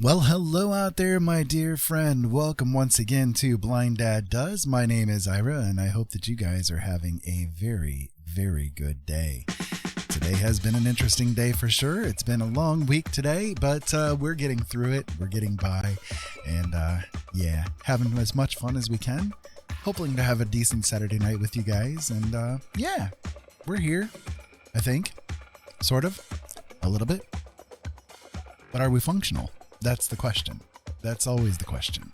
Well, hello out there, my dear friend. Welcome once again to Blind Dad Does. My name is Ira, and I hope that you guys are having a very, very good day. Today has been an interesting day for sure. It's been a long week today, but we're getting through it. We're getting by, and having as much fun as we can. Hoping to have a decent Saturday night with you guys, and we're here, I think. Sort of. A little bit. But are we functional? That's the question. That's always the question.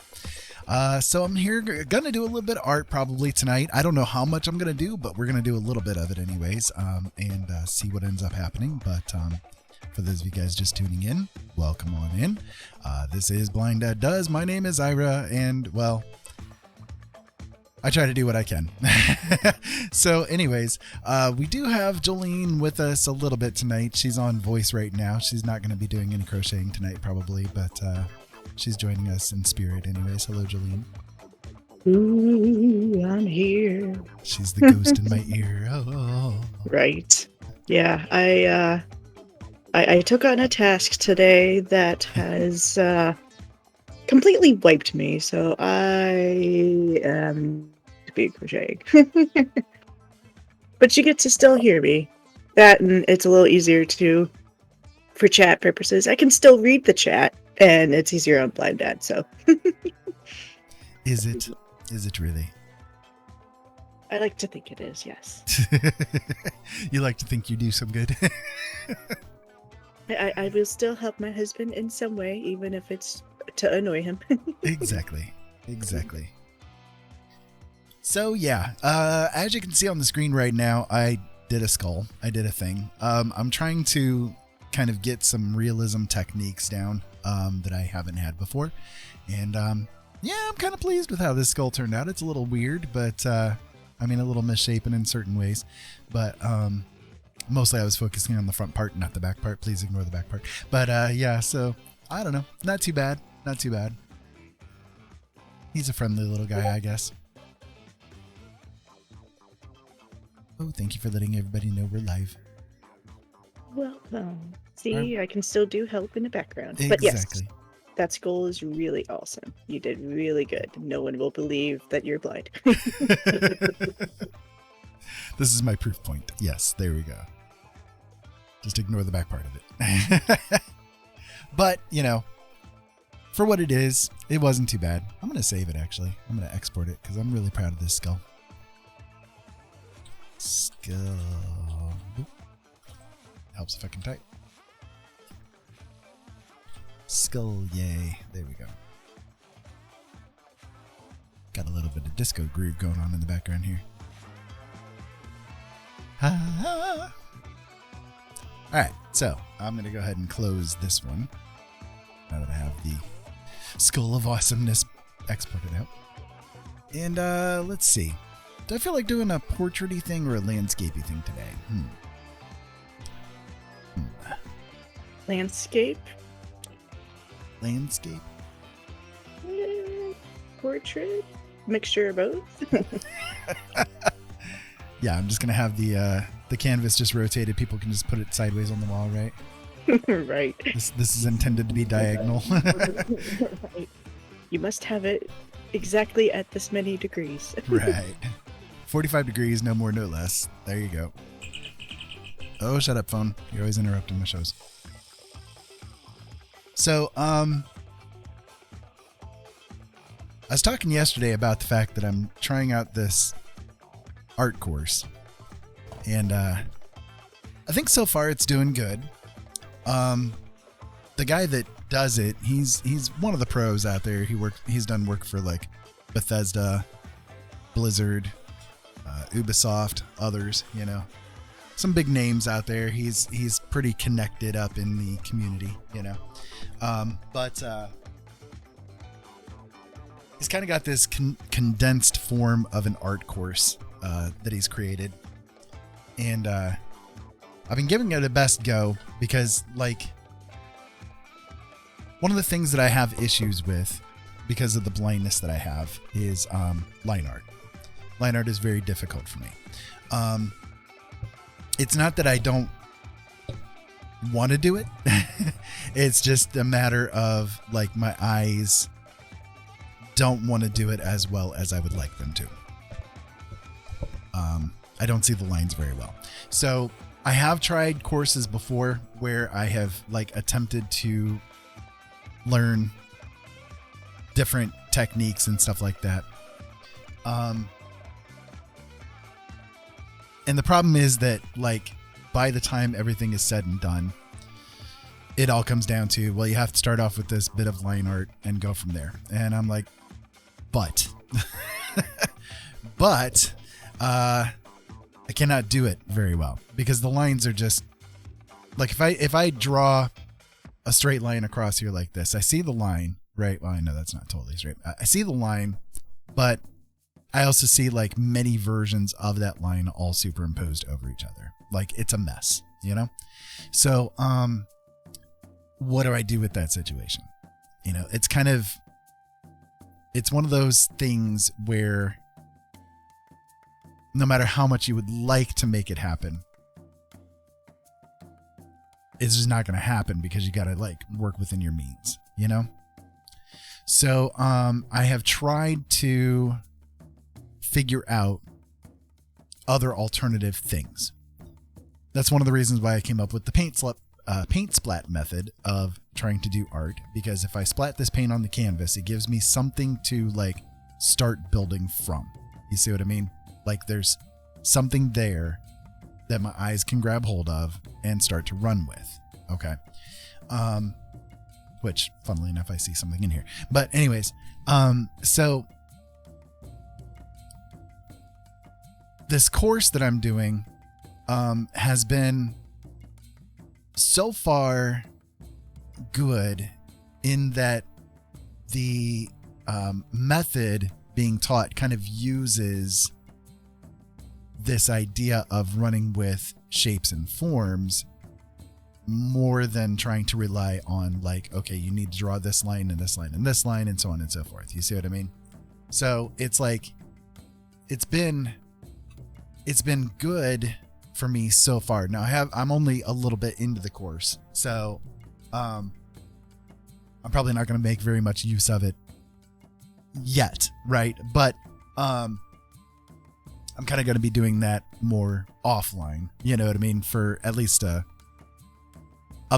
So I'm here going to do a little bit of art probably tonight. I don't know how much I'm going to do, but we're going to do a little bit of it anyways, and see what ends up happening. But for those of you guys just tuning in, welcome on in. This is Blind Dad Does. My name is Ira, and well, I try to do what I can. So anyways, we do have Jolene with us a little bit tonight. She's on voice right now. She's not going to be doing any crocheting tonight probably, but she's joining us in spirit anyways. Hello, Jolene. Ooh, I'm here. She's the ghost in my ear. Oh. Right. Yeah, I took on a task today that has completely wiped me, so I am to be crocheting. But you get to still hear me. That, and it's a little easier to, for chat purposes. I can still read the chat, and it's easier on Blind Dad, so. Is it? Is it really? I like to think it is, yes. You like to think you do some good? I will still help my husband in some way, even if it's to annoy him. Exactly. So yeah, as you can see on the screen right now, I did a skull. I did a thing. I'm trying to kind of get some realism techniques down that I haven't had before. And I'm kind of pleased with how this skull turned out. It's a little weird, but a little misshapen in certain ways. But mostly I was focusing on the front part, not the back part. Please ignore the back part. But so I don't know. Not too bad. He's a friendly little guy, I guess. Oh, thank you for letting everybody know we're live. Welcome. See, I can still do help in the background. Exactly. But yes, that skull is really awesome. You did really good. No one will believe that you're blind. This is my proof point. Yes, there we go. Just ignore the back part of it. But, for what it is, it wasn't too bad. I'm going to save it, actually. I'm going to export it because I'm really proud of this skull. Oop. Helps if I can type. Skull, yay. There we go. Got a little bit of disco groove going on in the background here. Alright, so I'm going to go ahead and close this one. Now that I have the Skull of Awesomeness exported out. And let's see. Do I feel like doing a portrait-y thing or a landscape-y thing today? Landscape? Portrait? Mixture of both? Yeah, I'm just going to have the canvas just rotated. People can just put it sideways on the wall, right? Right. This is intended to be diagonal. Right. You must have it exactly at this many degrees. Right. 45 degrees, no more, no less. There you go. Oh, shut up, phone. You're always interrupting my shows. So, I was talking yesterday about the fact that I'm trying out this art course. And I think so far it's doing good. The guy that does it, he's one of the pros out there. He's done work for like Bethesda, Blizzard, Ubisoft, others, some big names out there. He's pretty connected up in the community, but he's kind of got this condensed form of an art course that he's created. And I've been giving it a best go because, like, one of the things that I have issues with because of the blindness that I have is line art. Line art is very difficult for me. It's not that I don't want to do it. It's just a matter of like my eyes don't want to do it as well as I would like them to. I don't see the lines very well. So I have tried courses before where I have like attempted to learn different techniques and stuff like that. And the problem is that like by the time everything is said and done, it all comes down to, well, you have to start off with this bit of line art and go from there. And I'm like, but I cannot do it very well because the lines are just like, if I draw a straight line across here like this, I see the line, right? Well, I know that's not totally straight. I see the line, but I also see like many versions of that line all superimposed over each other. Like it's a mess, you know? So, what do I do with that situation? You know, it's one of those things where no matter how much you would like to make it happen, it's just not going to happen because you got to like work within your means, you know? So, I have tried to figure out other alternative things. That's one of the reasons why I came up with the paint splat method of trying to do art, because if I splat this paint on the canvas, it gives me something to like start building from. You see what I mean? Like there's something there that my eyes can grab hold of and start to run with. Okay. Which funnily enough, I see something in here, but anyways, so this course that I'm doing, has been so far good in that the method being taught kind of uses this idea of running with shapes and forms more than trying to rely on like, okay, you need to draw this line and this line and this line and so on and so forth. You see what I mean? So it's like, it's been good for me so far. Now I'm only a little bit into the course, so I'm probably not going to make very much use of it yet, right? But I'm kind of going to be doing that more offline, you know what I mean, for at least a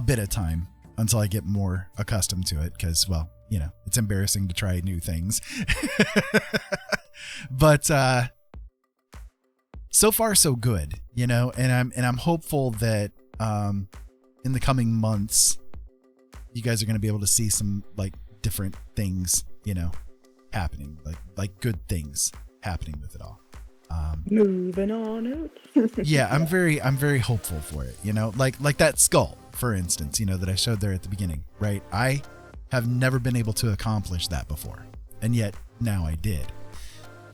bit of time until I get more accustomed to it, because, well, you know, it's embarrassing to try new things. But so far so good, you know, and I'm hopeful that in the coming months you guys are going to be able to see some like different things, you know, happening, like good things happening with it all. Moving on out. Yeah, I'm very hopeful for it, you know, like that skull, for instance, you know, that I showed there at the beginning, right? I have never been able to accomplish that before, and yet now I did.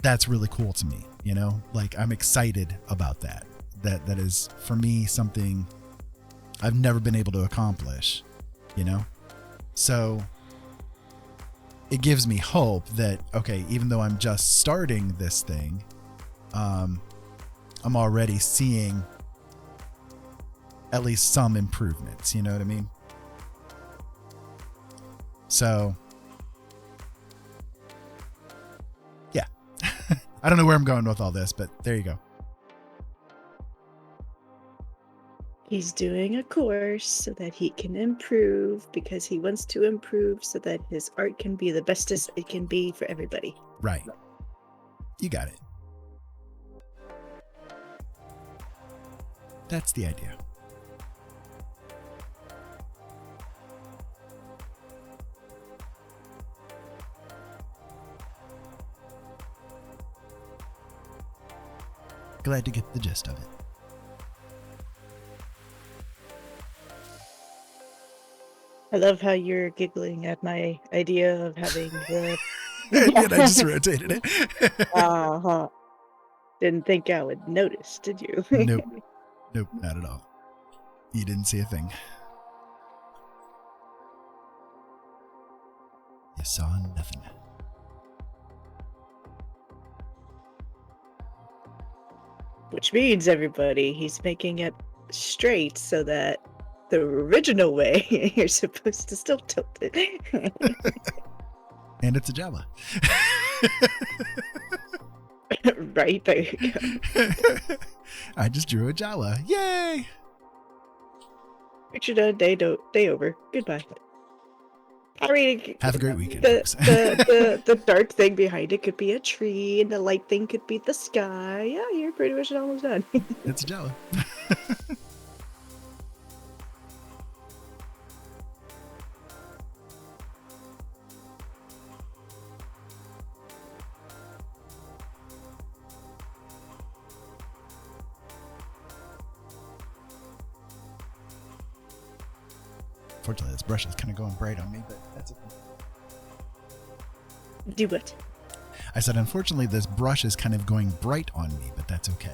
That's really cool to me, you know, like I'm excited about that. That is for me something I've never been able to accomplish, you know? So it gives me hope that, okay, even though I'm just starting this thing, I'm already seeing at least some improvements, you know what I mean? So yeah, I don't know where I'm going with all this, but there you go. He's doing a course so that he can improve, because he wants to improve so that his art can be the bestest it can be for everybody. Right. You got it. That's the idea. Glad to get the gist of it. I love how you're giggling at my idea of having the... And I just rotated it. Uh-huh. Didn't think I would notice, did you? Nope, not at all. You didn't see a thing. You saw nothing. Which means, everybody, he's making it straight so that the original way. You're supposed to still tilt it. And it's a Java. Right, there you go. I just drew a Java. Yay! Picture done, day over. Goodbye. I mean, Have a great weekend, the, folks. the dark thing behind it could be a tree, and the light thing could be the sky. Yeah, you're pretty much almost done. It's a Java. Unfortunately, this brush is kind of going bright on me, but that's okay. Do what? I said, unfortunately, this brush is kind of going bright on me, but that's okay.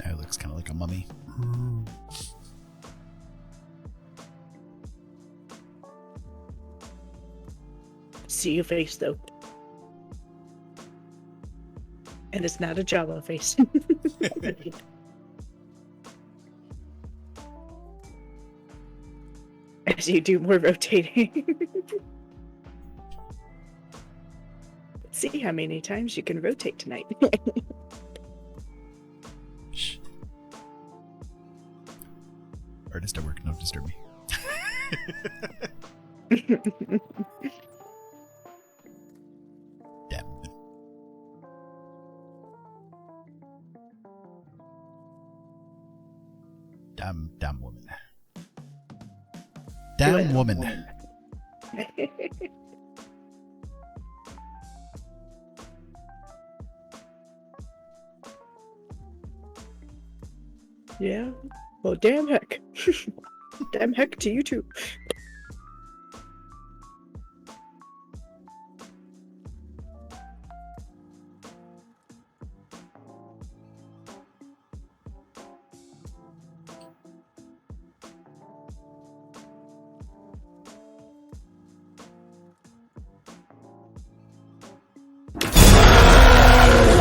Now it looks kind of like a mummy. See your face, though. And it's not a Java face. As you do more rotating. Let's see how many times you can rotate tonight. Shh. Artist at work, don't disturb me. Damn. Damn woman. Damn woman. Yeah. Well, damn heck. Damn heck to you too.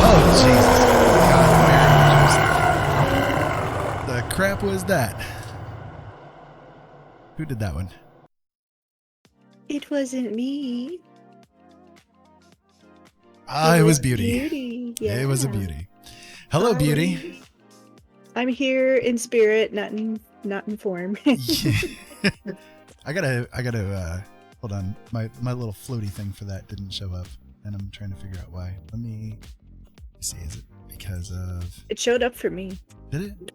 Oh, Jesus. God, where the crap was that? Who did that one? It wasn't me. Ah, it was Beauty. Beauty. Yeah. It was a beauty. Hello, Beauty. I'm here in spirit, not in form. I gotta hold on. My little floaty thing for that didn't show up, and I'm trying to figure out why. Let me see. Is it because of? It showed up for me. Did it?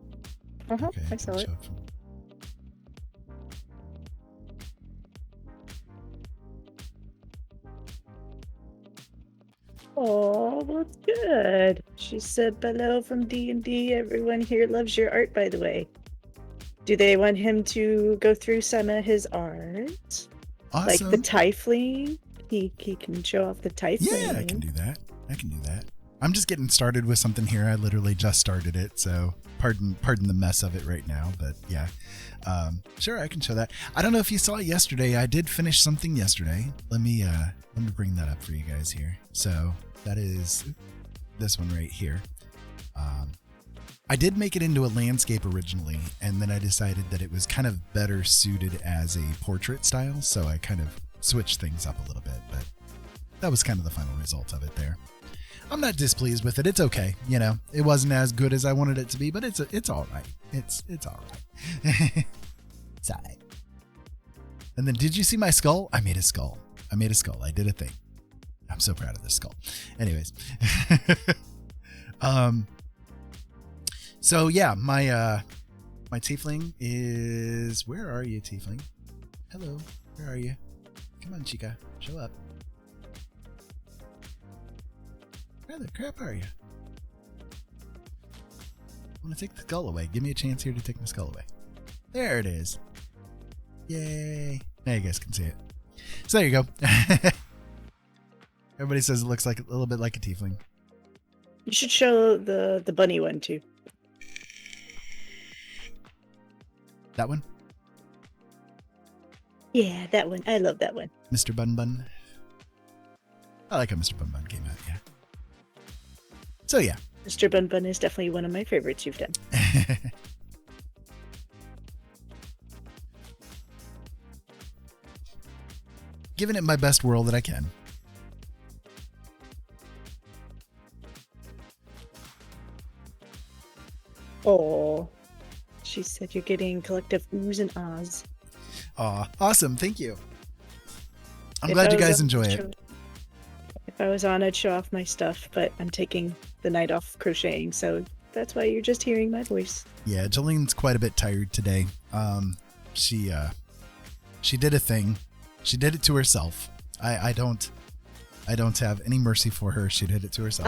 Uh-huh. Okay, I saw it. show up for me. it's good. She said hello from D&D. Everyone here loves your art, by the way. Do they want him to go through some of his art? Awesome. Like the Tiefling? He can show off the Tiefling. Yeah, I can do that. I'm just getting started with something here. I literally just started it, so pardon the mess of it right now, but yeah. Sure, I can show that. I don't know if you saw it yesterday. I did finish something yesterday. Let me bring that up for you guys here. So that is this one right here. I did make it into a landscape originally, and then I decided that it was kind of better suited as a portrait style, so I kind of switched things up a little bit, but that was kind of the final result of it there. I'm not displeased with it. It's okay. You know, it wasn't as good as I wanted it to be, but it's all right. It's all right. It's all right. And then did you see my skull? I made a skull. I did a thing. I'm so proud of this skull. Anyways. So yeah, my tiefling is, where are you, tiefling? Hello, where are you? Come on, chica, show up. Where the crap are you? I want to take the skull away. Give me a chance here to take the skull away. There it is. Yay. Now you guys can see it. So there you go. Everybody says it looks like a little bit like a tiefling. You should show the bunny one too. That one? Yeah, that one. I love that one. Mr. Bun Bun. I like how Mr. Bun Bun came out, yeah. So yeah. Mr. Bun Bun is definitely one of my favorites you've done. Giving it my best whirl that I can. Oh, she said you're getting collective oohs and ahs. Aw, awesome. Thank you. I'm glad you guys enjoy it. If I was on, I'd show off my stuff, but I'm taking the night off crocheting, so that's why you're just hearing my voice. Yeah, Jolene's quite a bit tired today. She did a thing. She did it to herself. I don't have any mercy for her. She did it to herself.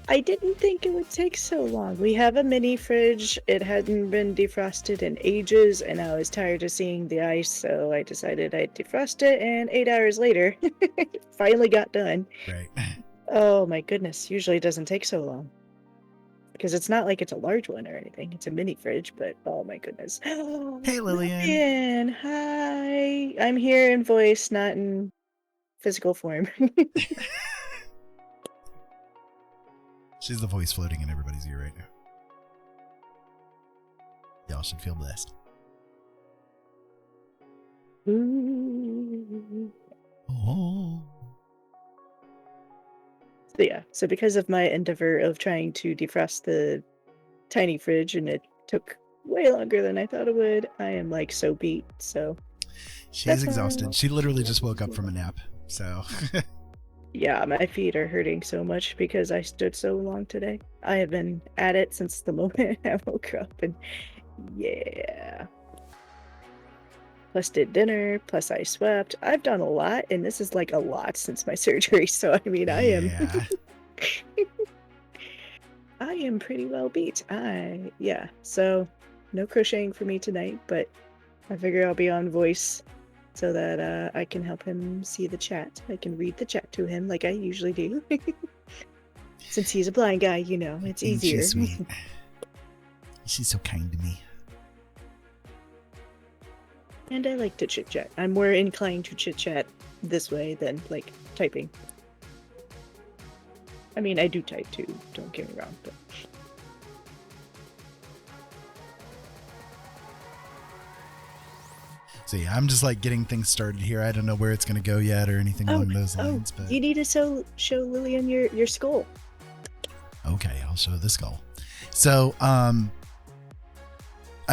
I didn't think it would take so long. We have a mini fridge. It hadn't been defrosted in ages, and I was tired of seeing the ice, so I decided I'd defrost it, and 8 hours later, it finally got done. Right. Oh my goodness. Usually it doesn't take so long. Because it's not like it's a large one or anything. It's a mini fridge, but oh my goodness. Hey, Lillian. Lillian, hi. I'm here in voice, not in physical form. She's the voice floating in everybody's ear right now. Y'all should feel blessed. Ooh. Oh. So yeah, so because of my endeavor of trying to defrost the tiny fridge, and it took way longer than I thought it would, I am like so beat, so. She's exhausted. She literally just woke up from a nap, so. Yeah, my feet are hurting so much because I stood so long today. I have been at it since the moment I woke up, and yeah. Plus did dinner, plus I swept. I've done a lot, and this is like a lot since my surgery, so I mean, I am... I am pretty well beat. Yeah, so no crocheting for me tonight, but I figure I'll be on voice so that I can help him see the chat. I can read the chat to him like I usually do. Since he's a blind guy, you know, it's easier. She's sweet. She's so kind to me. And I like to chit-chat. I'm more inclined to chit-chat this way than, like, typing. I mean, I do type too, don't get me wrong, but... So yeah, I'm just like getting things started here. I don't know where it's going to go yet or anything along those lines. But you need to show Lillian your skull. Okay, I'll show the skull. So, I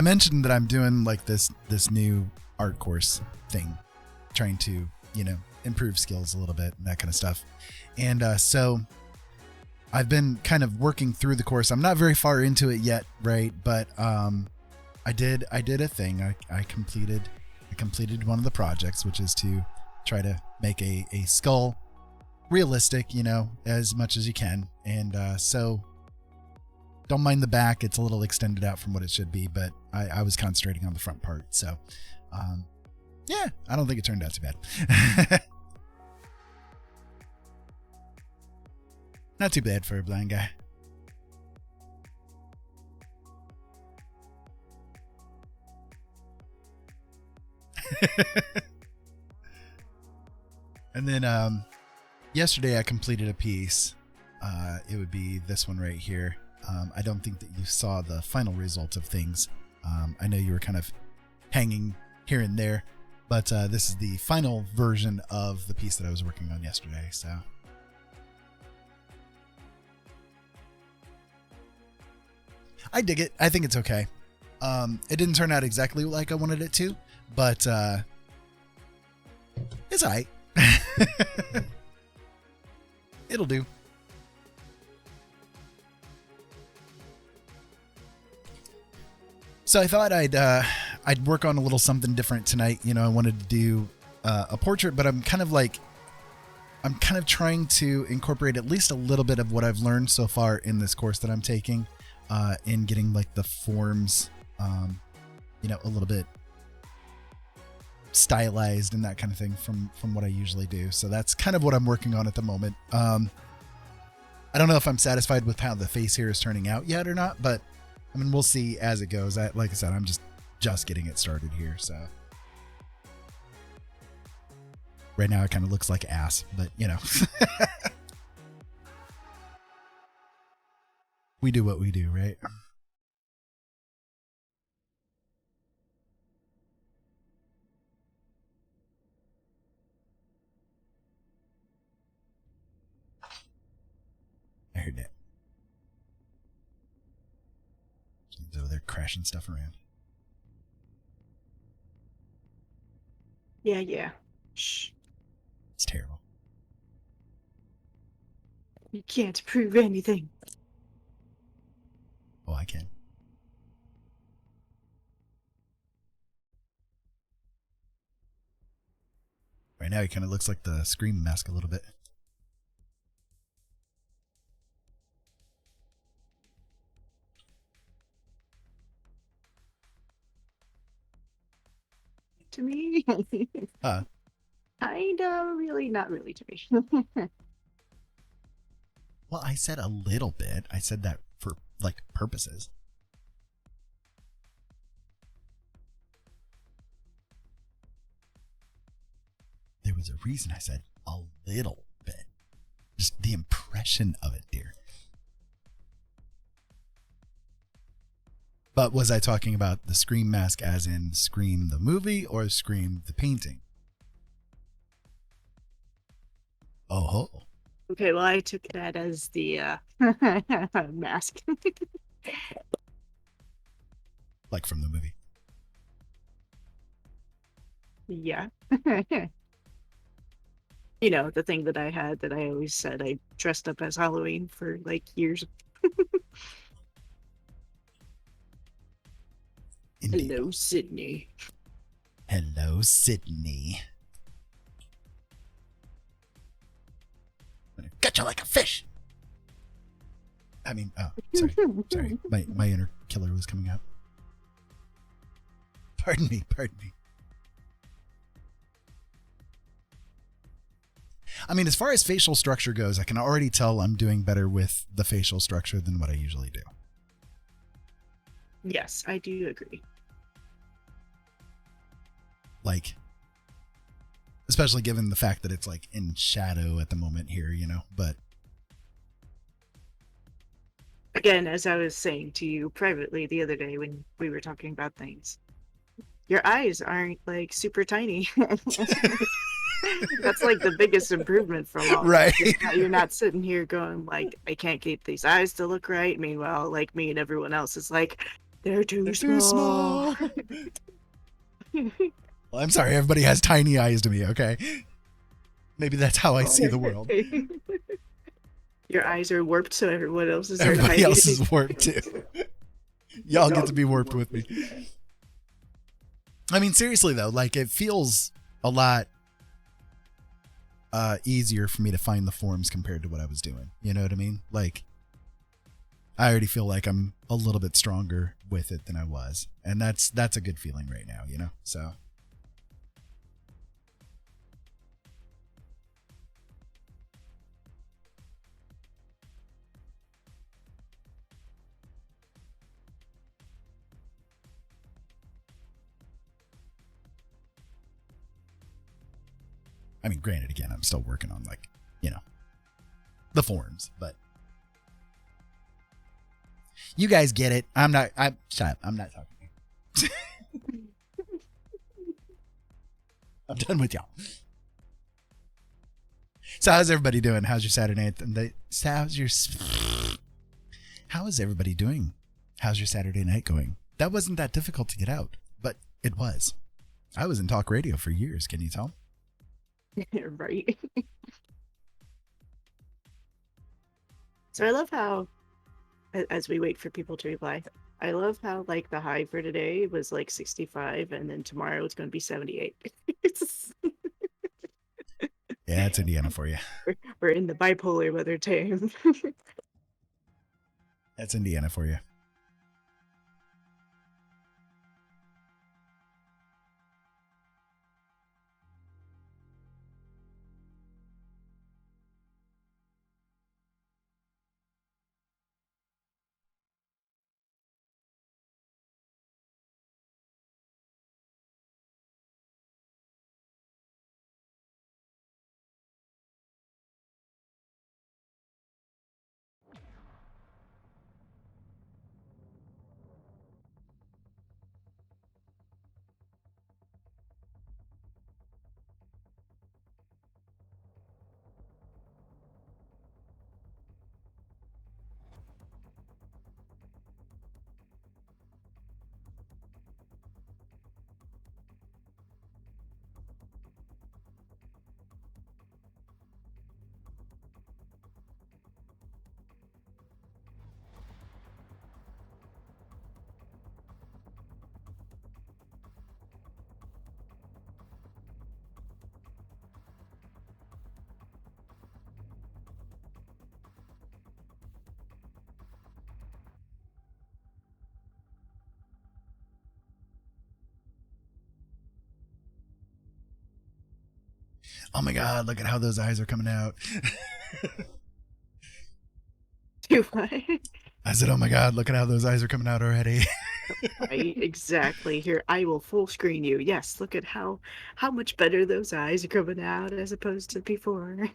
mentioned that I'm doing like this new art course thing, trying to, you know, improve skills a little bit and that kind of stuff. And so I've been kind of working through the course. I'm not very far into it yet, right? But I did a thing. I completed one of the projects, which is to try to make a skull realistic, you know, as much as you can. And so don't mind the back. It's a little extended out from what it should be, but I was concentrating on the front part. So yeah, I don't think it turned out too bad. Not too bad for a blind guy. And then yesterday I completed a piece. It would be this one right here. I don't think that you saw the final result of things. I know you were kind of hanging here and there, but this is the final version of the piece that I was working on yesterday. So I dig it. I think it's okay. It didn't turn out exactly like I wanted it to, but it's alright. It'll do. So I thought I'd work on a little something different tonight. You know, I wanted to do a portrait, but I'm kind of trying to incorporate at least a little bit of what I've learned so far in this course that I'm taking, in getting like the forms, you know, a little bit stylized and that kind of thing from what I usually do. So that's kind of what I'm working on at the moment. I don't know if I'm satisfied with how the face here is turning out yet or not, but I mean, we'll see as it goes. Like I said, I'm just getting it started here. So right now it kind of looks like ass, but you know, we do what we do, right? I heard that. He's over there crashing stuff around. Yeah. Shh. It's terrible. You can't prove anything. Oh, I can. Right now he kind of looks like the Scream mask a little bit. To me? Kinda, really, not really to me. Well, I said a little bit. I said that for like purposes. There was a reason I said a little bit. Just the impression of it, dear. But was I talking about the Scream mask as in Scream the movie or Scream the painting? Oh ho. Okay, well, I took that as the mask. Like from the movie. Yeah. You know, the thing that I had that I always said I dressed up as Halloween for like years. Indeed. Hello, Sydney. Hello, Sydney. I'm gonna gut you like a fish. I mean, oh, sorry. My inner killer was coming out. Pardon me. I mean, as far as facial structure goes, I can already tell I'm doing better with the facial structure than what I usually do. Yes, I do agree. Like, especially given the fact that it's like in shadow at the moment here, you know, but Again, as I was saying to you privately the other day when we were talking about things, your eyes aren't like super tiny. That's like the biggest improvement from all. Right. You're not sitting here going like, I can't get these eyes to look right. Meanwhile, like me and everyone else is like, they're too small. Well, I'm sorry, everybody has tiny eyes to me, okay? Maybe that's how I see the world. Your eyes are warped, so everyone else is Everybody else is warped too. Y'all get to be warped with me. I mean, seriously though, like it feels a lot easier for me to find the forms compared to what I was doing. You know what I mean? Like, I already feel like I'm a little bit stronger with it than I was. And that's a good feeling right now, you know? So I mean, granted, again, I'm still working on, like, you know, the forms, but you guys get it. Shut up. I'm not talking to you. I'm done with y'all. So how's everybody doing? How's your Saturday night? How is everybody doing? How's your Saturday night going? That wasn't that difficult to get out, but it was. I was in talk radio for years. Can you tell? Right. So I love how, as we wait for people to reply, I love how like the high for today was like 65, and then tomorrow it's going to be 78. Yeah, it's Indiana for you. We're in the bipolar weather time. That's Indiana for you. Oh my God, look at how those eyes are coming out. Do I? I said, oh my God, look at how those eyes are coming out already. Right, exactly. Here, I will full screen you. Yes, look at how much better those eyes are coming out as opposed to before.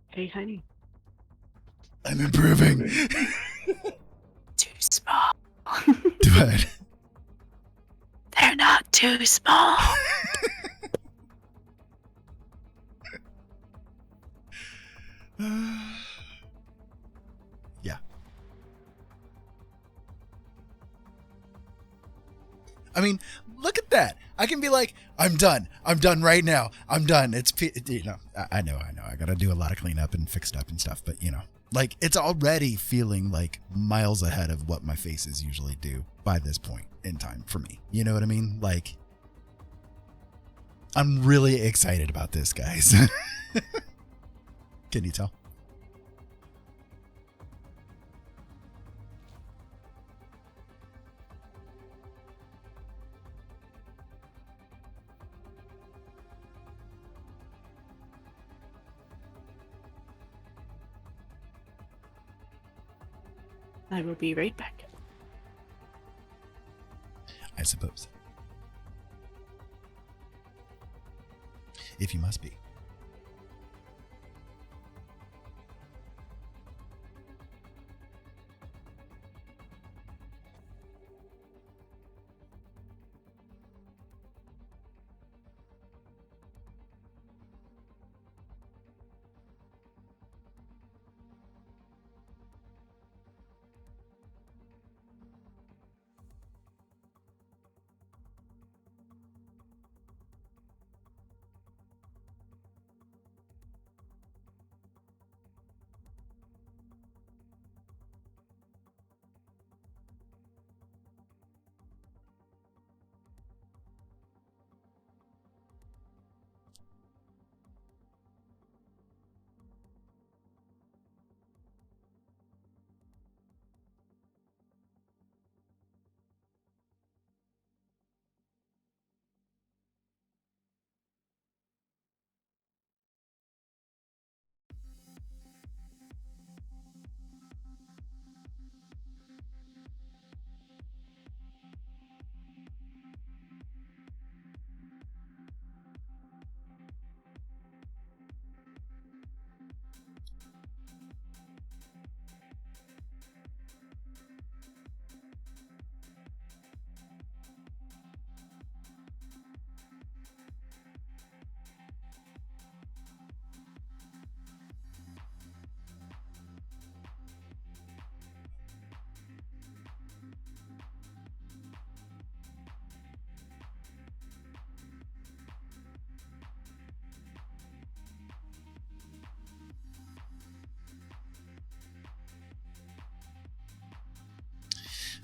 Hey, honey. I'm improving. Too small. But They're not too small. Yeah. I mean, look at that. I can be like, I'm done. I'm done right now. I'm done. It's, you know, I know. I got to do a lot of cleanup and fix up and stuff, but you know, like it's already feeling like miles ahead of what my faces usually do by this point in time for me. You know what I mean? Like, I'm really excited about this, guys. Can you tell? I will be right back. I suppose. If you must be.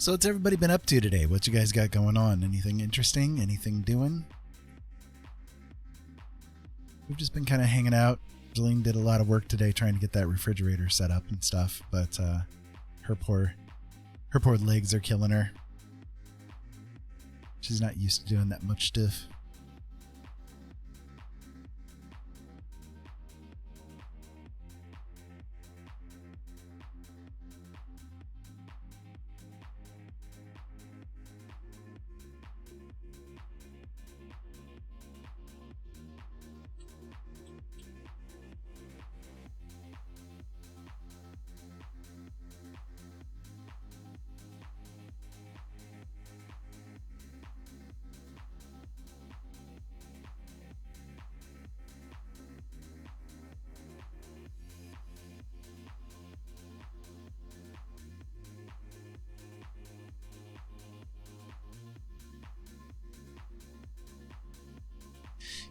So what's everybody been up to today? What you guys got going on? Anything interesting? Anything doing? We've just been kind of hanging out. Jillian did a lot of work today trying to get that refrigerator set up and stuff, but her poor legs are killing her. She's not used to doing that much stuff.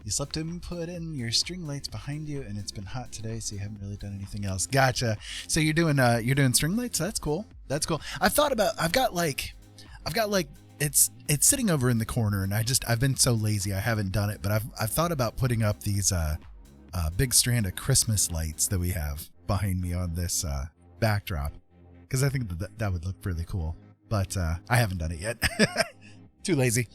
You slept and put in your string lights behind you, and it's been hot today, so you haven't really done anything else. Gotcha. So you're doing string lights. That's cool. That's cool. I've got like it's sitting over in the corner, and I've been so lazy I haven't done it, but I've thought about putting up these big strand of Christmas lights that we have behind me on this backdrop, because I think that would look really cool. But I haven't done it yet. Too lazy.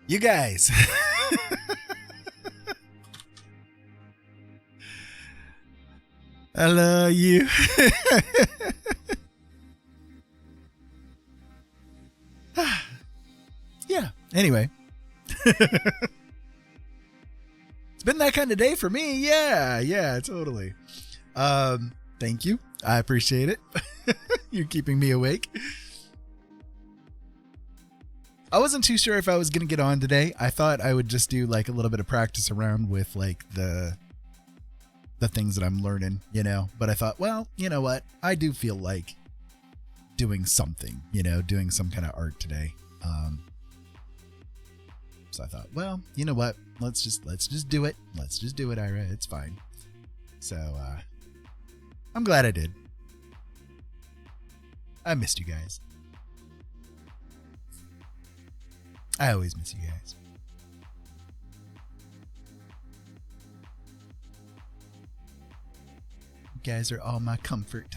You guys. I love you. Yeah, anyway. It's been that kind of day for me. Yeah, totally. Thank you. I appreciate it. You're keeping me awake. I wasn't too sure if I was going to get on today. I thought I would just do like a little bit of practice around with like the things that I'm learning, but I thought, well, you know what? I do feel like doing something, doing some kind of art today. So I thought, well, you know what? Let's just do it. Let's just do it, Ira. It's fine. So, I'm glad I did. I missed you guys. I always miss you guys. You guys are all my comfort.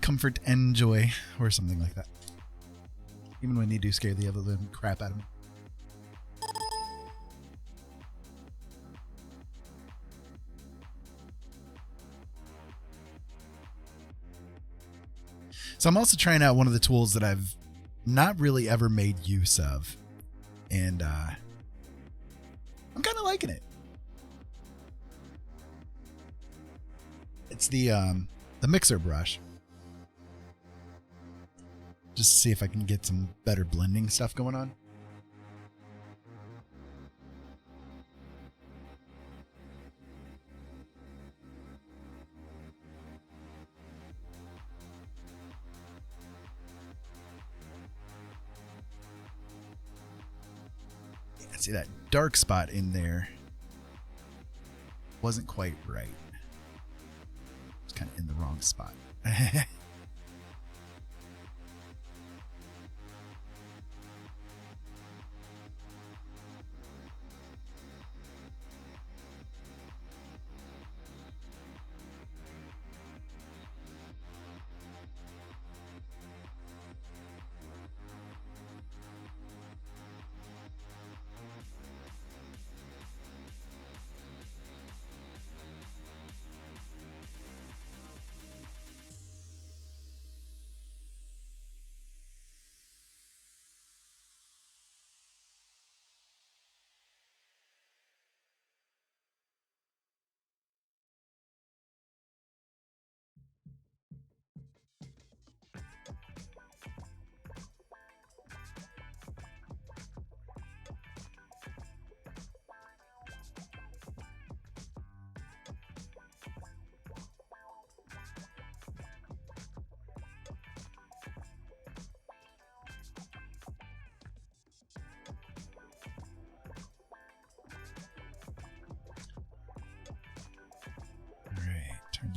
Comfort and joy, or something like that. Even when you do scare the other living crap out of me. So I'm also trying out one of the tools that I've not really ever made use of. And I'm kind of liking it. It's the mixer brush. Just to see if I can get some better blending stuff going on. See, that dark spot in there wasn't quite right. It's kind of in the wrong spot.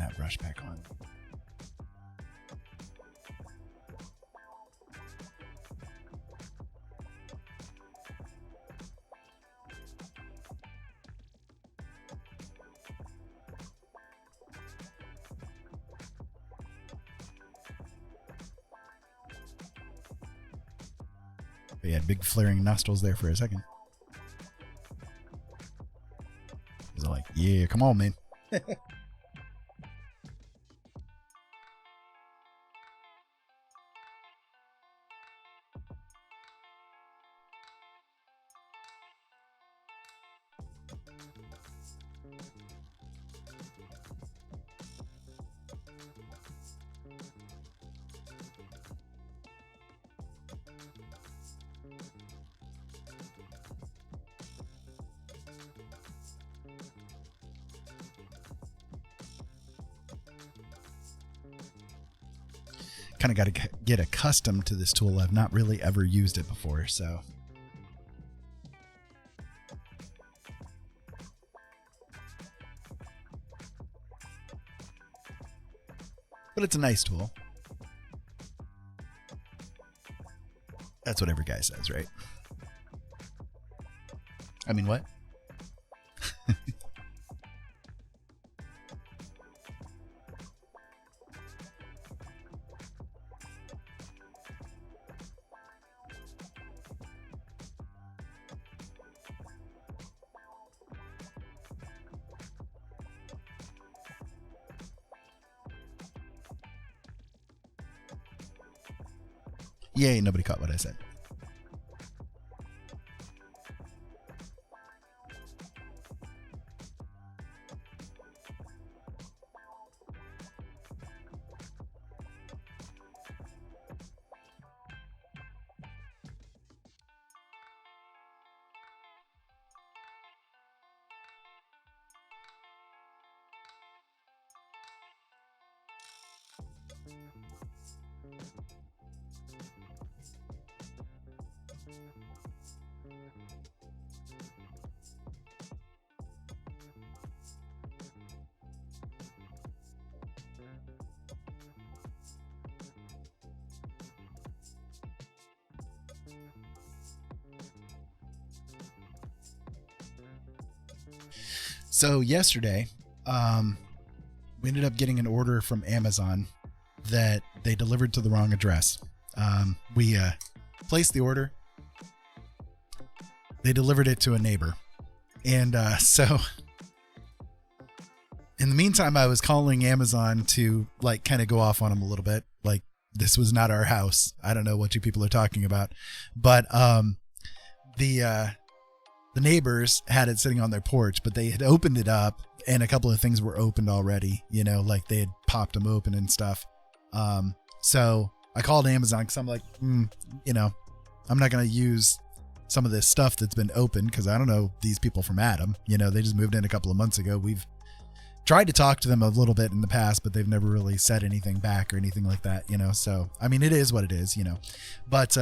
that brush back on. He had big flaring nostrils there for a second. He's like, yeah, come on, man. Kind of got to get accustomed to this tool. I've not really ever used it before, so. But it's a nice tool. That's what every guy says, right? I mean, what? Yay, nobody caught what I said. So yesterday, we ended up getting an order from Amazon that they delivered to the wrong address. We placed the order. They delivered it to a neighbor. And so in the meantime, I was calling Amazon to like kind of go off on them a little bit. Like, this was not our house. I don't know what you people are talking about. But the neighbors had it sitting on their porch, but they had opened it up and a couple of things were opened already, you know, like they had popped them open and stuff. So I called Amazon because I'm like, you know, I'm not going to use some of this stuff that's been opened because I don't know these people from Adam. You know, they just moved in a couple of months ago. We've tried to talk to them a little bit in the past, but they've never really said anything back or anything like that, you know? So, I mean, it is what it is, you know, but,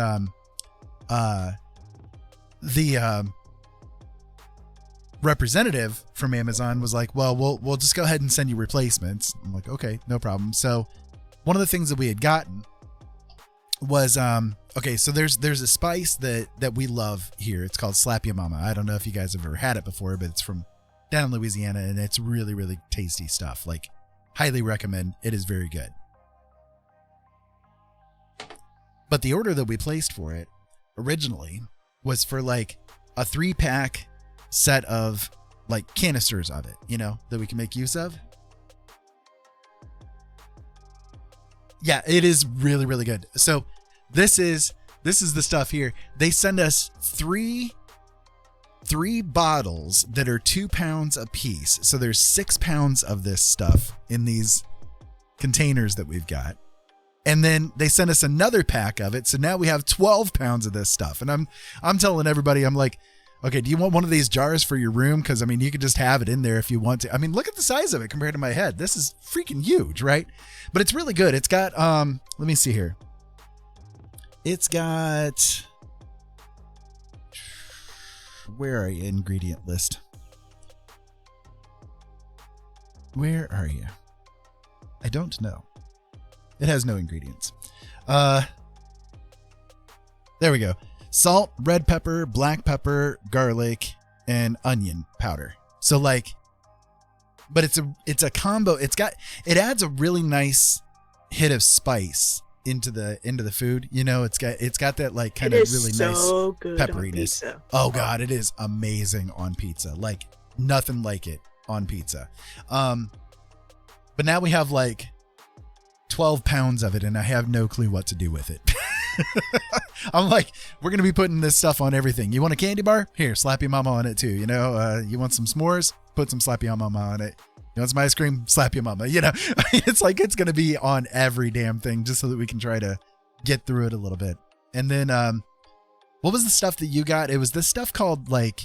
the representative from Amazon was like, well, we'll just go ahead and send you replacements. I'm like, okay, no problem. So one of the things that we had gotten was, okay, so there's a spice that we love here. It's called Slap Ya Mama. I don't know if you guys have ever had it before, but it's from down in Louisiana and it's really, really tasty stuff. Like, highly recommend. It is very good. But the order that we placed for it originally was for like a 3-pack set of like canisters of it, you know, that we can make use of. Yeah, it is really, really good. So this is the stuff here. They send us three bottles that are 2 pounds a piece. So there's 6 pounds of this stuff in these containers that we've got. And then they send us another pack of it. So now we have 12 pounds of this stuff. And I'm telling everybody, I'm like, okay, do you want one of these jars for your room? Because, I mean, you could just have it in there if you want to. I mean, look at the size of it compared to my head. This is freaking huge, right? But it's really good. It's got, let me see here. It's got, where are you? Ingredient list. Where are you? I don't know. It has no ingredients. There we go. Salt, red pepper, black pepper, garlic, and onion powder. So like, but it's a combo. It adds a really nice hit of spice into the food. You know, it's got that like kind of really so nice good pepperiness. Oh God, it is amazing on pizza. Like nothing like it on pizza. But now we have like 12 pounds of it and I have no clue what to do with it. I'm like, we're going to be putting this stuff on everything. You want a candy bar? Here, slap your mama on it too. You know, you want some s'mores? Put some slap your mama on it. You want some ice cream? Slap your mama. You know, it's like, it's going to be on every damn thing just so that we can try to get through it a little bit. And then, what was the stuff that you got? It was this stuff called like,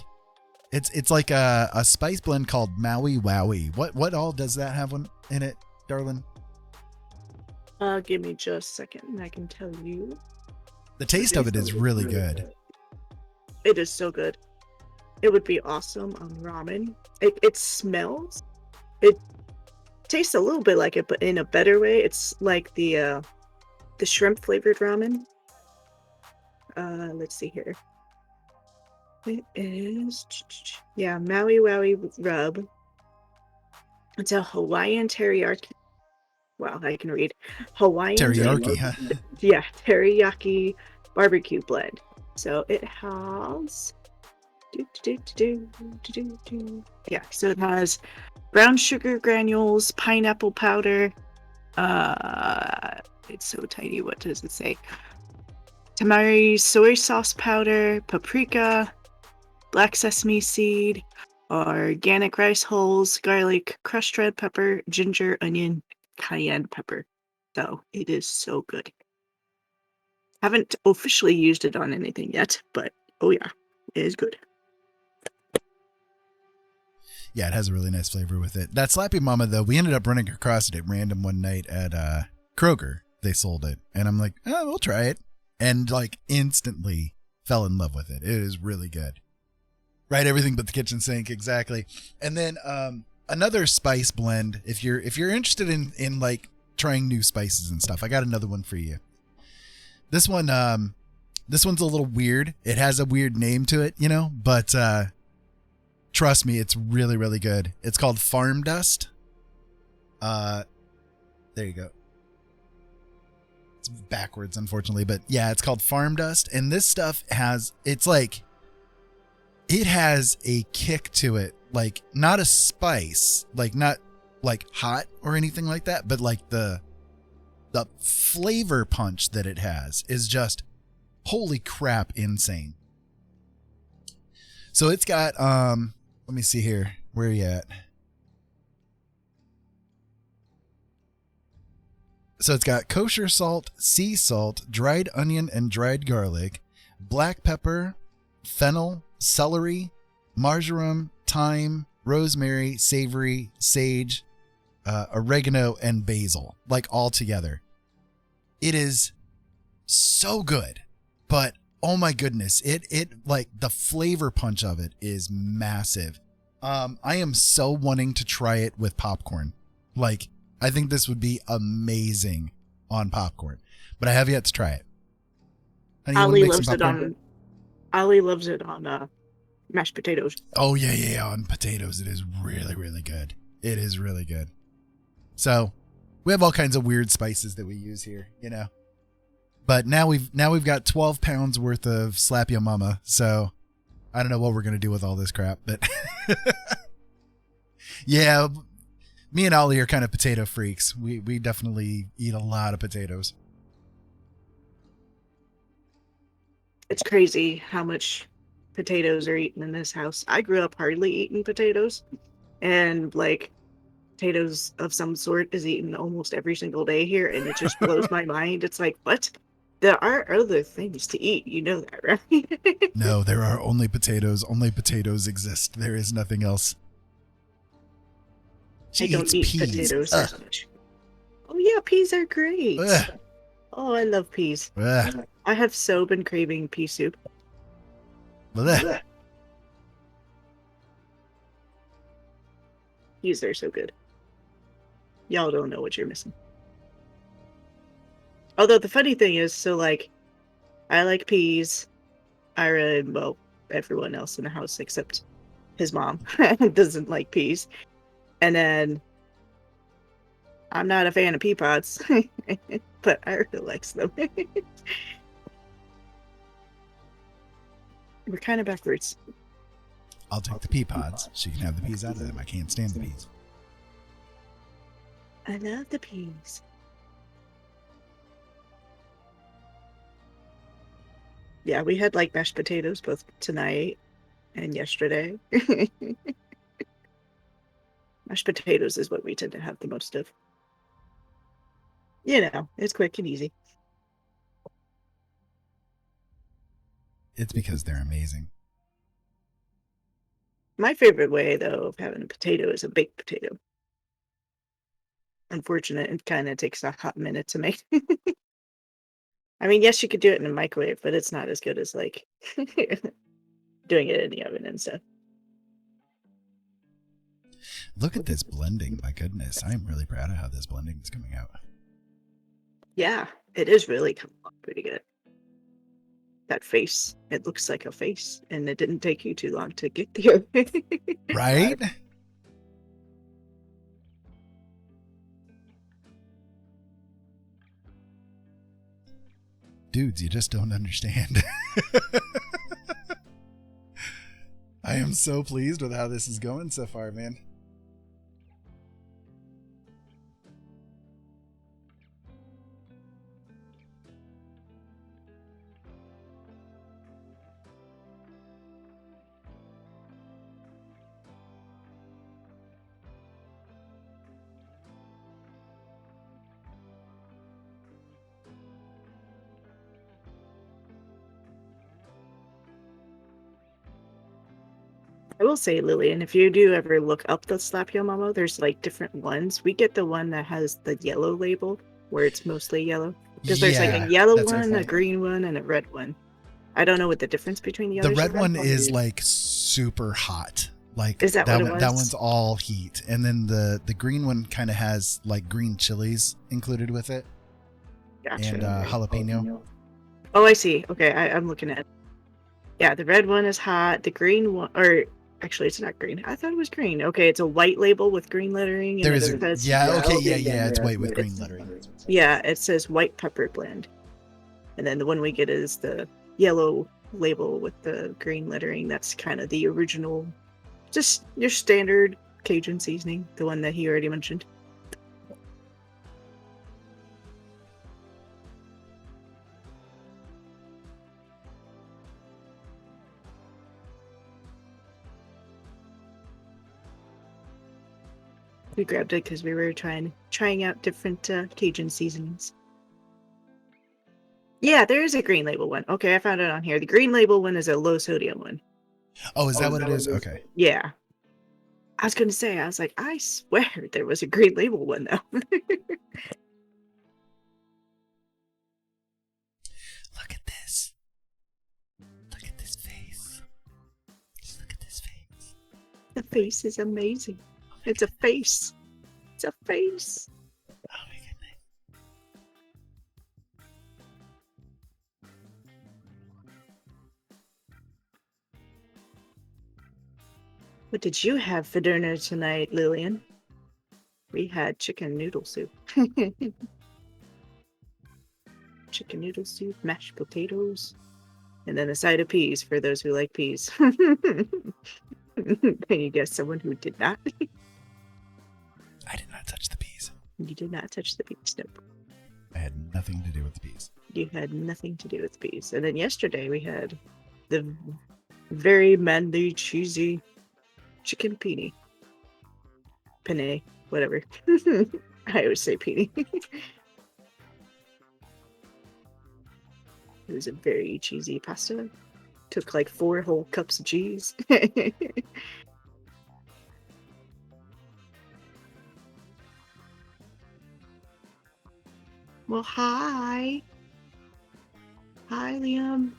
it's like a spice blend called Maui Wowie. What all does that have in it, darling? Give me just a second and I can tell you. The taste of it is really good. It is so good. It would be awesome on ramen. It smells. It tastes a little bit like it, but in a better way. It's like the shrimp flavored ramen. Let's see here. It is Maui Wowie rub. It's a Hawaiian teriyaki. Wow, I can read. Hawaiian teriyaki, huh? Yeah, teriyaki barbecue blend. So it has yeah, so it has brown sugar granules, pineapple powder. It's so tiny. What does it say? Tamari soy sauce powder, paprika, black sesame seed, organic rice hulls, garlic, crushed red pepper, ginger, onion, cayenne pepper. So it is so good. Haven't officially used it on anything yet, but oh yeah, it is good. Yeah, it has a really nice flavor with it. That Slappy Mama, though, we ended up running across it at random one night at Kroger. They sold it. And I'm like, oh, we'll try it. And like instantly fell in love with it. It is really good. Right, everything but the kitchen sink, exactly. And then another spice blend, if you're interested in like trying new spices and stuff, I got another one for you. This one's a little weird. It has a weird name to it, you know, but trust me, it's really, really good. It's called Farm Dust. There you go. It's backwards, unfortunately, but yeah, it's called Farm Dust. And this stuff it has a kick to it, like not a spice, like not like hot or anything like that, but like the flavor punch that it has is just holy crap insane. So it's got let me see here. Where are you at? So it's got kosher salt, sea salt, dried onion and dried garlic, black pepper, fennel, celery, marjoram, thyme, rosemary, savory, sage, oregano, and basil, like all together. It is so good, but oh my goodness, it like the flavor punch of it is massive. I am so wanting to try it with popcorn. Like, I think this would be amazing on popcorn, but I have yet to try it. Ali loves it on mashed potatoes. Oh yeah. On potatoes, it is really, really good. It is really good. So we have all kinds of weird spices that we use here, you know. But now we've got 12 pounds worth of Slap Ya Mama. So I don't know what we're gonna do with all this crap, but yeah, me and Ollie are kind of potato freaks. We definitely eat a lot of potatoes. It's crazy how much potatoes are eaten in this house. I grew up hardly eating potatoes, and like potatoes of some sort is eaten almost every single day here, and it just blows my mind. It's like, what? There are other things to eat. You know that, right? No, there are only potatoes. Only potatoes exist. There is nothing else. I don't eat potatoes as much. Oh yeah, peas are great. Oh, I love peas. I have so been craving pea soup. Peas are so good. Y'all don't know what you're missing. Although the funny thing is, so like, I like peas. Ira and, well, everyone else in the house except his mom doesn't like peas. And then I'm not a fan of pea pods, but Ira likes them. We're kind of backwards. I'll take the pea pods so you can have the peas out of them. I can't stand the peas. I love the peas. Yeah, we had like mashed potatoes both tonight and yesterday. Mashed potatoes is what we tend to have the most of. You know, it's quick and easy. It's because they're amazing. My favorite way, though, of having a potato is a baked potato. Unfortunate, it kind of takes a hot minute to make. I mean, yes, you could do it in a microwave, but it's not as good as like doing it in the oven and stuff. Look at this blending. My goodness. I am really proud of how this blending is coming out. Yeah, it is really coming along pretty good. That face, it looks like a face, and it didn't take you too long to get there. Right? Dudes, you just don't understand. I am so pleased with how this is going so far, man. I will say, Lillian, if you do ever look up the Slap Yo Mama, there's like different ones. We get the one that has the yellow label, where it's mostly yellow. Because there's like a yellow one, a green one, and a red one. I don't know what the difference between the others. The red one is like super hot. Like is that what it was? That one's all heat. And then the green one kind of has like green chilies included with it. Gotcha. And jalapeno. Oh, I see. Okay, I'm looking at it. Yeah, the red one is hot. The green one, or actually, it's not green. I thought it was green. Okay, it's a white label with green lettering. And it's white with green lettering. Yeah, it says white pepper blend. And then the one we get is the yellow label with the green lettering. That's kind of the original, just your standard Cajun seasoning, the one that he already mentioned. We grabbed it because we were trying out different Cajun seasonings. Yeah, there is a green label one. Okay, I found it on here. The green label one is a low sodium one. Oh, is that what it is? Okay. Yeah. I was going to say, I was like, I swear there was a green label one, though. Look at this. Look at this face. Just look at this face. The face is amazing. It's a face. It's a face. Oh my goodness. What did you have for dinner tonight, Lillian? We had chicken noodle soup. Chicken noodle soup, mashed potatoes, and then a side of peas for those who like peas. Can you guess someone who did not? I did not touch the peas. You did not touch the peas, nope. I had nothing to do with the peas. You had nothing to do with the peas. And then yesterday we had the very manly, cheesy chicken penne. Penne, whatever. I always say penne. It was a very cheesy pasta. Took like 4 whole cups of cheese. Well, hi. Hi, Liam.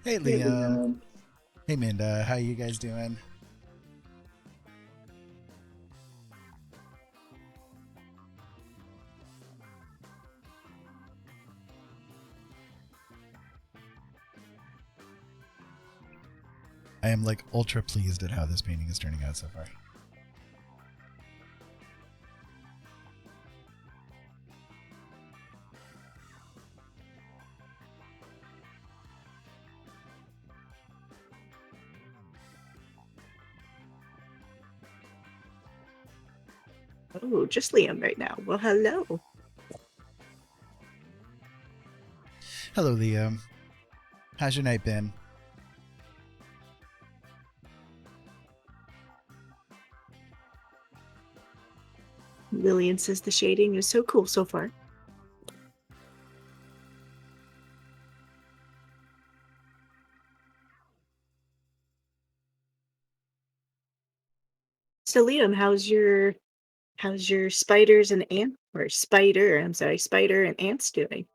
Hey, Liam. Hey, Amanda. How you guys doing? I am like ultra pleased at how this painting is turning out so far. Oh, just Liam right now. Well, hello. Hello, Liam. How's your night been? Lillian says the shading is so cool so far. So Liam, how's your spiders and ant or spider? I'm sorry, spider and ants doing?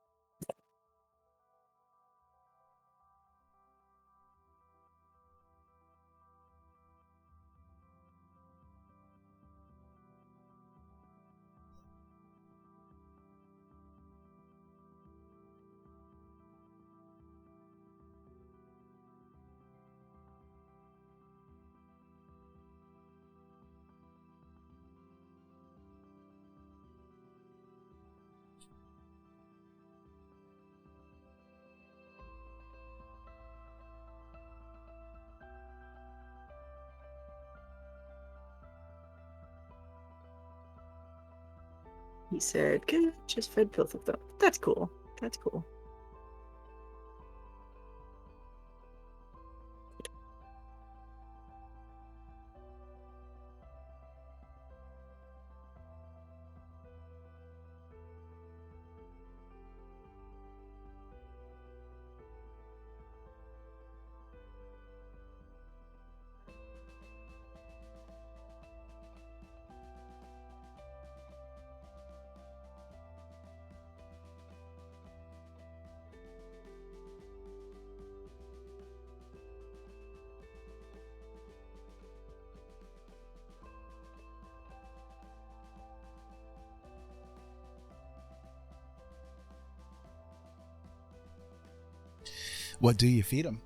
He said, "Good, just fed both of them." That's cool. That's cool. What do you feed them?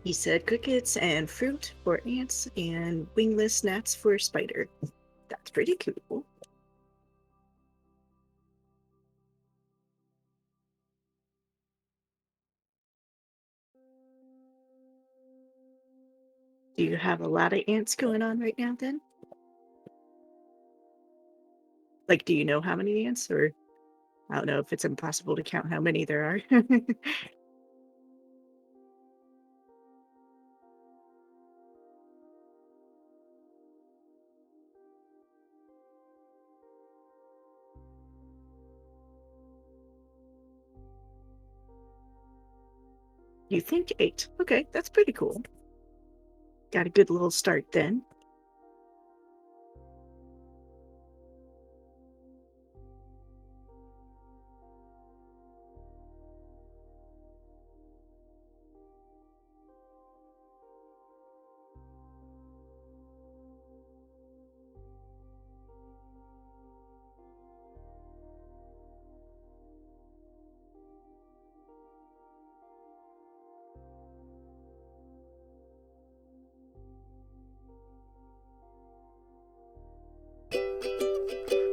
He said crickets and fruit for ants and wingless gnats for spider. That's pretty cool. Do you have a lot of ants going on right now then? Like, do you know how many ants? Or I don't know if it's impossible to count how many there are. You think 8. Okay, that's pretty cool. Got a good little start then.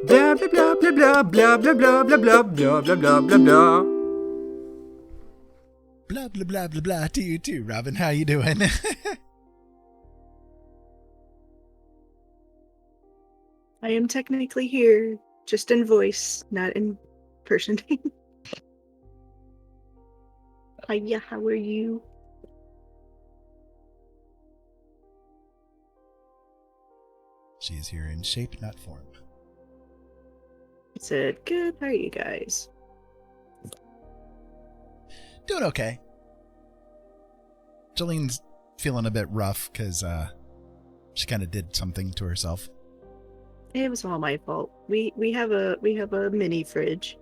Blah blah blah blah blah blah blah blah blah blah blah blah blah blah. Blah blah blah blah blah to you too, Robin. How you doing? I am technically here, just in voice, not in person. Hiya, how are you? She is here in shape, not form. I said, good, how are you guys? Doing okay. Jolene's feeling a bit rough because she kind of did something to herself. It was all my fault. We have a mini fridge,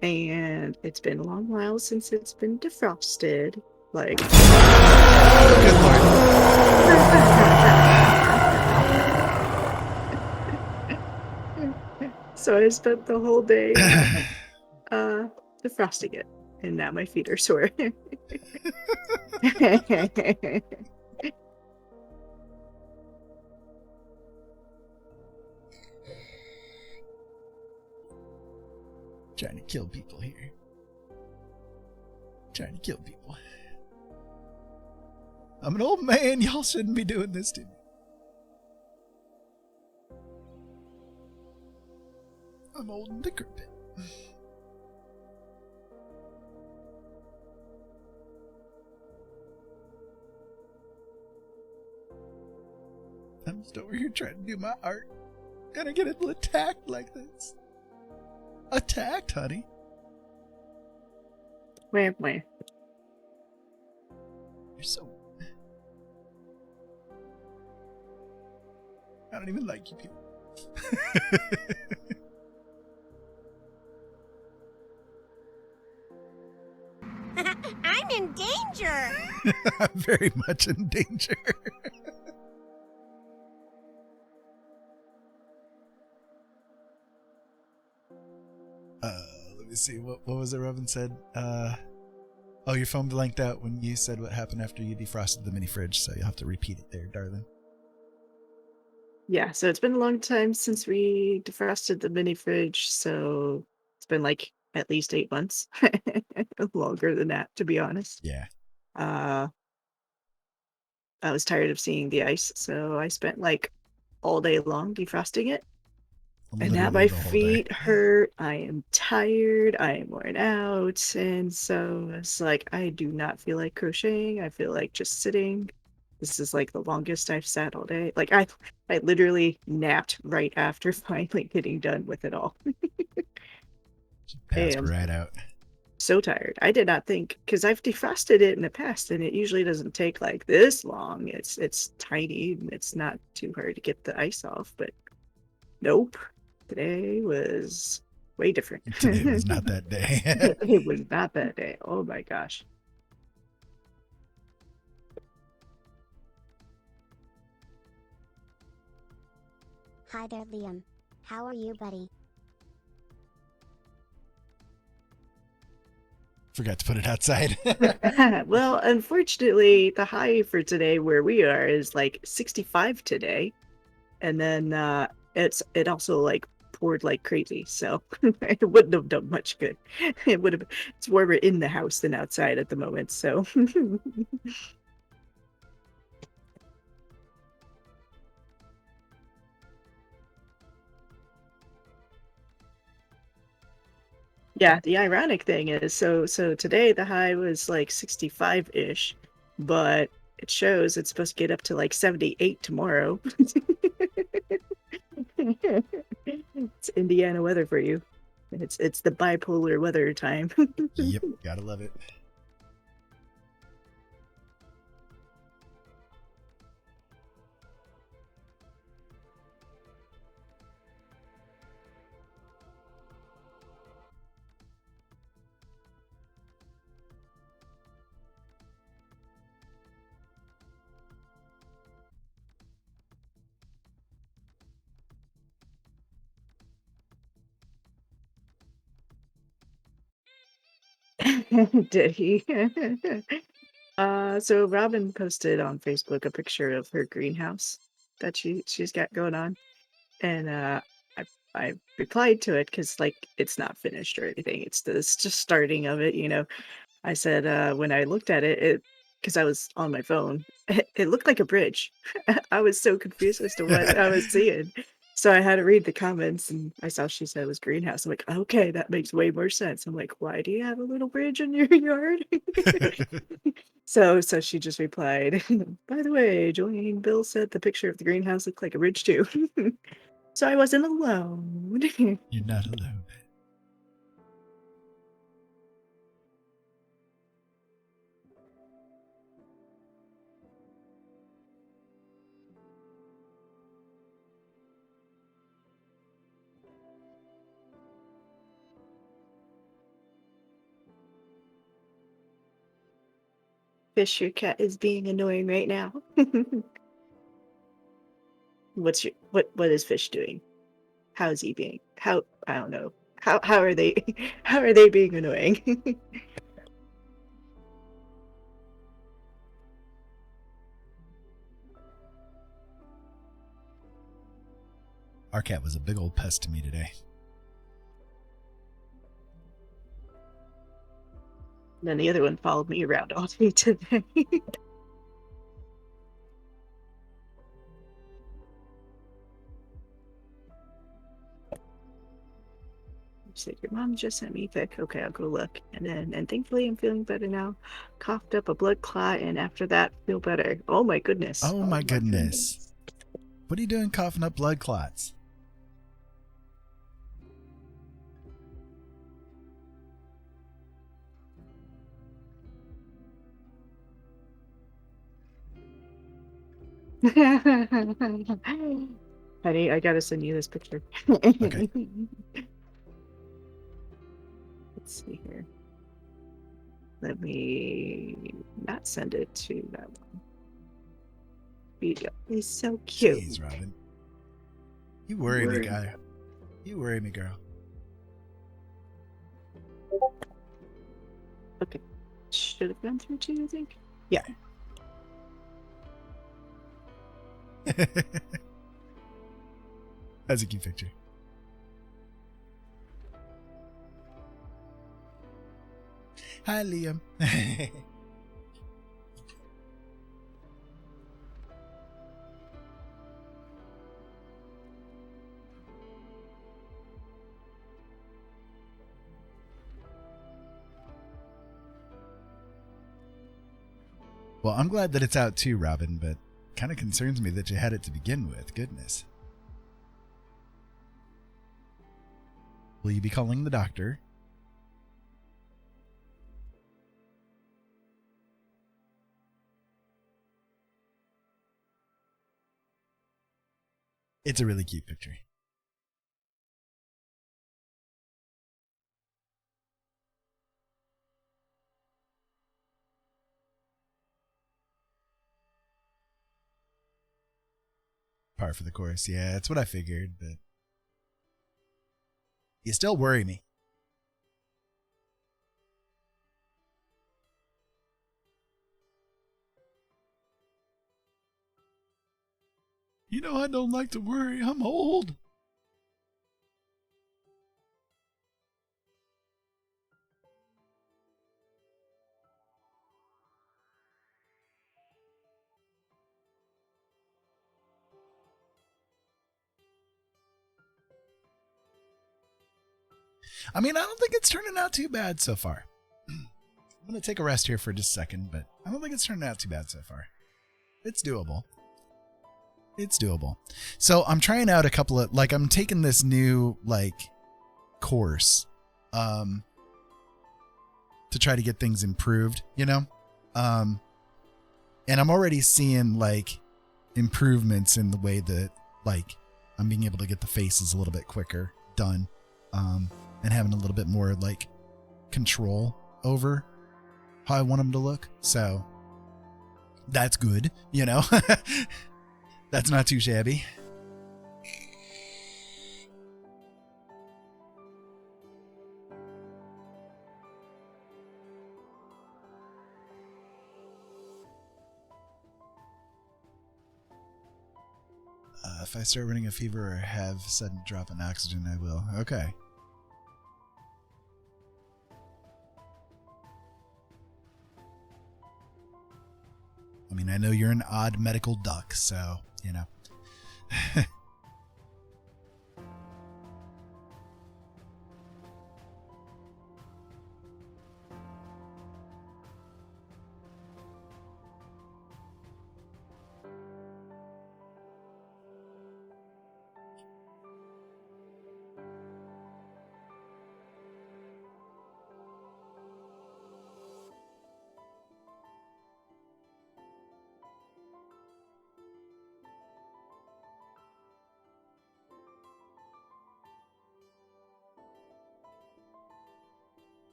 and it's been a long while since it's been defrosted. Like, Good lord. So I spent the whole day defrosting it, and now my feet are sore. Trying to kill people here. Trying to kill people. I'm an old man. Y'all shouldn't be doing this to me. I'm old and decrepit. I'm just over here trying to do my art. Gonna get attacked like this. Attacked, honey. Where? You're so... I don't even like you people. I'm in danger. I'm very much in danger. Let me see. What was it Robin said? Oh, your phone blanked out when you said what happened after you defrosted the mini fridge, so you'll have to repeat it there, darling. Yeah, so it's been a long time since we defrosted the mini fridge, so it's been like at least 8 months. Longer than that, to be honest. Yeah. I was tired of seeing the ice, so I spent like all day long defrosting it. And now my feet hurt. I am tired. I am worn out. And so it's like, I do not feel like crocheting. I feel like just sitting. This is like the longest I've sat all day. Like I literally napped right after finally getting done with it all. Passed right out. So tired. I did not think, because I've defrosted it in the past, and it usually doesn't take like this long. It's tiny and it's not too hard to get the ice off, but nope. Today was way different. Today was not that day. It was not that day. Oh my gosh. Hi there, Liam. How are you, buddy? Forgot to put it outside. Well, unfortunately, the high for today where we are is like 65 today. And then it also like poured like crazy, so it wouldn't have done much good. It's warmer in the house than outside at the moment, so yeah, the ironic thing is so today the high was like 65-ish, but it shows it's supposed to get up to like 78 tomorrow. It's Indiana weather for you. It's the bipolar weather time. Yep, gotta love it. Did he? So Robin posted on Facebook a picture of her greenhouse that she's got going on, and I replied to it because like it's not finished or anything. It's just starting of it. I said when I looked at it, because I was on my phone, it looked like a bridge. I was so confused as to what I was seeing. So I had to read the comments, and I saw she said it was greenhouse. I'm like, okay, that makes way more sense. I'm like, why do you have a little bridge in your yard? So she just replied, by the way, Julian Bill said the picture of the greenhouse looked like a bridge too. So I wasn't alone. You're not alone. Fish, your cat is being annoying right now. What is Fish doing? How is he being? How I don't know. How are they how are they being annoying? Our cat was a big old pest to me today. Then the other one followed me around all day today. She said, your mom just sent me fic. Okay, I'll go look. And thankfully I'm feeling better now. Coughed up a blood clot, and after that feel better. Oh my goodness. Oh my goodness. What are you doing coughing up blood clots? Honey, I gotta send you this picture. Okay. Let's see here. Let me not send it to that one. Video. He's so cute. Jeez, Robin. You worry me, guy. You worry me, girl. Okay. Should have gone through two, I think. Yeah. That's a cute picture. Hi, Liam. Well, I'm glad that it's out too, Robin, but kind of concerns me that you had it to begin with. Goodness. Will you be calling the doctor? It's a really cute picture. Par for the course. Yeah, that's what I figured, but you still worry me. You know I don't like to worry. I'm old. I mean, I don't think it's turning out too bad so far. I'm going to take a rest here for just a second, but I don't think it's turning out too bad so far. It's doable. It's doable. So I'm trying out a couple of, like, I'm taking this new, like, course to try to get things improved, you know? And I'm already seeing, like, improvements in the way that, like, I'm being able to get the faces a little bit quicker done. And having a little bit more, like, control over how I want them to look. So that's good, you know? That's not too shabby. If I start running a fever or have sudden drop in oxygen, I will. Okay. I mean, I know you're an odd medical duck, so, you know.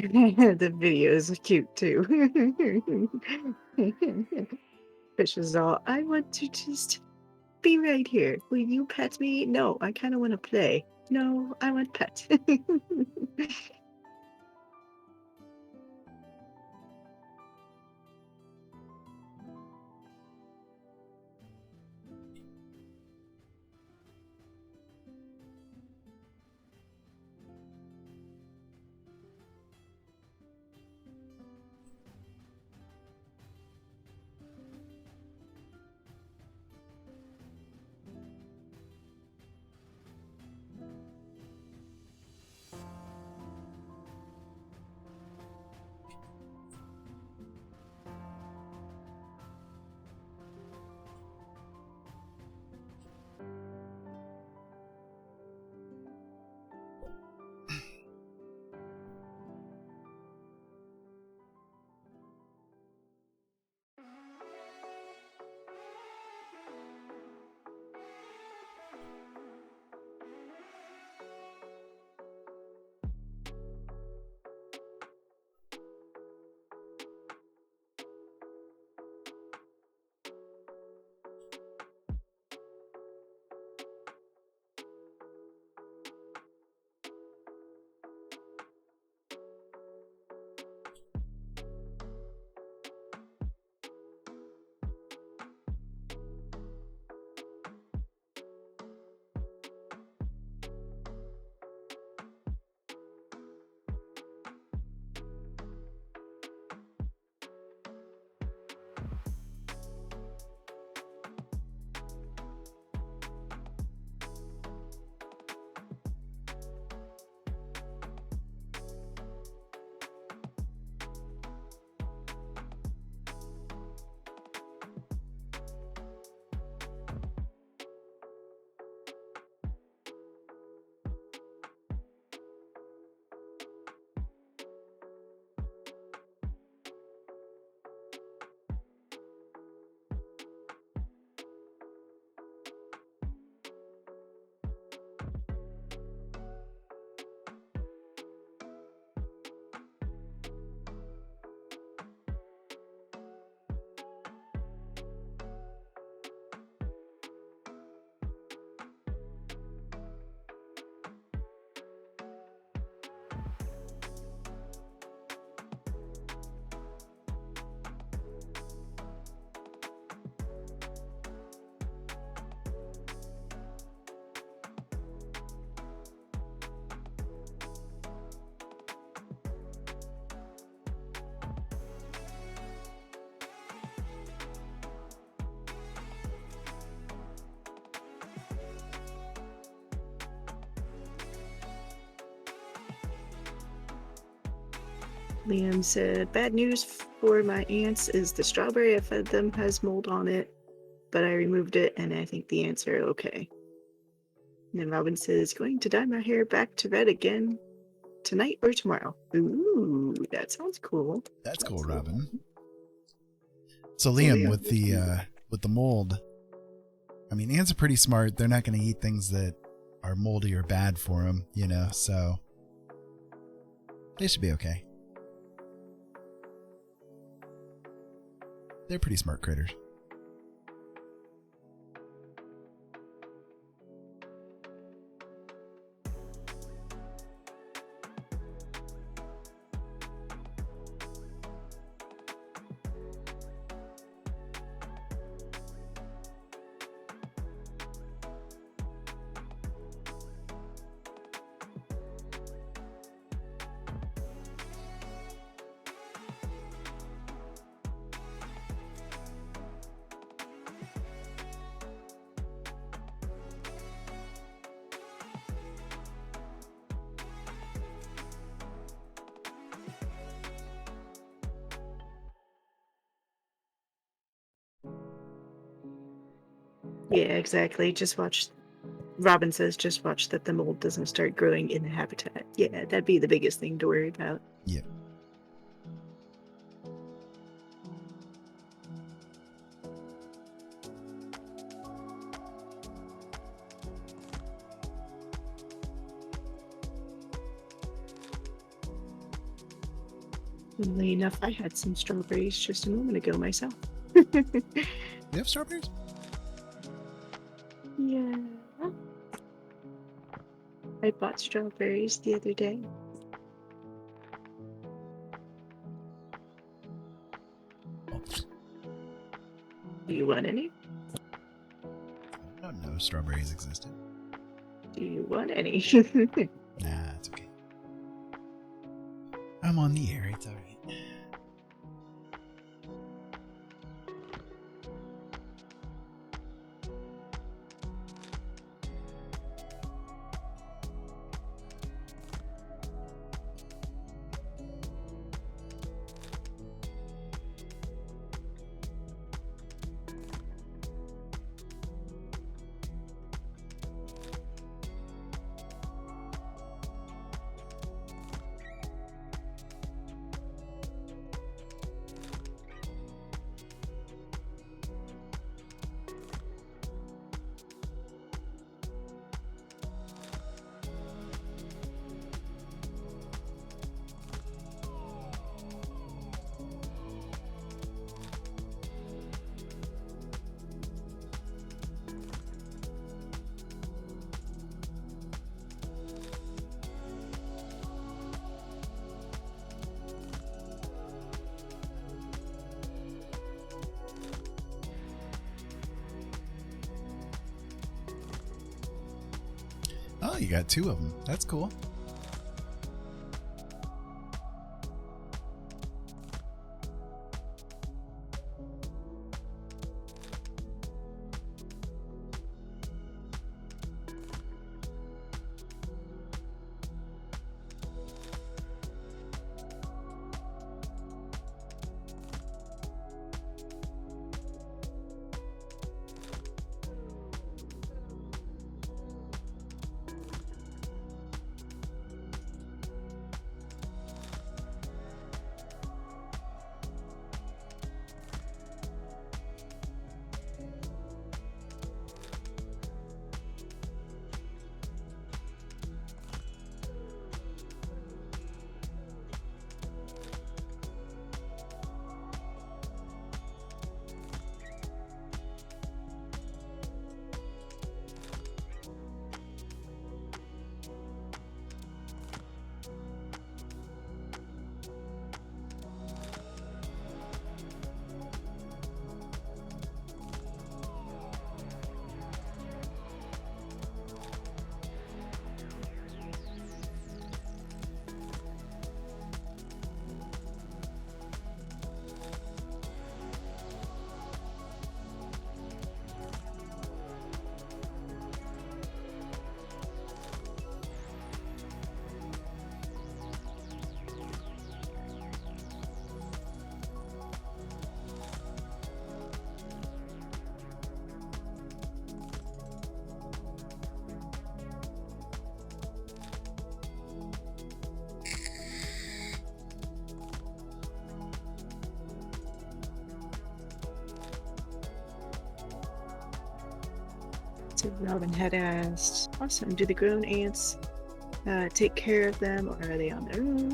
The video is cute too. Fish is all, I want to just be right here. Will you pet me? No, I kind of want to play. No, I want pet. Liam said, bad news for my ants is the strawberry I fed them has mold on it, but I removed it and I think the ants are okay. And then Robin says, going to dye my hair back to red again tonight or tomorrow. Ooh, that sounds cool. That's cool, Robin. So Liam, with the mold, I mean, ants are pretty smart. They're not going to eat things that are moldy or bad for them, you know, so they should be okay. They're pretty smart critters. Yeah, exactly. Robin says just watch that the mold doesn't start growing in the habitat. Yeah, that'd be the biggest thing to worry about. Yep. Funnily enough, I had some strawberries just a moment ago myself. Do you have strawberries? Yeah. I bought strawberries the other day. Oh, Do you want any? I don't know strawberries existed. Do you want any? Nah, it's okay. I'm on the air. It's all right. Oh, you got 2 of them. That's cool. So Robin had asked, awesome, do the grown ants take care of them, or are they on their own?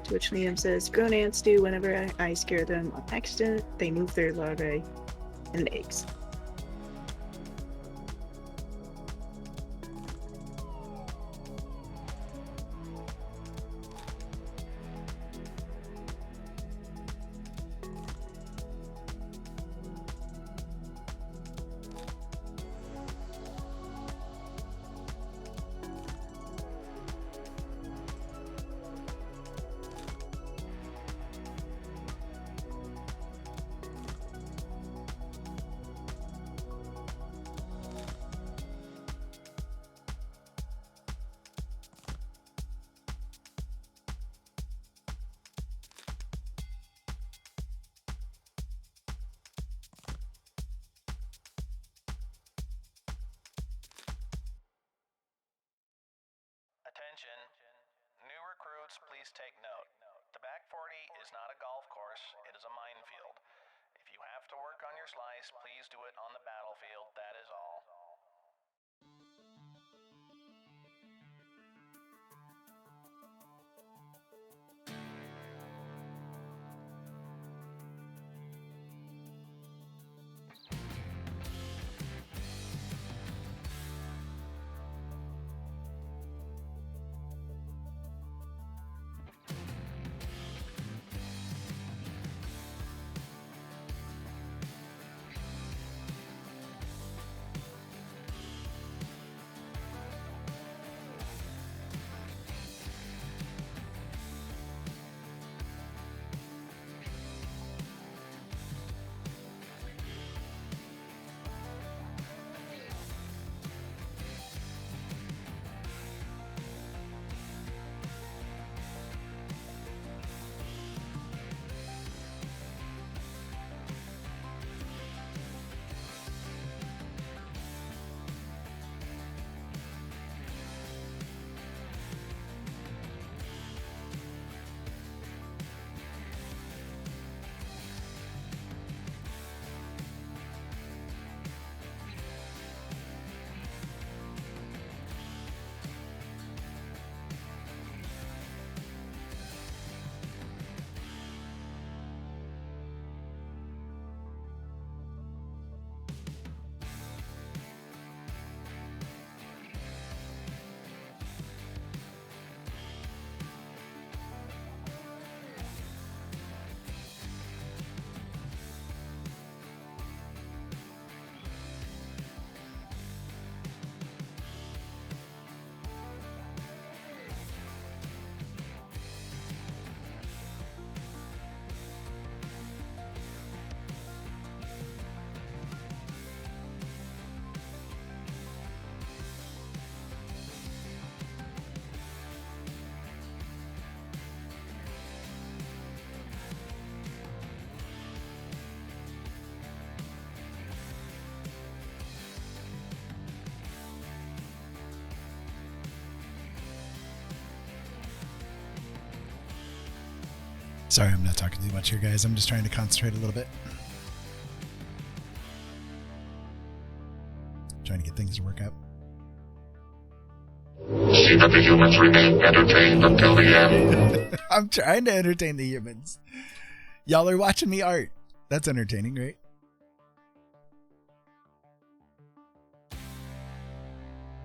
To which Liam says, grown ants do whenever I scare them on accident. They move their larvae and eggs. take note. The back 40 is not a golf course, it is a minefield. If you have to work on your slice, please do it on the battlefield, that is all. Sorry, I'm not talking too much here, guys. I'm just trying to concentrate a little bit. Trying to get things to work out. See that the humans remain entertained until the end. I'm trying to entertain the humans. Y'all are watching me art. That's entertaining, right?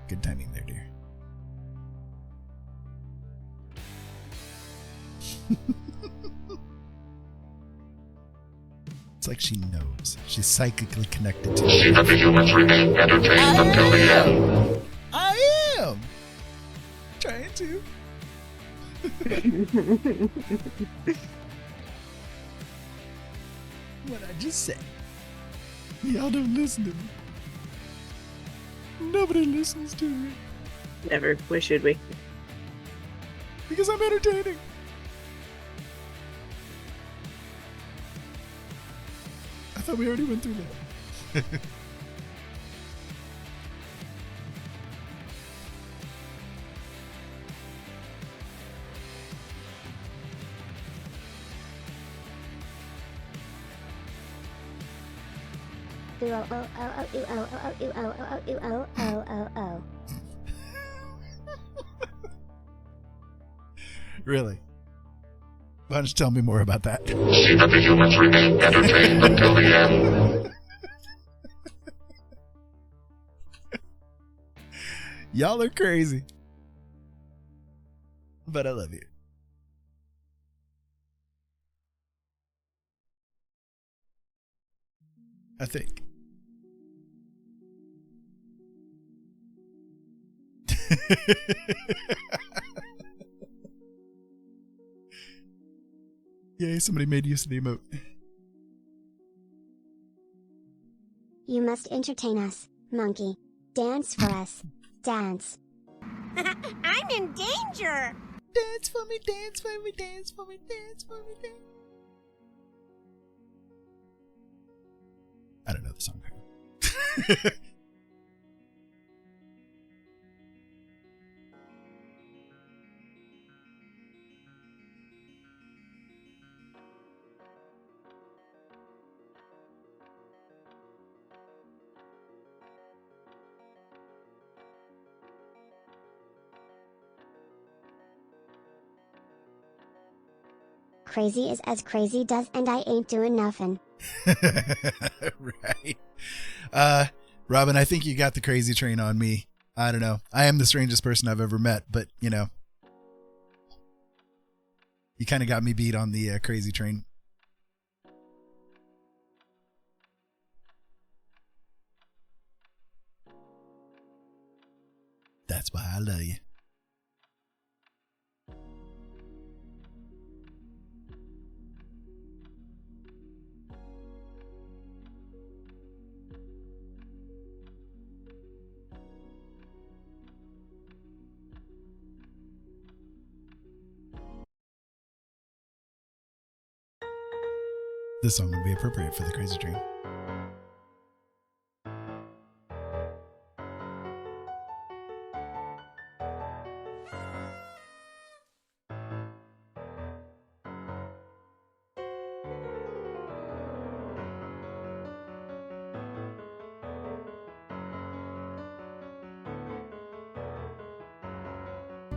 Good timing there, dear. It's like she knows. She's psychically connected to See that the humans remain entertained until the end. I am trying to. What I just said. Y'all don't listen to me. Nobody listens to me. Never. Why should we? Because I'm entertaining. I thought we already went through that. Really? Why don't you tell me more about that? See that the humans remain entertained until the end. Y'all are crazy. But I love you. I think. Yay, somebody made use of the emote. You must entertain us, monkey. Dance for us. Dance. I'm in danger! Dance for me, dance for me, dance for me, dance for me, dance. I don't know the song. crazy is as crazy does, and I ain't doing nothing. Right. Robin, I think you got the crazy train on me. I don't know. I am the strangest person I've ever met, but you know, you kind of got me beat on the crazy train. That's why I love you. This song would be appropriate for the crazy train.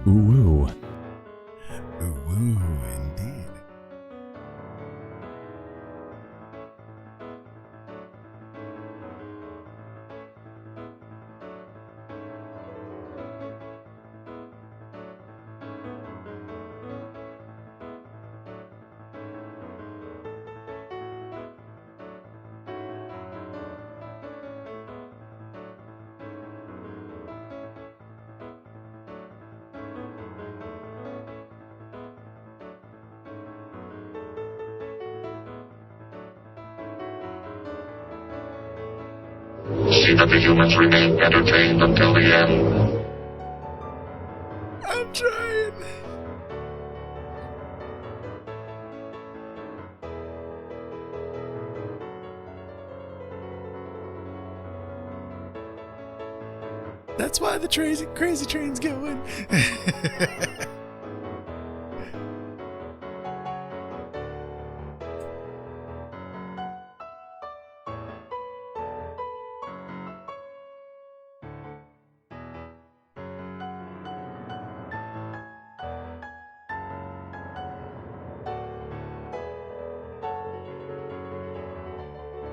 Ooh. Ooh, indeed. See that the humans remain entertained until the end. I'm trying. That's why the crazy train's going.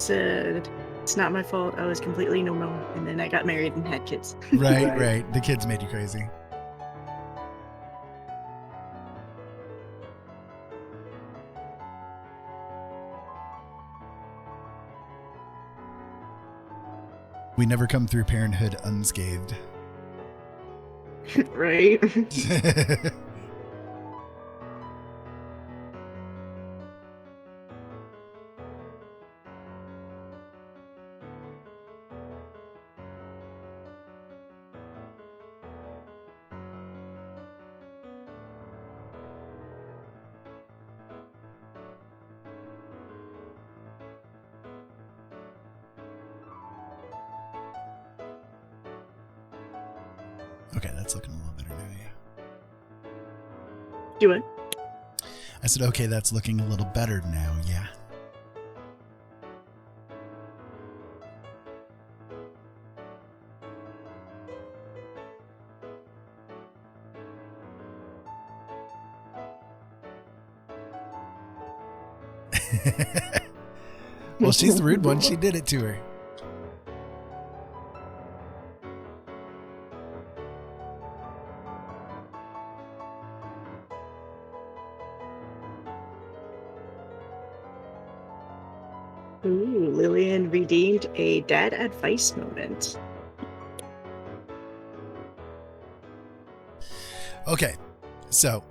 Said it's not my fault. I was completely normal, and then I got married and had kids. Right. The kids made you crazy. We never come through parenthood unscathed. Right. Okay, that's looking a little better now, yeah. Do it. I said, okay, that's looking a little better now, yeah. Well, she's the rude one. She did it to her. Ooh, Lillian redeemed a dad advice moment. Okay, so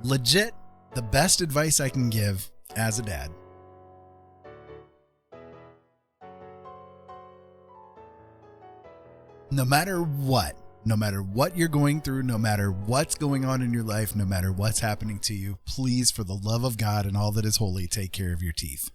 legit, the best advice I can give as a dad. No matter what you're going through, no matter what's going on in your life, no matter what's happening to you, please, for the love of God and all that is holy, take care of your teeth.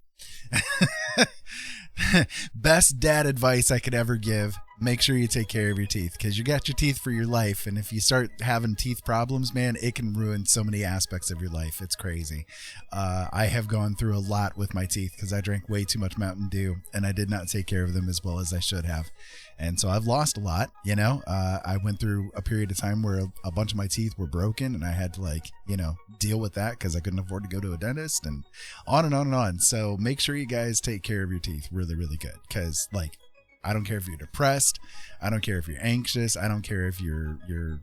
Best dad advice I could ever give. make sure you take care of your teeth, because you got your teeth for your life. And if you start having teeth problems, man, it can ruin so many aspects of your life. It's crazy. I have gone through a lot with my teeth because I drank way too much Mountain Dew and I did not take care of them as well as I should have. And so I've lost a lot, you know. I went through a period of time where a bunch of my teeth were broken and I had to, like, you know, deal with that because I couldn't afford to go to a dentist, and on and on and on. So make sure you guys take care of your teeth really, really good, because, like, I don't care if you're depressed. I don't care if you're anxious. I don't care if you're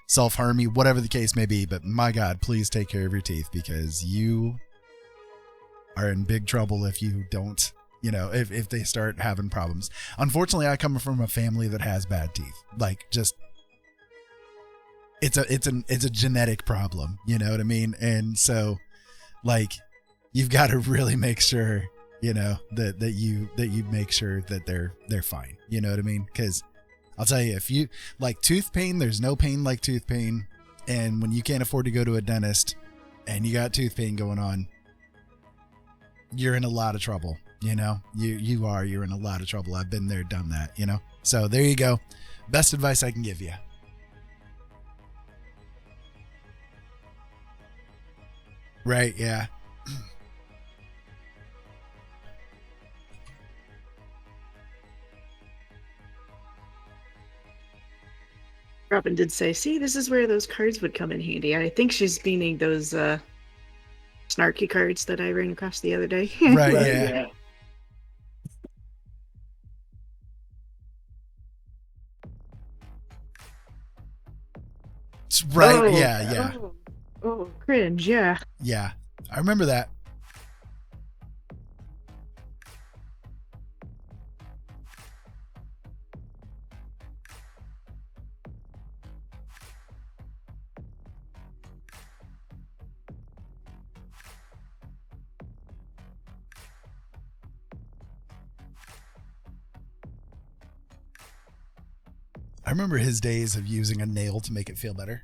self-harmy, whatever the case may be. But my God, please take care of your teeth, because you are in big trouble if you don't, you know, if they start having problems. Unfortunately, I come from a family that has bad teeth. Like, just, it's a genetic problem. You know what I mean? And so, like, you've got to really make sure, you know, that you make sure that they're fine. You know what I mean? Because I'll tell you, if you like tooth pain, there's no pain like tooth pain. And when you can't afford to go to a dentist and you got tooth pain going on, you're in a lot of trouble. You know, you're in a lot of trouble. I've been there, done that, you know? So there you go. Best advice I can give you. Right. Yeah. Robin did say, see, this is where those cards would come in handy. I think she's meaning those snarky cards that I ran across the other day. Right. Yeah. Right. Oh, Yeah. Oh, cringe. Yeah. Yeah. I remember that. I remember his days of using a nail to make it feel better.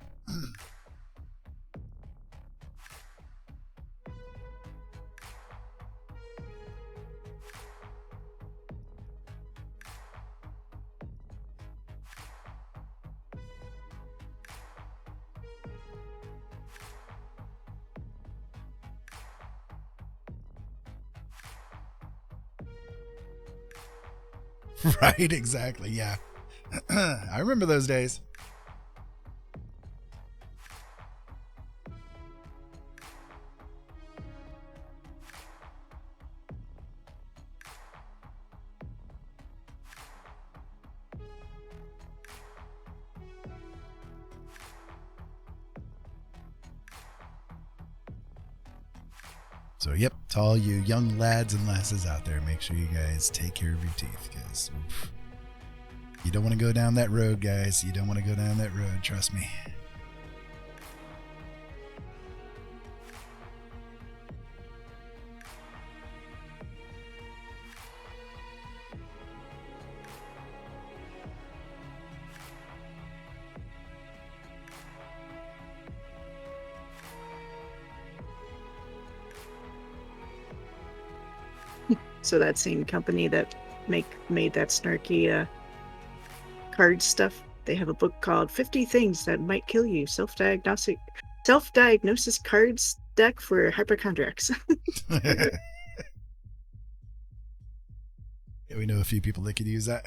Right, exactly. Yeah. I remember those days. So, yep, to all you young lads and lasses out there, make sure you guys take care of your teeth, because you don't want to go down that road, guys. You don't want to go down that road, trust me. So that same company that made that snarky card stuff, they have a book called 50 Things That Might Kill You, Self-Diagnosis Cards Deck for Hypochondriacs. Yeah, we know a few people that could use that.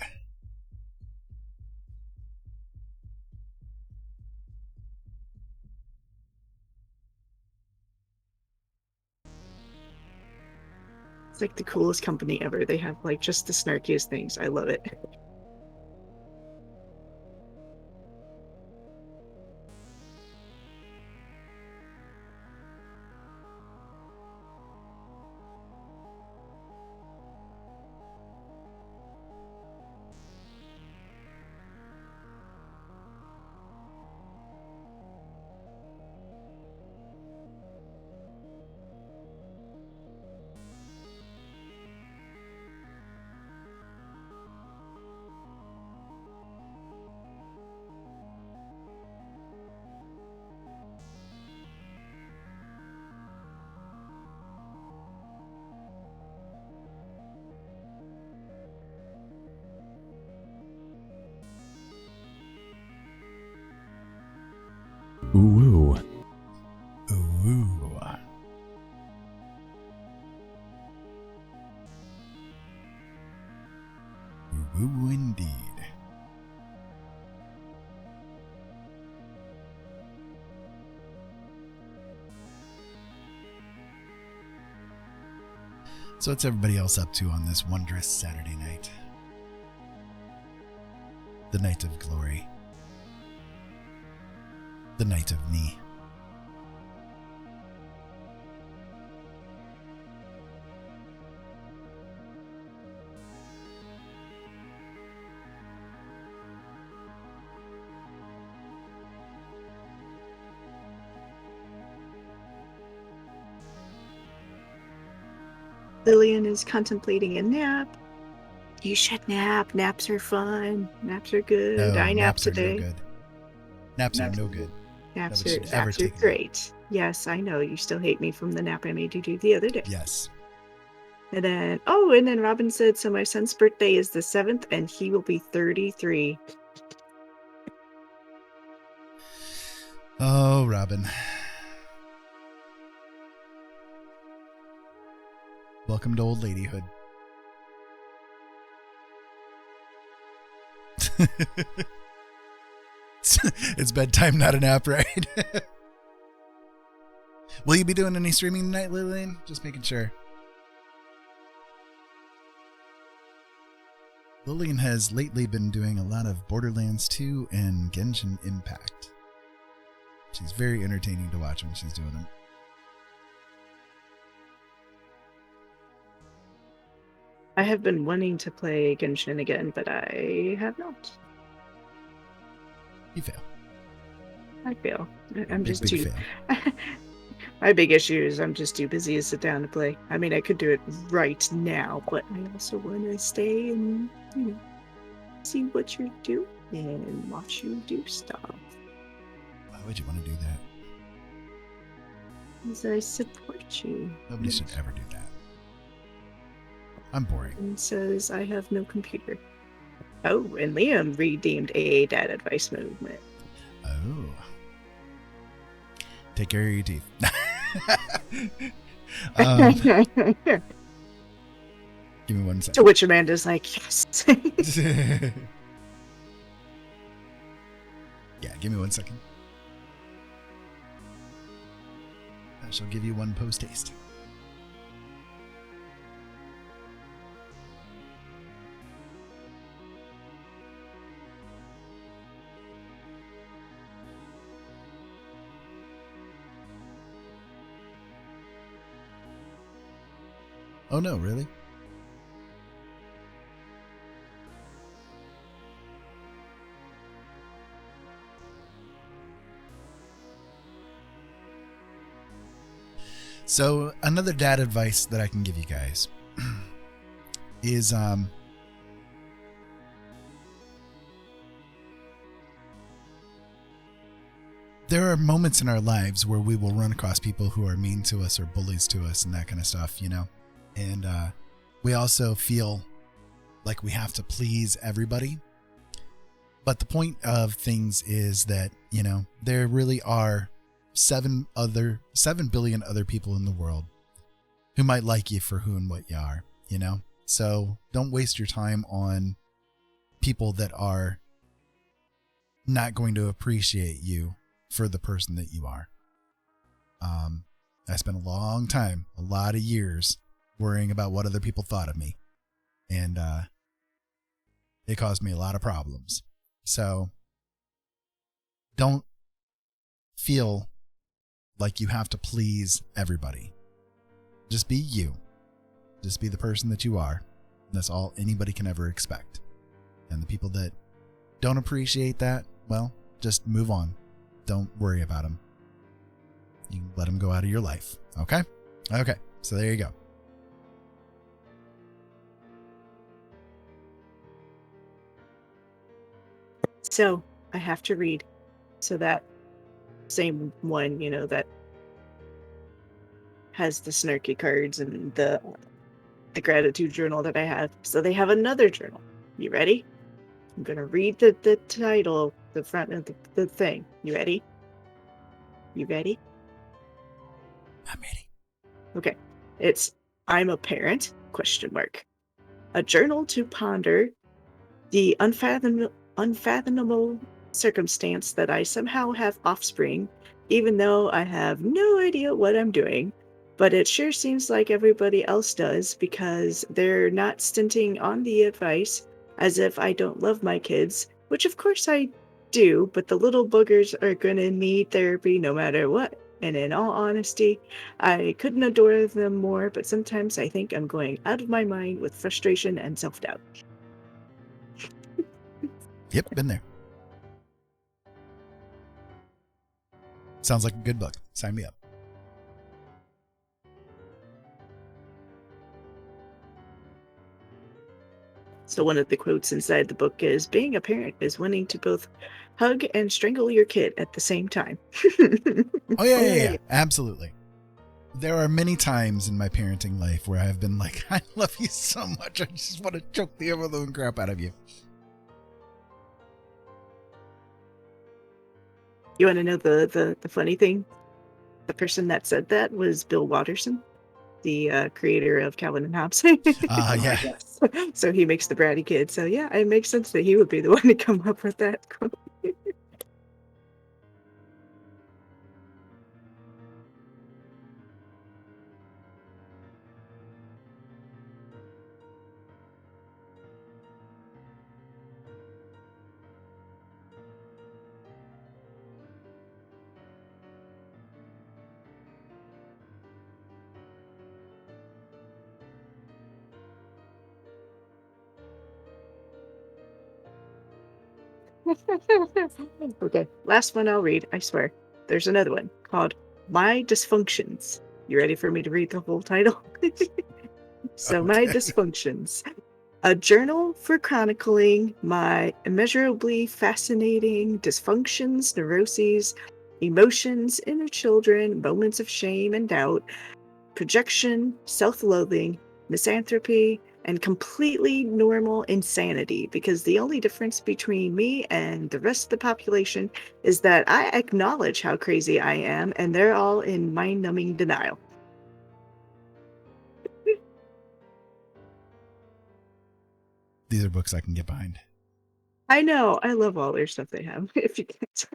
It's like the coolest company ever. They have like just the snarkiest things. I love it. Ooh. Ooh. Ooh, indeed. So what's everybody else up to on this wondrous Saturday night? The night of glory. The night of me. Lillian is contemplating a nap. You should nap. Naps are fun. Naps are good. No, I napped naps are today. no good. Naps are no good. Naps Nobody are, should ever naps are take a nap. great. Yes, I know. You still hate me from the nap I made you do the other day. Yes. And then Robin said, so my son's birthday is the 7th and he will be 33. Oh, Robin. Welcome to old ladyhood. It's bedtime, not a nap, right? Will you be doing any streaming tonight, Lillian? Just making sure. Lillian has lately been doing a lot of Borderlands 2 and Genshin Impact. She's very entertaining to watch when she's doing it. I have been wanting to play Genshin again, but I have not. You fail. I fail. I'm Big, just big too. fail. My big issue is I'm just too busy to sit down to play. I mean, I could do it right now, but I also want to stay and, see what you're doing and watch you do stuff. Why would you want to do that? Because I support you. Nobody should ever do that. I'm boring. And says I have no computer. Oh, and Liam redeemed a dad advice movement. Oh. Take care of your teeth. Give me 1 second. To which Amanda's like, yes. Yeah, give me 1 second. I shall give you one post haste. Oh no, really? So another dad advice that I can give you guys is there are moments in our lives where we will run across people who are mean to us or bullies to us and that kind of stuff, and we also feel like we have to please everybody. But the point of things is that, there really are 7 billion other people in the world who might like you for who and what you are, So don't waste your time on people that are not going to appreciate you for the person that you are. I spent a long time, a lot of years, worrying about what other people thought of me. And it caused me a lot of problems. So don't feel like you have to please everybody. Just be you. Just be the person that you are. That's all anybody can ever expect. And the people that don't appreciate that, well, just move on. Don't worry about them. You let them go out of your life. Okay? Okay. So there you go. So I have to read. So that same one, that has the snarky cards and the gratitude journal that I have. So they have another journal. You ready? I'm gonna read the title, the front of the thing. You ready? You ready? I'm ready. Okay. It's I'm a parent, question mark. A journal to ponder the unfathomable circumstance that I somehow have offspring, even though I have no idea what I'm doing. But it sure seems like everybody else does because they're not stinting on the advice as if I don't love my kids, which of course I do, but the little boogers are gonna need therapy no matter what. And in all honesty, I couldn't adore them more, but sometimes I think I'm going out of my mind with frustration and self-doubt. Yep, been there. Sounds like a good book. Sign me up. So one of the quotes inside the book is, being a parent is wanting to both hug and strangle your kid at the same time. Oh, yeah. Absolutely. There are many times in my parenting life where I've been like, I love you so much. I just want to choke the ever living crap out of you. You want to know the funny thing? The person that said that was Bill Watterson, the creator of Calvin and Hobbes. Yeah. Yes. So he makes the bratty kid. So yeah, it makes sense that he would be the one to come up with that quote. Okay, last one I'll read, I swear. There's another one called My Dysfunctions. You ready for me to read the whole title? So, My Okay. Dysfunctions. A journal for chronicling my immeasurably fascinating dysfunctions, neuroses, emotions, inner children, moments of shame and doubt, projection, self-loathing, misanthropy, and completely normal insanity, because the only difference between me and the rest of the population is that I acknowledge how crazy I am, and they're all in mind-numbing denial. These are books I can get behind. I know, I love all their stuff they have. If you can't tell.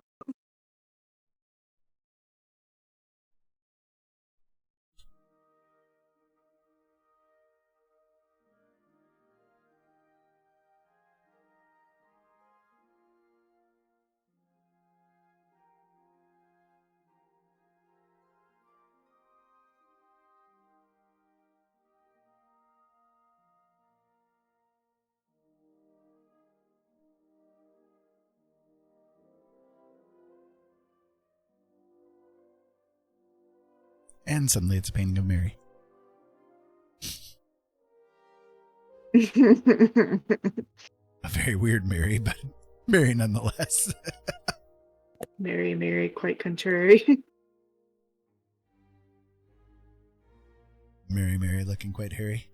And suddenly it's a painting of Mary. A very weird Mary, but Mary nonetheless. Mary, quite contrary. Mary looking quite hairy.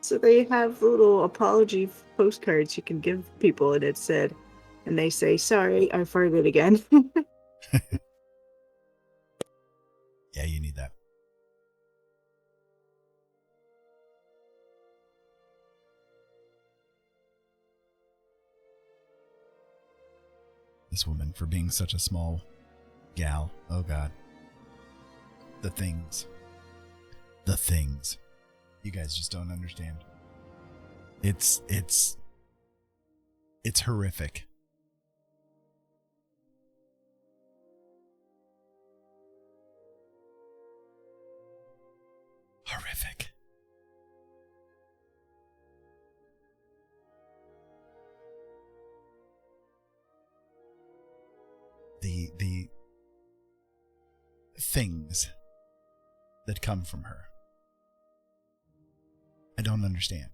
So they have little apology postcards you can give people, and it said, and they say, sorry, I farted again. Yeah, you need that. This woman for being such a small gal. Oh God. The things. You guys just don't understand. It's horrific. Horrific. The things that come from her. I don't understand.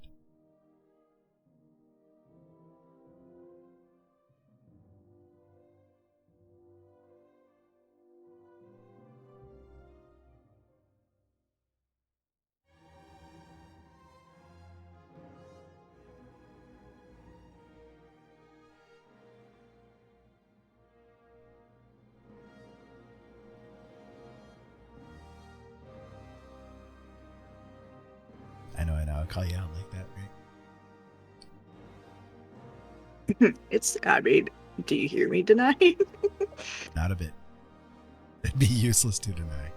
I'll call you out like that, right? I mean, do you hear me deny? Not a bit. It'd be useless to deny.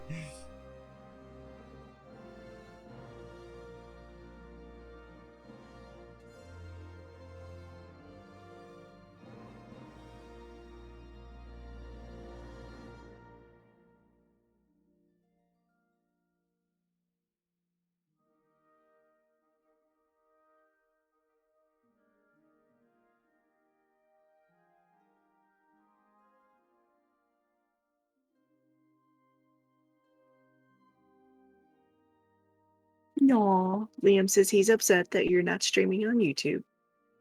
No. Liam says he's upset that you're not streaming on YouTube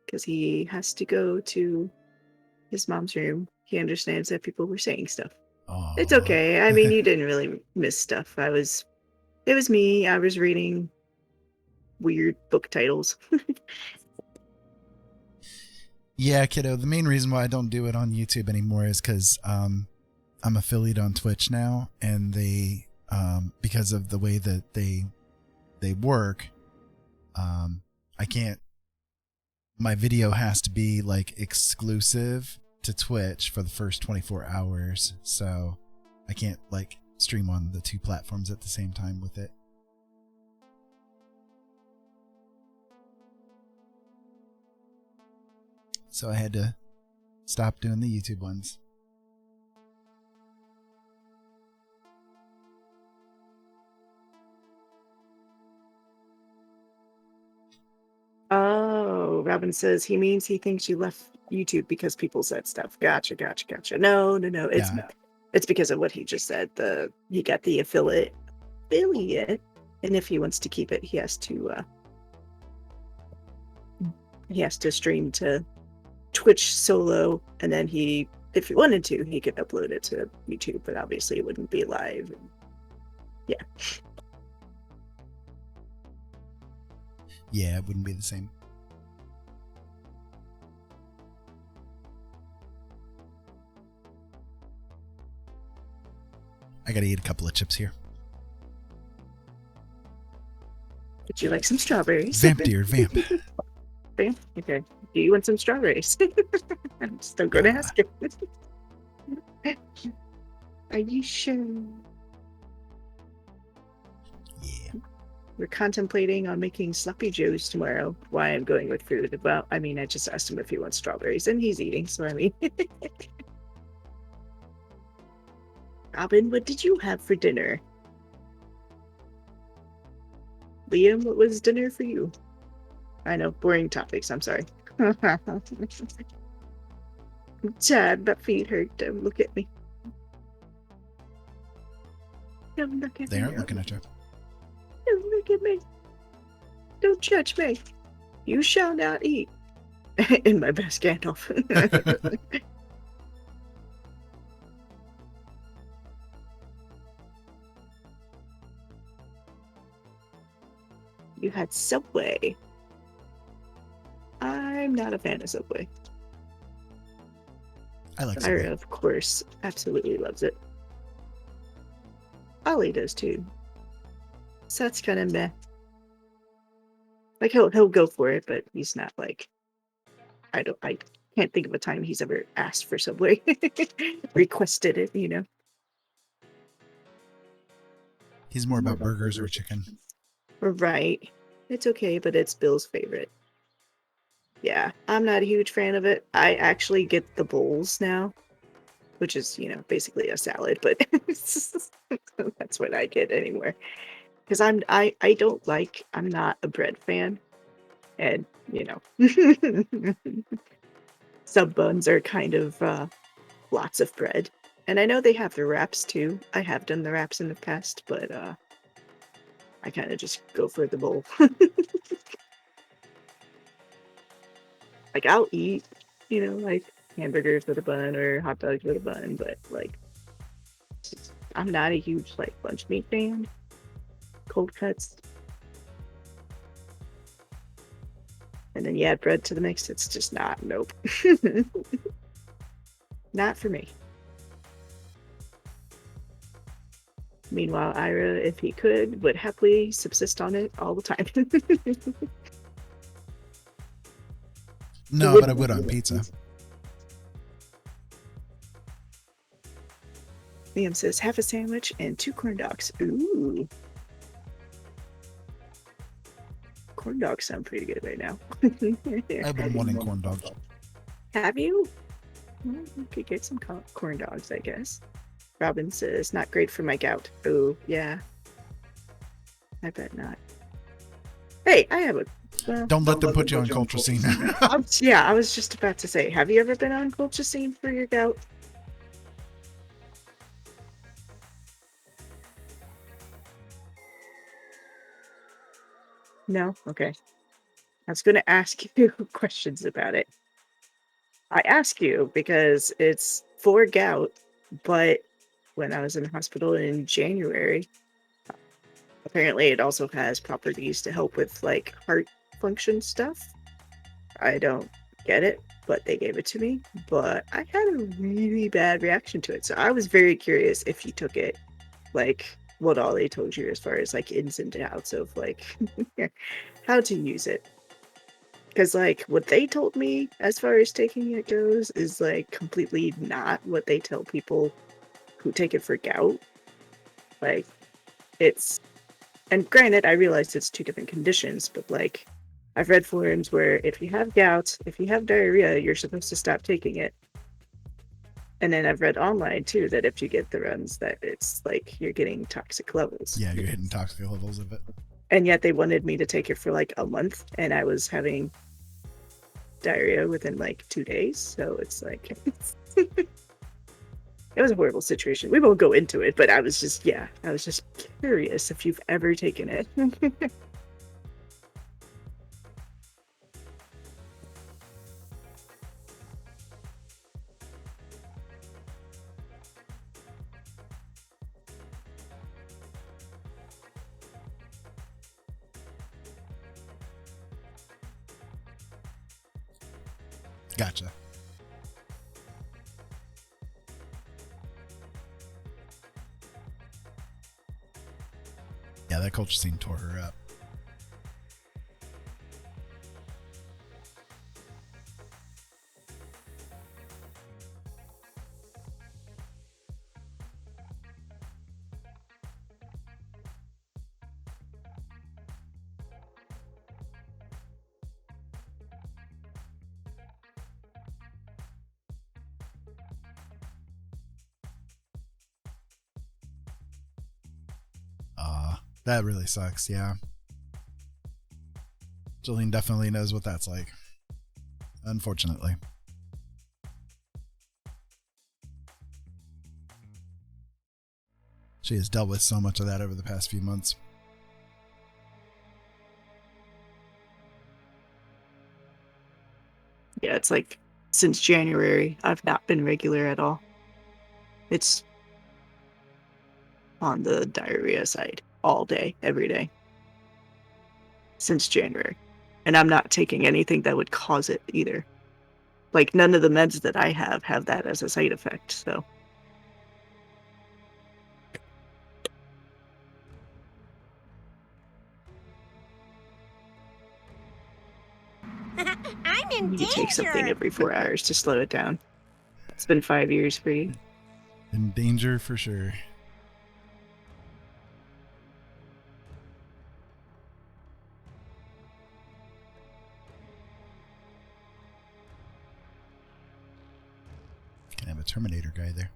because he has to go to his mom's room. He understands that people were saying stuff. Aww. It's okay. I mean, you didn't really miss stuff. It was me. I was reading weird book titles. Yeah, kiddo. The main reason why I don't do it on YouTube anymore is because I'm affiliate on Twitch now, and they because of the way that they work, I can't. My video has to be like exclusive to Twitch for the first 24 hours, so I can't like stream on the two platforms at the same time with it. So I had to stop doing the YouTube ones. Oh, Robin says he means he thinks you left YouTube because people said stuff. Gotcha. No. It's Yeah. it's because of what he just said. He got the affiliate, and if he wants to keep it, he has to stream to Twitch solo, and then if he wanted to, he could upload it to YouTube, but obviously it wouldn't be live. Yeah. Yeah, it wouldn't be the same. I gotta eat a couple of chips here. Would you like some strawberries? Vamp, dear, vamp. Vamp? Okay. Do you want some strawberries? I'm still gonna ask you. Are you sure? Yeah. We're contemplating on making sloppy joes tomorrow. Why I'm going with food. Well, I mean, I just asked him if he wants strawberries, and he's eating, so I mean. Robin, what did you have for dinner? Liam, what was dinner for you? I know, boring topics, I'm sorry. I'm sad, my feet hurt. Don't look at me. Don't look at They me. aren't looking at you. Don't look at me. Don't judge me. You shall not eat. In my best Gandalf. You had Subway. I'm not a fan of Subway. I like Ira, Subway. of course, absolutely loves it. Ollie does too. So that's kind of meh. Like he'll go for it, but he's not like I can't think of a time he's ever asked for Subway. Requested it, you know. He's more about burgers or chicken. Right. It's okay, but it's Bill's favorite. Yeah, I'm not a huge fan of it. I actually get the bowls now, which is, basically a salad, but that's what I get anymore. Because I'm not a bread fan. And, sub buns are kind of lots of bread. And I know they have the wraps too. I have done the wraps in the past, but I kind of just go for the bowl. Like, I'll eat, like hamburgers with a bun or hot dogs with a bun, but like, I'm not a huge like lunch meat fan. Cold cuts. And then you add bread to the mix, it's just nope. Not for me. Meanwhile, Ira, if he could, would happily subsist on it all the time. No, but I would on pizza. Liam says, half a sandwich and 2 corn dogs. Ooh. Corn dogs sound pretty good right now. I've been wanting corn dogs. Have you? Well, you could get some corn dogs, I guess. Robin says, not great for my gout. Oh, yeah. I bet not. Hey, I have a... Don't let them put you on culture scene. Yeah, I was just about to say, have you ever been on culture scene for your gout? No? Okay. I was going to ask you questions about it. I ask you because it's for gout, but when I was in the hospital in January, apparently it also has properties to help with like heart function stuff. I don't get it, but they gave it to me. But I had a really bad reaction to it. So I was very curious if you took it, like what all they told you as far as like ins and outs of like how to use it. Because like what they told me as far as taking it goes is like completely not what they tell people who take it for gout. Like it's, and granted, I realize it's 2 different conditions, but like I've read forums where if you have gout, if you have diarrhea, you're supposed to stop taking it. And then I've read online too that if you get the runs, that it's like you're getting toxic levels. Yeah, you're hitting toxic levels of it. And yet they wanted me to take it for like a month, and I was having diarrhea within like 2 days. So it's like it was a horrible situation. We won't go into it, but I was just curious if you've ever taken it. Gotcha. Yeah, that culture scene tore her up. That really sucks, yeah. Jillian definitely knows what that's like. Unfortunately. She has dealt with so much of that over the past few months. Yeah, it's like since January, I've not been regular at all. It's on the diarrhea side all day, every day. Since January. And I'm not taking anything that would cause it either. Like none of the meds that I have that as a side effect, so. I'm in You take something danger. every 4 hours to slow it down. It's been 5 years for you. In danger for sure. Can have a Terminator guy there.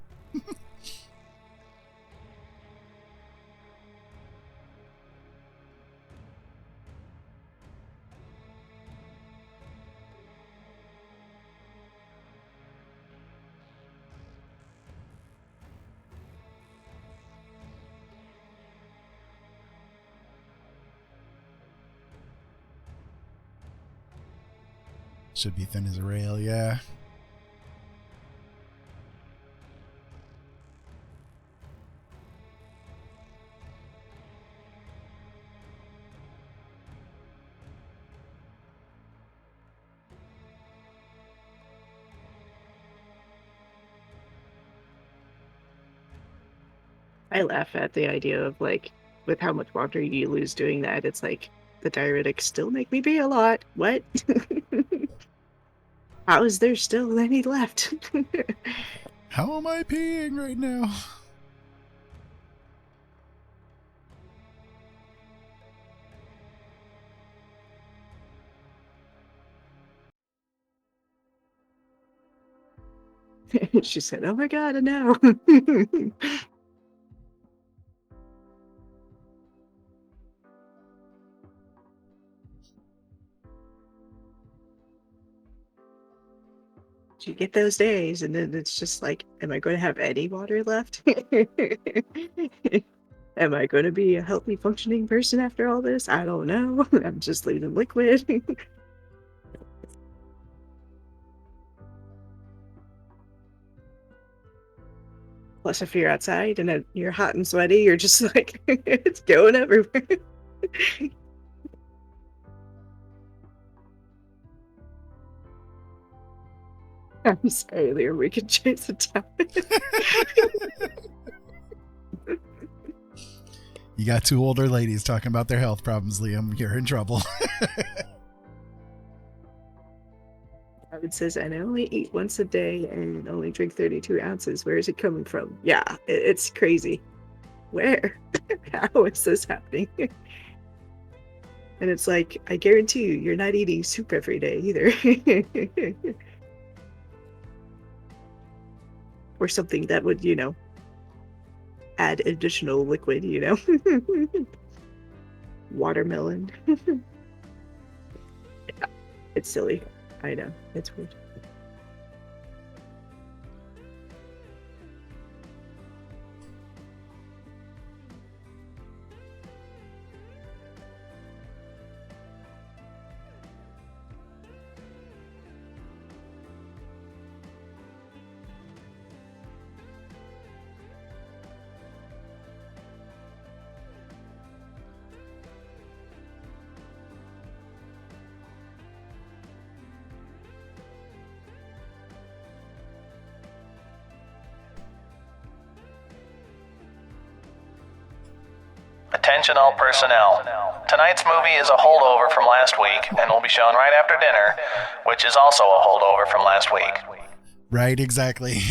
Should be thin as a rail, yeah. I laugh at the idea of like, with how much water you lose doing that, it's like the diuretics still make me pee a lot. What? How is there still any left? How am I peeing right now? She said, "Oh my god, I know." You get those days, and then it's just like, am I going to have any water left? Am I going to be a healthy, functioning person after all this? I don't know. I'm just losing liquid. Plus, if you're outside and you're hot and sweaty, you're just like, it's going everywhere. I'm sorry, Lear, we could change the topic. You got two older ladies talking about their health problems, Liam. You're in trouble. It says, and I only eat once a day and only drink 32 ounces. Where is it coming from? Yeah, it's crazy. Where? How is this happening? And it's like, I guarantee you're not eating soup every day either. Or something that would, add additional liquid, Watermelon. Yeah, it's silly. I know. It's weird. Attention all personnel. Tonight's movie is a holdover from last week and will be shown right after dinner, which is also a holdover from last week. Right, exactly.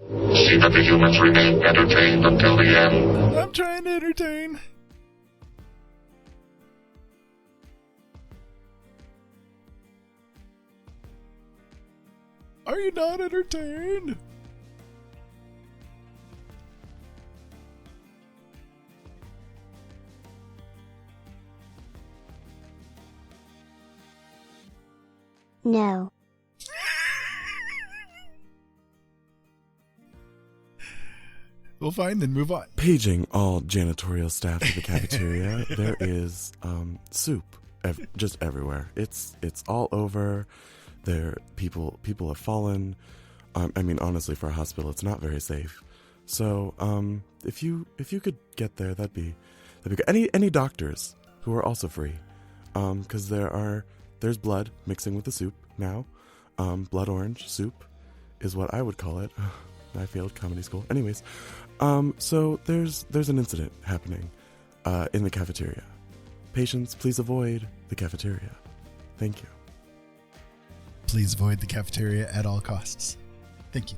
See that the humans remain entertained until the end. I'm trying to entertain. Are you not entertained? No. We'll find and move on. Paging all janitorial staff to the cafeteria. There is soup just everywhere. It's all over. There people have fallen. I mean, honestly, for a hospital, it's not very safe. So if you could get there, that'd be good. Any doctors who are also free, because there's blood mixing with the soup now. Blood orange soup is what I would call it. I failed comedy school. Anyways, so there's an incident happening in the cafeteria. Patients, please avoid the cafeteria. Thank you. Please avoid the cafeteria at all costs. Thank you.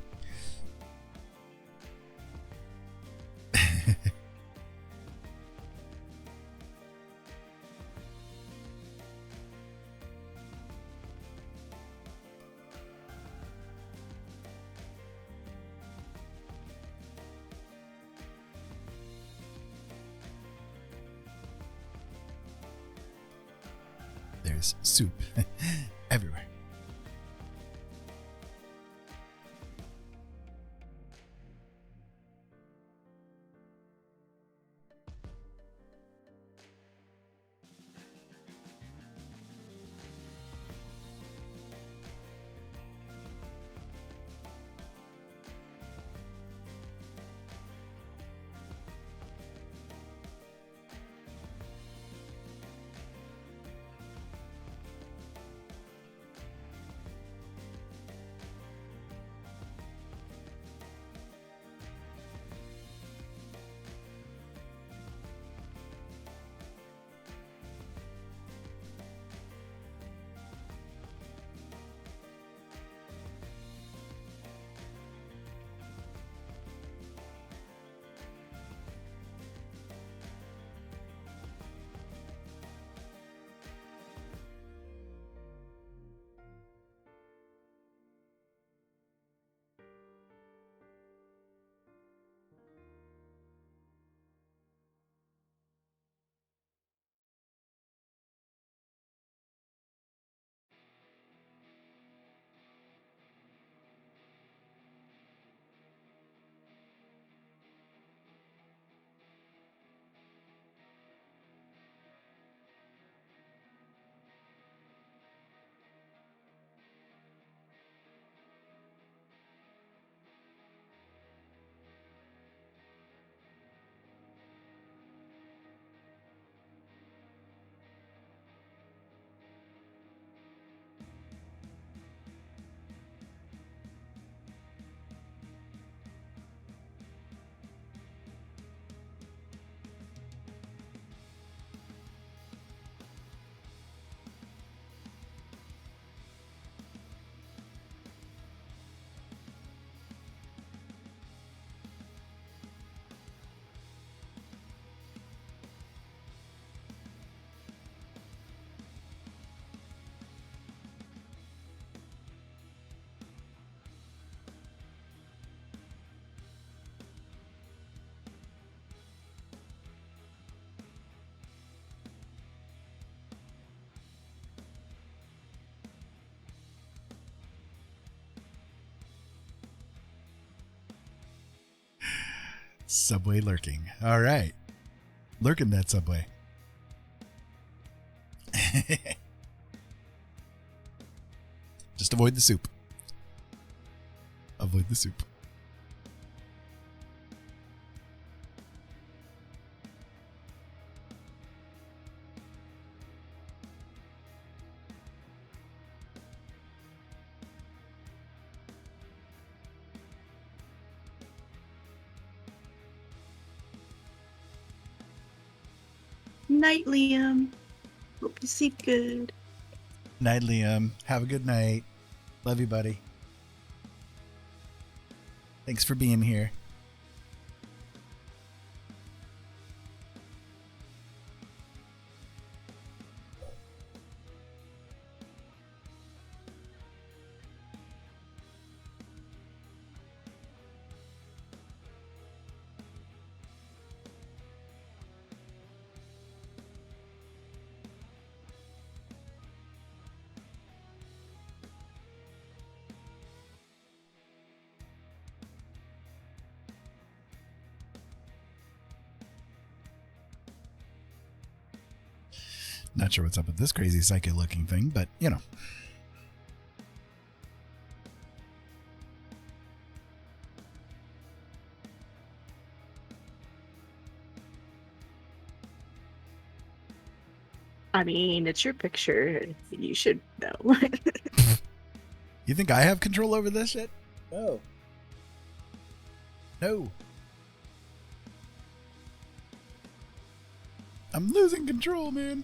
There's soup everywhere. Subway lurking. All right. Lurking that subway. Just avoid the soup. Avoid the soup. Night, Liam. Hope you sleep good. Night, Liam. Have a good night. Love you, buddy. Thanks for being here. Not sure what's up with this crazy psychic looking thing, but you know. I mean, it's your picture. You should know. You think I have control over this shit? No. No. I'm losing control, man.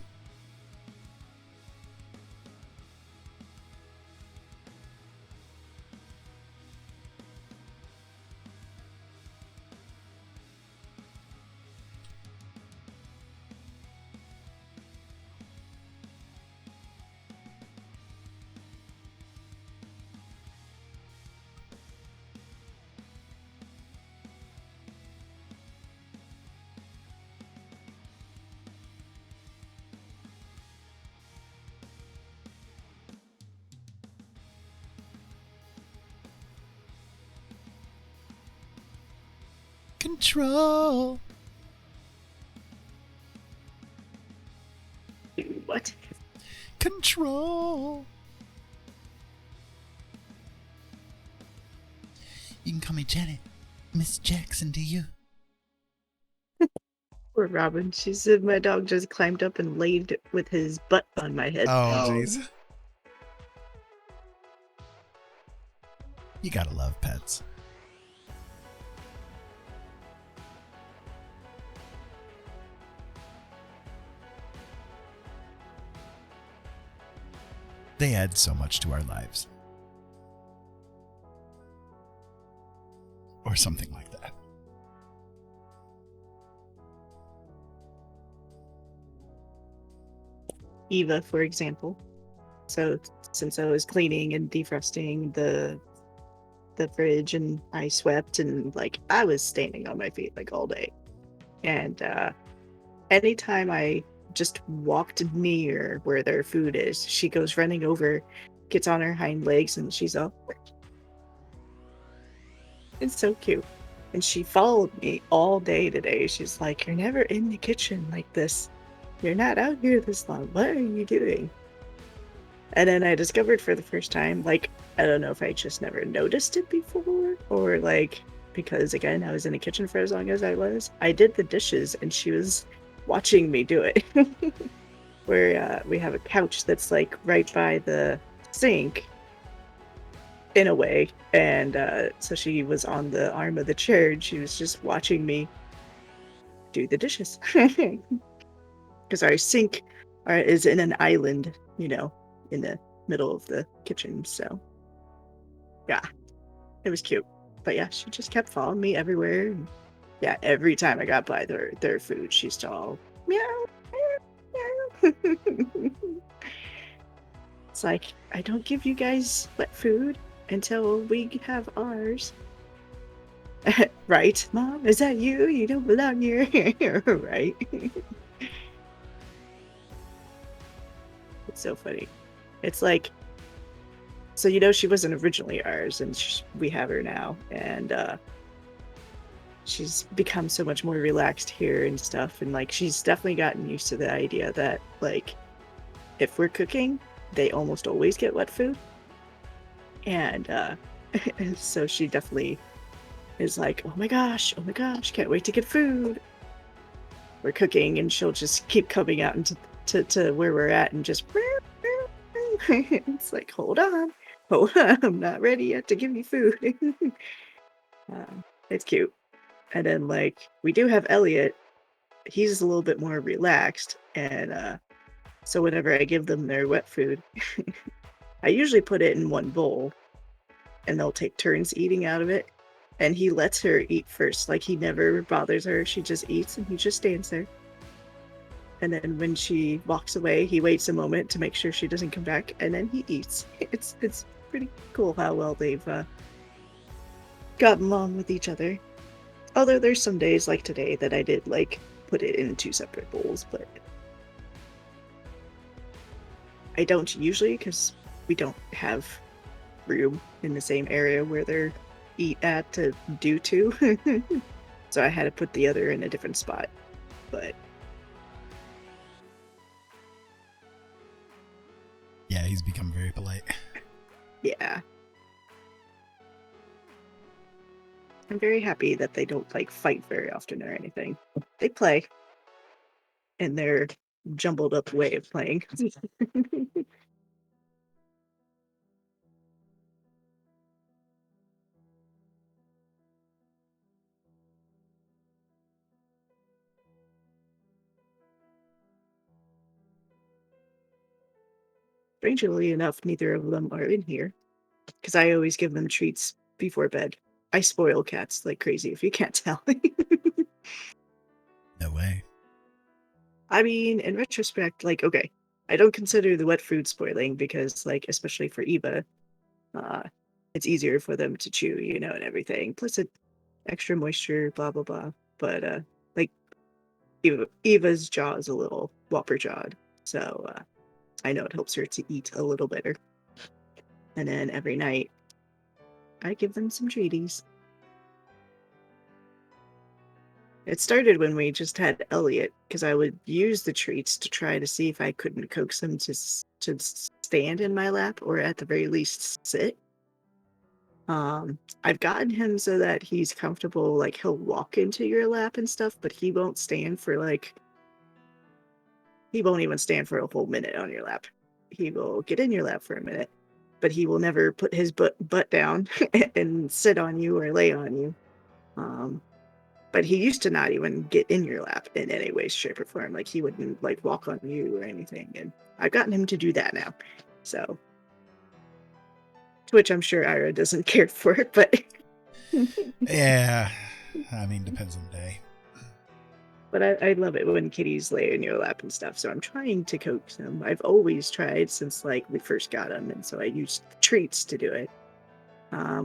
Control. What? Control. You can call me Janet. Miss Jackson, do you? Poor Robin. She said my dog just climbed up and laid with his butt on my head. Oh, jeez. You gotta love pets. They add so much to our lives. Or something like that. Eva, for example. So since I was cleaning and defrosting the fridge and I swept and like I was standing on my feet like all day. And anytime I just walked near where their food is, she goes running over, gets on her hind legs, and she's all, it's so cute. And she followed me all day today. She's like, you're never in the kitchen like this. You're not out here this long. What are you doing? And then I discovered for the first time, like, I don't know if I just never noticed it before, or like, because again, I was in the kitchen for as long as I was. I did the dishes and she was watching me do it. Where we have a couch that's like right by the sink in a way. And so she was on the arm of the chair and she was just watching me do the dishes. Because our sink is in an island, you know, in the middle of the kitchen. So yeah, it was cute. But yeah, she just kept following me everywhere. And yeah, every time I got by their food, she's all meow, meow, meow. It's like, I don't give you guys wet food until we have ours. Right, Mom? Is that you? You don't belong here. Right? It's so funny. It's like, so you know she wasn't originally ours, and we have her now, and she's become so much more relaxed here and stuff, and like she's definitely gotten used to the idea that like if we're cooking, they almost always get wet food, and so she definitely is like, oh my gosh, can't wait to get food. We're cooking, and she'll just keep coming out into to where we're at and just it's like, hold on, I'm not ready yet to give you food. It's cute. And then like we do have Elliot, he's a little bit more relaxed, and so whenever I give them their wet food, I usually put it in one bowl and they'll take turns eating out of it, and he lets her eat first. Like he never bothers her, she just eats and he just stands there. And then when she walks away, he waits a moment to make sure she doesn't come back, and then he eats. It's pretty cool how well they've gotten along with each other. Although there's some days like today that I did like put it in 2 separate bowls, but I don't usually because we don't have room in the same area where they're eat at to do 2. So I had to put the other in a different spot. But Yeah, he's become very polite. yeah. I'm very happy that they don't like fight very often or anything. They play in their jumbled up way of playing. Strangely enough, neither of them are in here because I always give them treats before bed. I spoil cats like crazy, if you can't tell. No way. I mean, in retrospect, like, okay, I don't consider the wet food spoiling because, like, especially for Eva, it's easier for them to chew, you know, and everything. Plus, it extra moisture, blah blah blah. But like, Eva's jaw is a little whopper jawed, so I know it helps her to eat a little better. And then every night, I give them some treaties. It started when we just had Elliot, because I would use the treats to try to see if I couldn't coax him to stand in my lap, or at the very least sit. I've gotten him so that he's comfortable, like he'll walk into your lap and stuff, but he won't stand for he won't even stand for a whole minute on your lap. He will get in your lap for a minute, but he will never put his butt down and sit on you or lay on you. But he used to not even get in your lap in any way, shape, or form. Like, he wouldn't like walk on you or anything. And I've gotten him to do that now. So, to which I'm sure Ira doesn't care for it, but Yeah, I mean, depends on the day. but I love it when kitties lay in your lap and stuff. So I'm trying to coax them. I've always tried since like we first got them, and so I used treats to do it.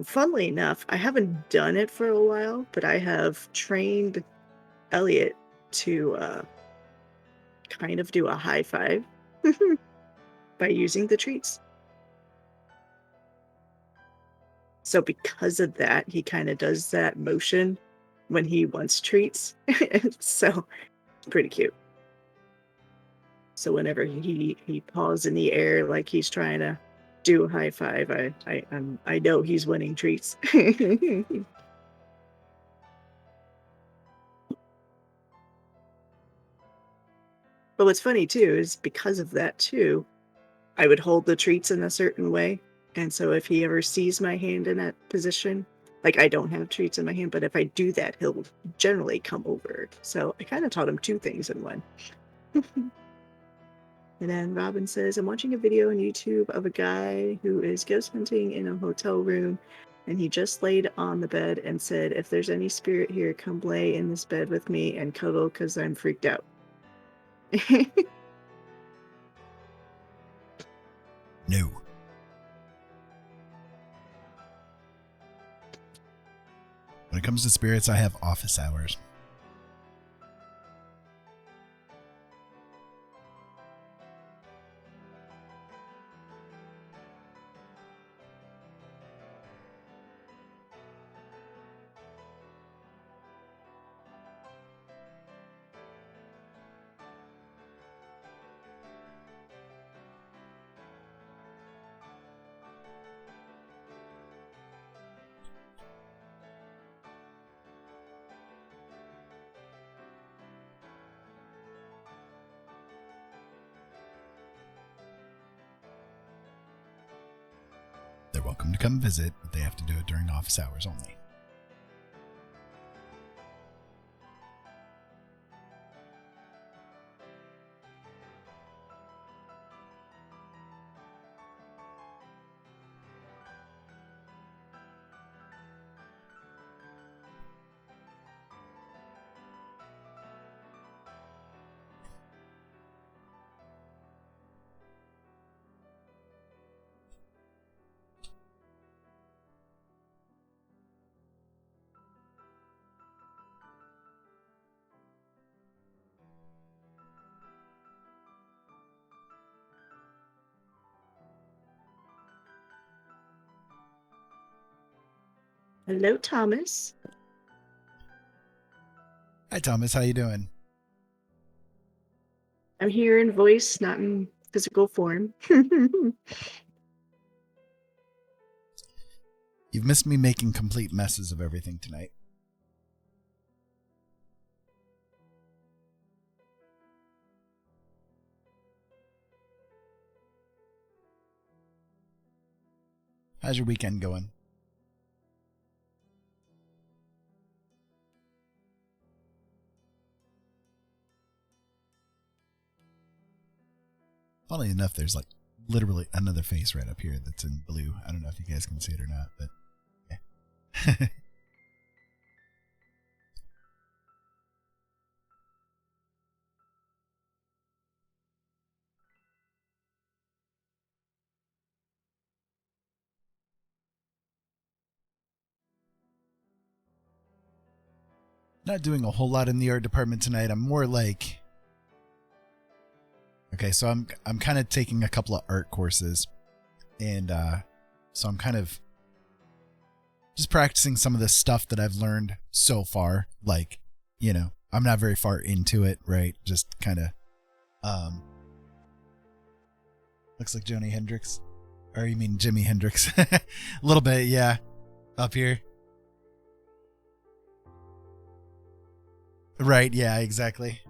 Funnily enough, I haven't done it for a while, but I have trained Elliot to kind of do a high five by using the treats. So because of that, he kind of does that motion when he wants treats. So it's pretty cute. So whenever he paws in the air like he's trying to do a high five, I know he's winning treats. But what's funny too is because of that too, I would hold the treats in a certain way. And so if he ever sees my hand in that position, like I don't have treats in my hand, but if I do that, he'll generally come over. So I kind of taught him two things in one. And then Robin says, I'm watching a video on YouTube of a guy who is ghost hunting in a hotel room, and he just laid on the bed and said, if there's any spirit here, come lay in this bed with me and cuddle because I'm freaked out. No. When it comes to spirits, I have office hours. They're welcome to come visit, but they have to do it during office hours only. Hello, Thomas. Hi, Thomas. How you doing? I'm here in voice, not in physical form. You've missed me making complete messes of everything tonight. How's your weekend going? Funnily enough, there's like literally another face right up here that's in blue. I don't know if you guys can see it or not, but yeah. Not doing a whole lot in the art department tonight. I'm more like, okay, so I'm kind of taking a couple of art courses, and so I'm kind of just practicing some of the stuff that I've learned so far, like, you know, I'm not very far into it, right? Just kind of, looks like Joni Hendrix, or you mean Jimi Hendrix? A little bit, yeah, up here. Right, yeah, exactly.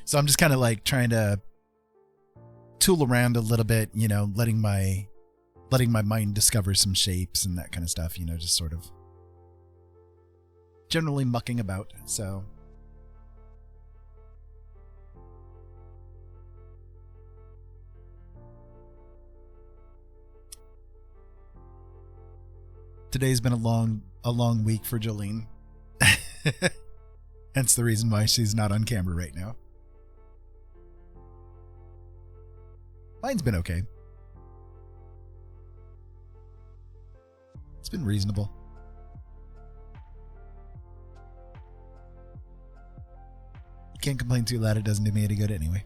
So I'm just kind of like trying to tool around a little bit, you know, letting my mind discover some shapes and that kind of stuff, you know, just sort of generally mucking about. So today's been a long week for Jolene. Hence the reason why she's not on camera right now. Mine's been okay. It's been reasonable. Can't complain too loud, it doesn't do me any good anyway.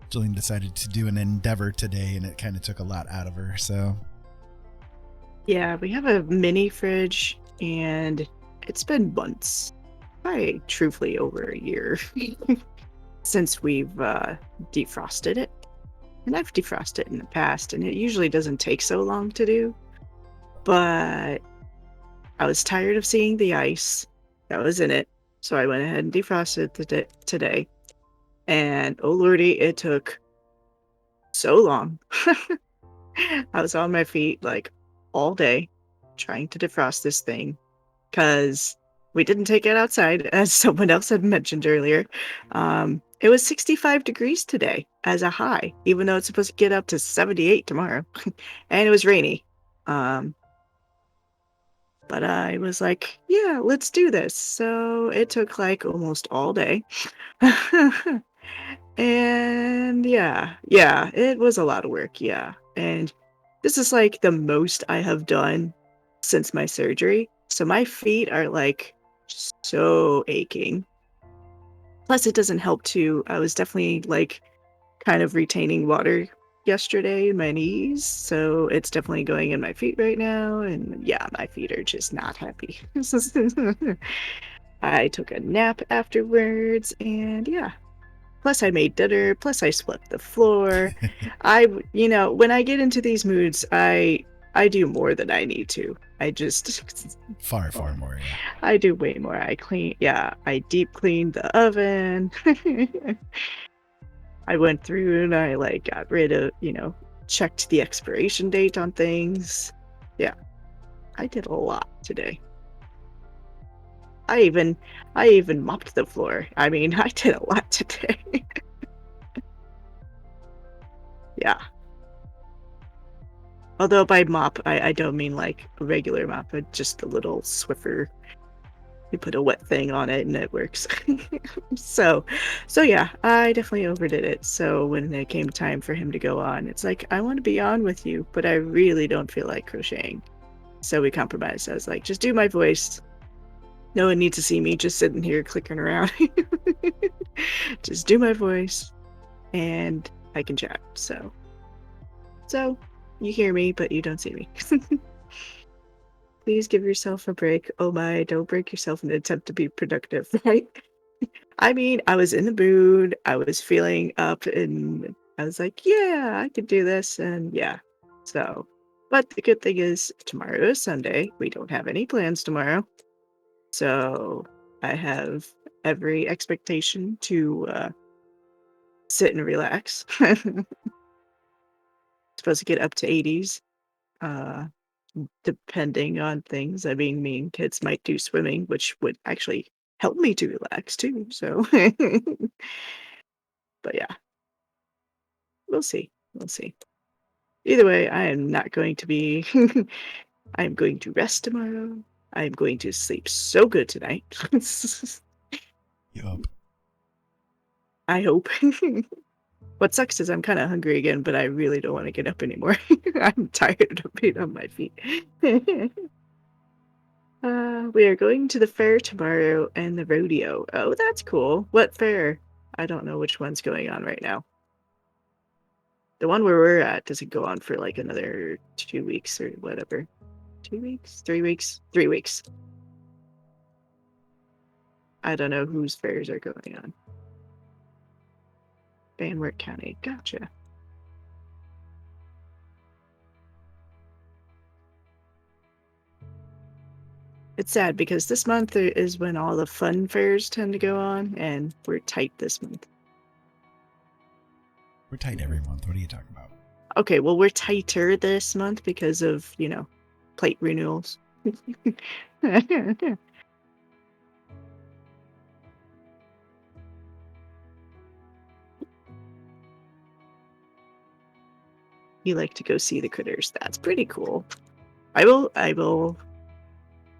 Jillian decided to do an endeavor today, and it kind of took a lot out of her, so. Yeah, we have a mini fridge, and it's been months, probably truthfully over a year, since we've defrosted it. And I've defrosted in the past, and it usually doesn't take so long to do. But I was tired of seeing the ice that was in it, so I went ahead and defrosted it today. And oh lordy, it took so long. I was on my feet like all day trying to defrost this thing because we didn't take it outside, as someone else had mentioned earlier. It was 65 degrees today as a high, even though it's supposed to get up to 78 tomorrow. And it was rainy. But I was like, yeah, let's do this. So it took like almost all day. And yeah, it was a lot of work, yeah. And this is like the most I have done since my surgery. So my feet are like so aching. Plus it doesn't help too. I was definitely like kind of retaining water yesterday in my knees. So it's definitely going in my feet right now. And yeah, my feet are just not happy. I took a nap afterwards and yeah. Plus I made dinner, plus I swept the floor. When I get into these moods, I do more than I need to. I just far more, yeah. I do way more. I deep cleaned the oven. I went through and I like got rid of, checked the expiration date on things. Yeah. I did a lot today. I even mopped the floor. I mean, I did a lot today. Yeah. Although by mop, I don't mean like a regular mop, but just a little Swiffer. You put a wet thing on it and it works. So yeah, I definitely overdid it. So when it came time for him to go on, it's like, I want to be on with you, but I really don't feel like crocheting. So we compromised. I was like, just do my voice. No one needs to see me just sitting here clicking around. Just do my voice and I can chat. So you hear me, but you don't see me. Please give yourself a break. Oh my, don't break yourself in an attempt to be productive, right? I mean, I was in the mood. I was feeling up and I was like, yeah, I could do this. And yeah, so, but the good thing is tomorrow is Sunday. We don't have any plans tomorrow. So I have every expectation to sit and relax. Supposed to get up to 80s, depending on things. I mean, me and kids might do swimming, which would actually help me to relax too. So, but yeah, we'll see. We'll see. Either way, I am not going to be. I am going to rest tomorrow. I am going to sleep so good tonight. Yup. I hope. What sucks is I'm kind of hungry again, but I really don't want to get up anymore. I'm tired of being on my feet. We are going to the fair tomorrow and the rodeo. Oh, that's cool. What fair? I don't know which one's going on right now. The one where we're at doesn't go on for like another 2 weeks or whatever. 2 weeks? 3 weeks? 3 weeks. I don't know whose fairs are going on. Van Wert County. Gotcha. It's sad because this month is when all the fun fairs tend to go on, and we're tight this month. We're tight every month. What are you talking about? Okay, well, we're tighter this month because of, plate renewals. You like to go see the critters. That's pretty cool. I will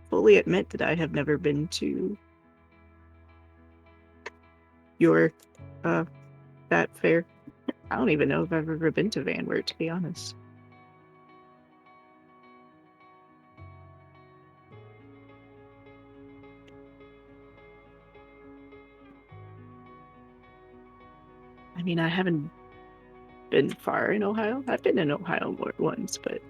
fully admit that I have never been to your that fair. I don't even know if I've ever been to Van Wert, to be honest. I mean, I haven't been far in Ohio. I've been in Ohio more once, but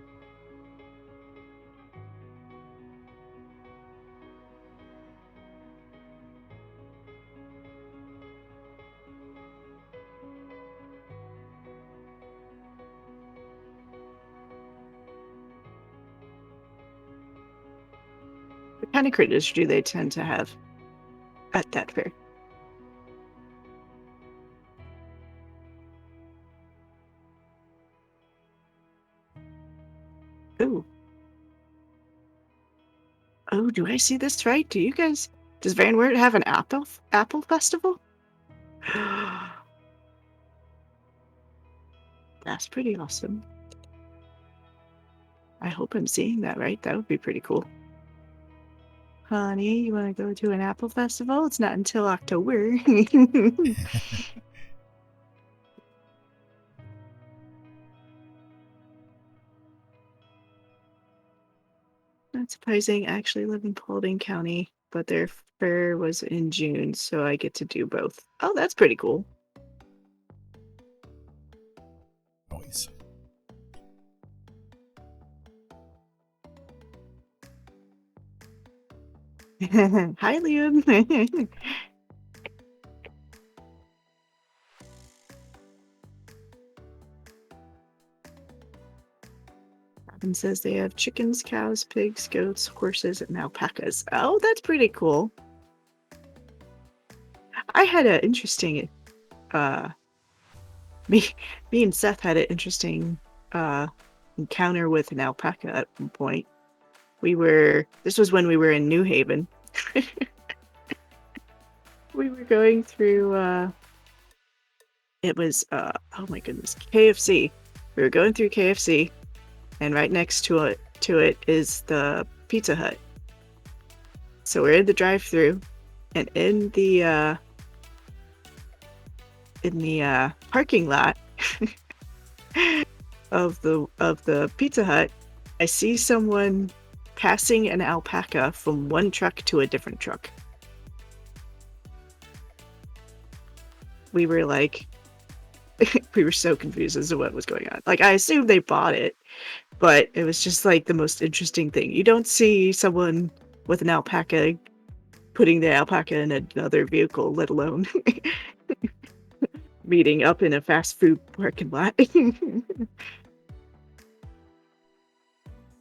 what kind of critters do they tend to have at that fair? Ooh. Oh, do I see this right? Does Van Wert have an apple festival? That's pretty awesome. I hope I'm seeing that right. That would be pretty cool. Honey, you want to go to an apple festival? It's not until October. Not surprising. I actually live in Paulding County, but their fair was in June, so I get to do both. Oh, that's pretty cool. Noise. Hi, Liam. Robin says they have chickens, cows, pigs, goats, horses, and alpacas. Oh, that's pretty cool. I had an interesting me and Seth had an interesting encounter with an alpaca at one point. This was when we were in New Haven. We were going through it was oh my goodness, KFC. We were going through KFC, and right next to it is the Pizza Hut. So we're in the drive-thru, and in the parking lot of the Pizza Hut, I see someone passing an alpaca from one truck to a different truck. We were like, we were so confused as to what was going on. Like, I assumed they bought it, but it was just like the most interesting thing. You don't see someone with an alpaca putting the alpaca in another vehicle, let alone meeting up in a fast food parking lot.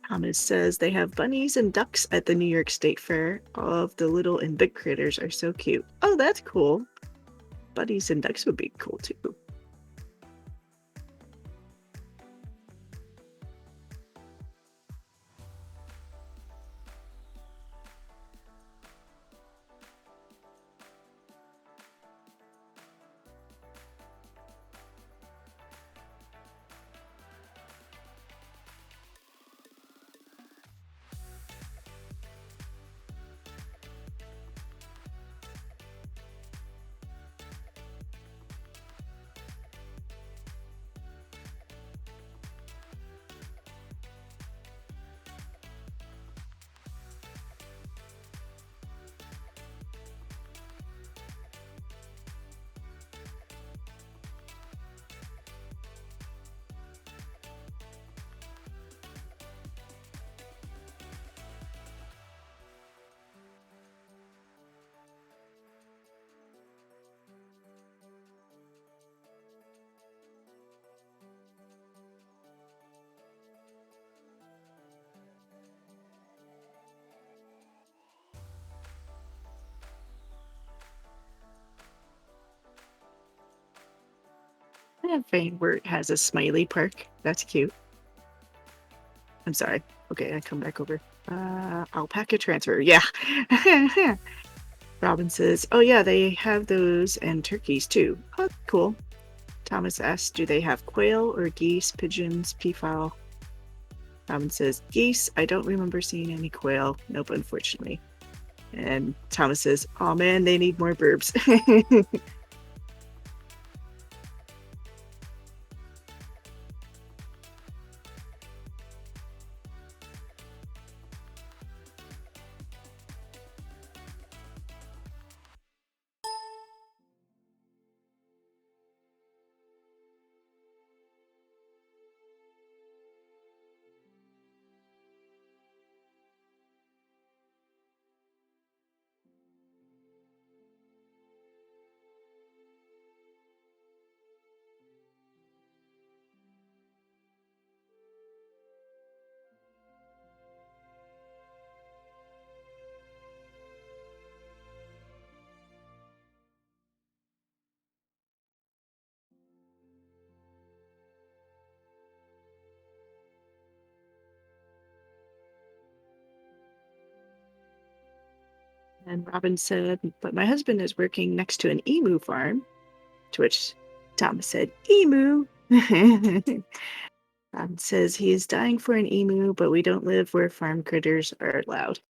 Thomas says they have bunnies and ducks at the New York State Fair. All of the little and big critters are so cute. Oh, that's cool. Bunnies and ducks would be cool too. Fanwort has a smiley perk. That's cute. I'm sorry. Okay, I come back over. Alpaca transfer. Yeah. Robin says, oh yeah, they have those and turkeys too. Oh, cool. Thomas asks, do they have quail or geese, pigeons, peafowl? Robin says, geese. I don't remember seeing any quail. Nope, unfortunately. And Thomas says, oh man, they need more birds. And Robin said, but my husband is working next to an emu farm. To which Thomas said, emu. Robin says he is dying for an emu, but we don't live where farm critters are allowed.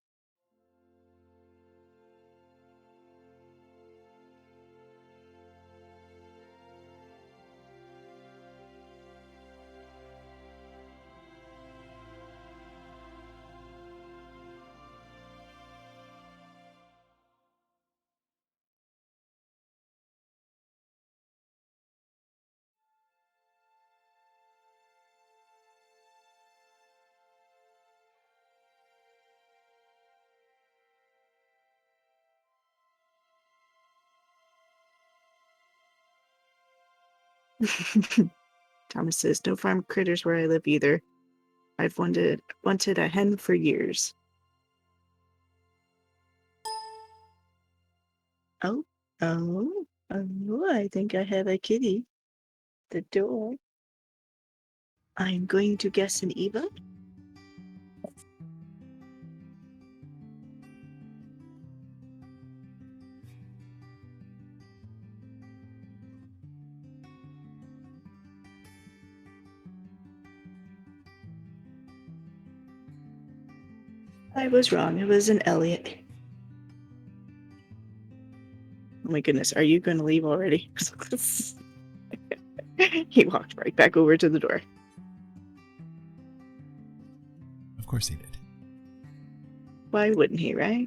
Thomas says, no farm critters where I live either. I've wanted a hen for years. Oh, I think I have a kitty. The door. I'm going to guess an Eva. I was wrong. It was an Elliot. Oh my goodness, are you going to leave already? He walked right back over to the door. Of course he did. Why wouldn't he, right?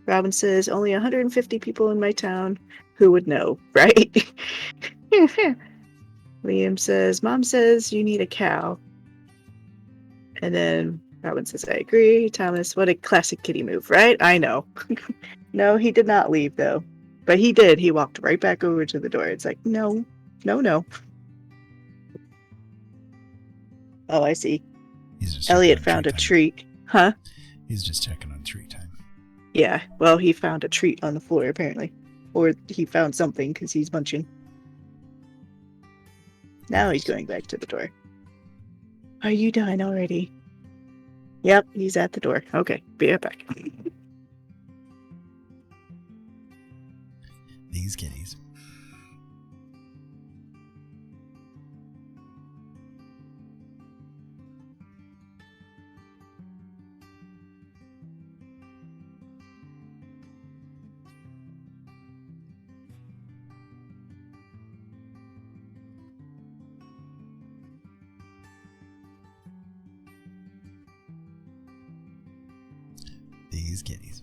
Robin says, only 150 people in my town. Who would know, right? Liam says, Mom says you need a cow. And then Robin says, I agree. Thomas, what a classic kitty move, right? I know. No, he did not leave, though. But he did. He walked right back over to the door. It's like, no. Oh, I see. Elliot found a treat. Huh? He's just checking on treat time. Yeah, well, he found a treat on the floor, apparently. Or he found something, because he's munching. Now he's going back to the door. Are you done already? Yep, he's at the door. Okay, be right back. These kitties. These kitties.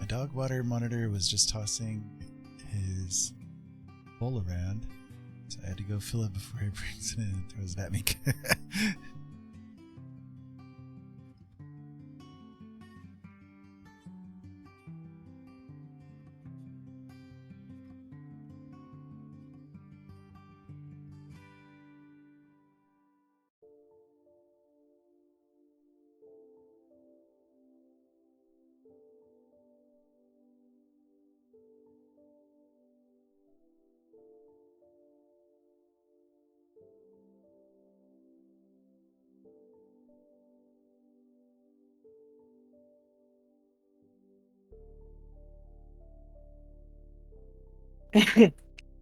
dog water monitor was just tossing his bowl around, so I had to go fill it before he brings it in and throws it at me.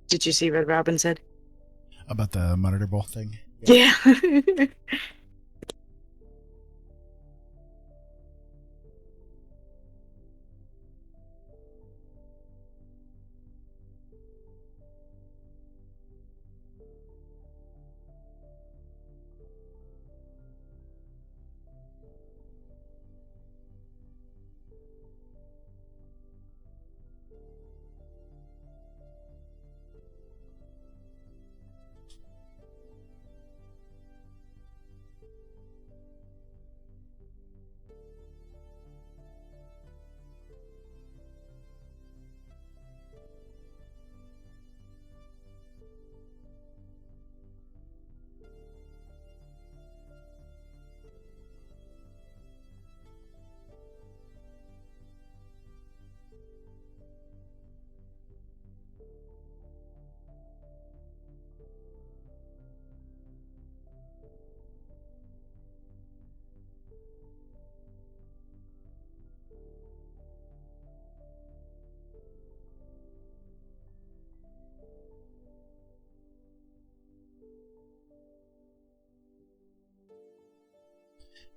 Did you see what Robin said? About the monitor bowl thing? Yeah.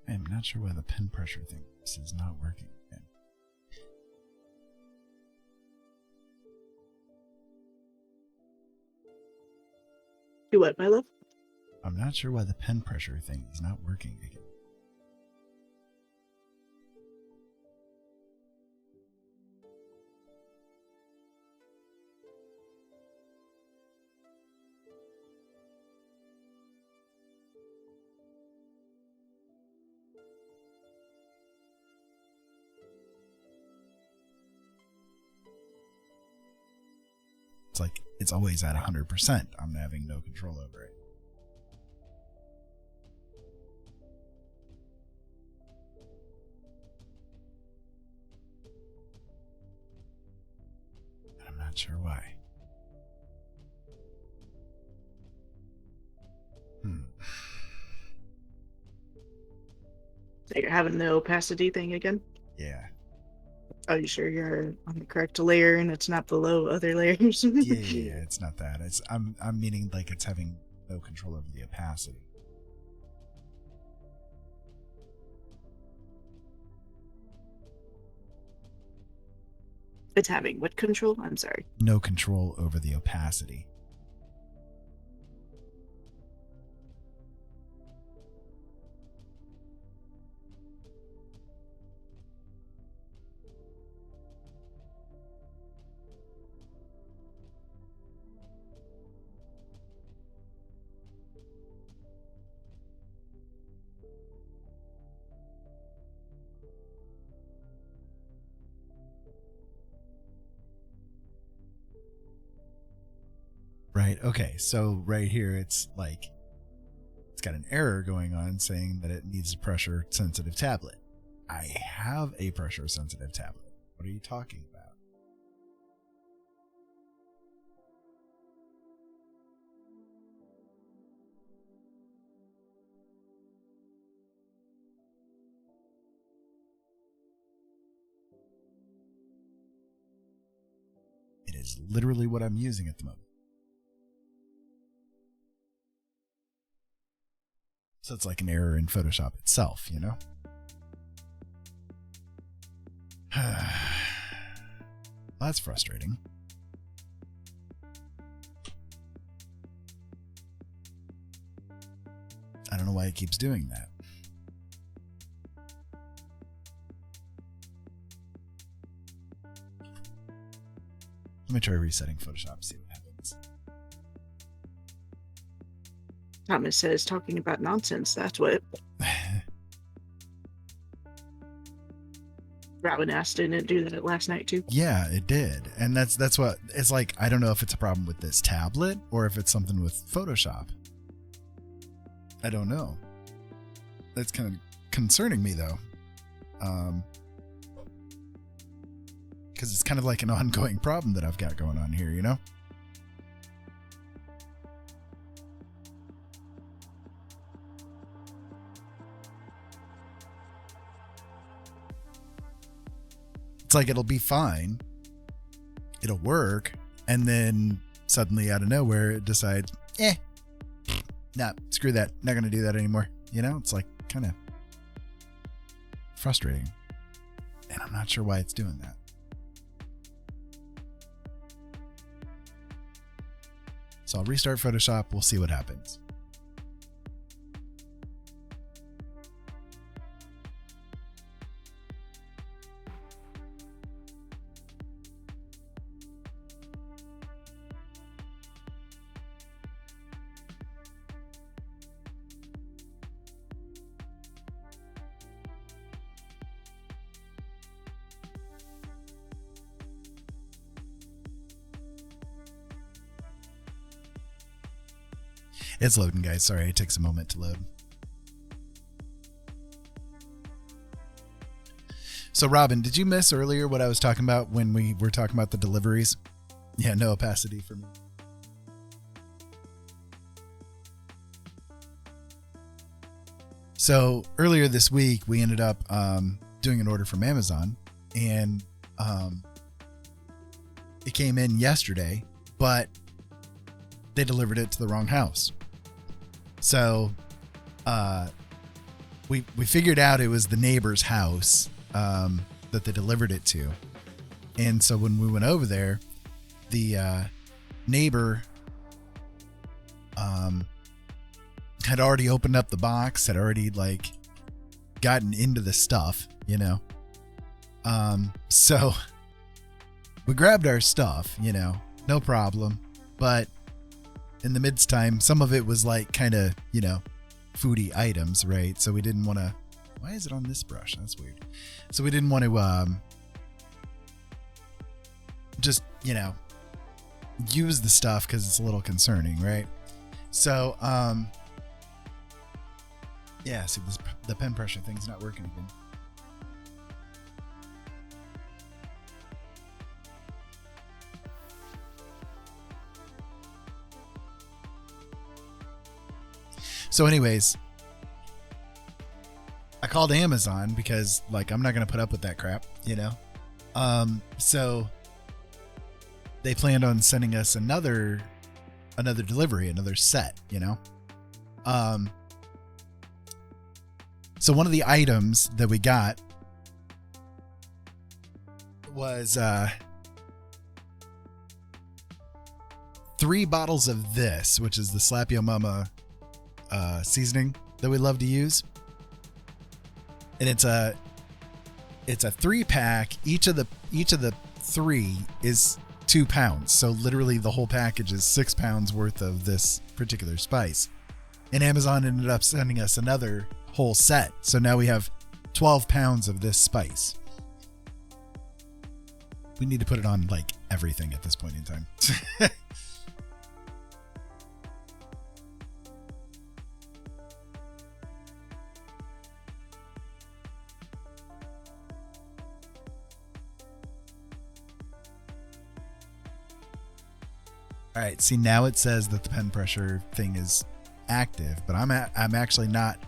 I'm not sure why the pen pressure thing is not working again. Do what, my love? I'm not sure why the pen pressure thing is not working again. It's like it's always at 100%. I'm having no control over it. I'm not sure why. So you're having the opacity thing again? Yeah. Are you sure you're on the correct layer and it's not below other layers? Yeah, it's not that. I'm meaning like it's having no control over the opacity. It's having what control? I'm sorry. No control over the opacity. Right, okay, so right here it's like it's got an error going on saying that it needs a pressure sensitive tablet. I have a pressure sensitive tablet. What are you talking about? It is literally what I'm using at the moment. So it's like an error in Photoshop itself, you know? That's frustrating. I don't know why it keeps doing that. me try resetting Photoshop, see what happens. Thomas says talking about nonsense. That's what Robin asked, didn't it do that last night too? Yeah, it did. And that's what it's like. I don't know if it's a problem with this tablet or if it's something with Photoshop. I don't know. That's kind of concerning me though. Because it's kind of like an ongoing problem that I've got going on here, you know? It's like it'll be fine, it'll work, and then suddenly out of nowhere it decides, nah, screw that, not gonna do that anymore. You know, it's like kind of frustrating, and I'm not sure why it's doing that. So I'll restart Photoshop, we'll see what happens. It's loading, guys. Sorry, it takes a moment to load. So, Robin, did you miss earlier what I was talking about when we were talking about the deliveries? Yeah, no opacity for me. So, earlier this week, we ended up doing an order from Amazon, and it came in yesterday, but they delivered it to the wrong house. So we figured out it was the neighbor's house that they delivered it to. And so when we went over there, the neighbor had already opened up the box, had already like gotten into the stuff, you know. So we grabbed our stuff, you know, no problem. But in the midst time, some of it was like kind of, you know, foodie items, right? So we didn't want to, why is it on this brush? That's weird. So we didn't want to just, you know, use the stuff because it's a little concerning, right? So, yeah, see, the pen pressure thing's not working again. So anyways, I called Amazon because like I'm not going to put up with that crap, you know? So they planned on sending us another delivery, another set, you know? So one of the items that we got was 3 bottles of this, which is the Slap Yo Mama seasoning that we love to use, and it's a 3-pack. Each of the 3 is 2 pounds, so literally the whole package is 6 pounds worth of this particular spice. And Amazon ended up sending us another whole set, so now we have 12 pounds of this spice. We need to put it on like everything at this point in time. All right, see, now it says that the pen pressure thing is active, but I'm actually not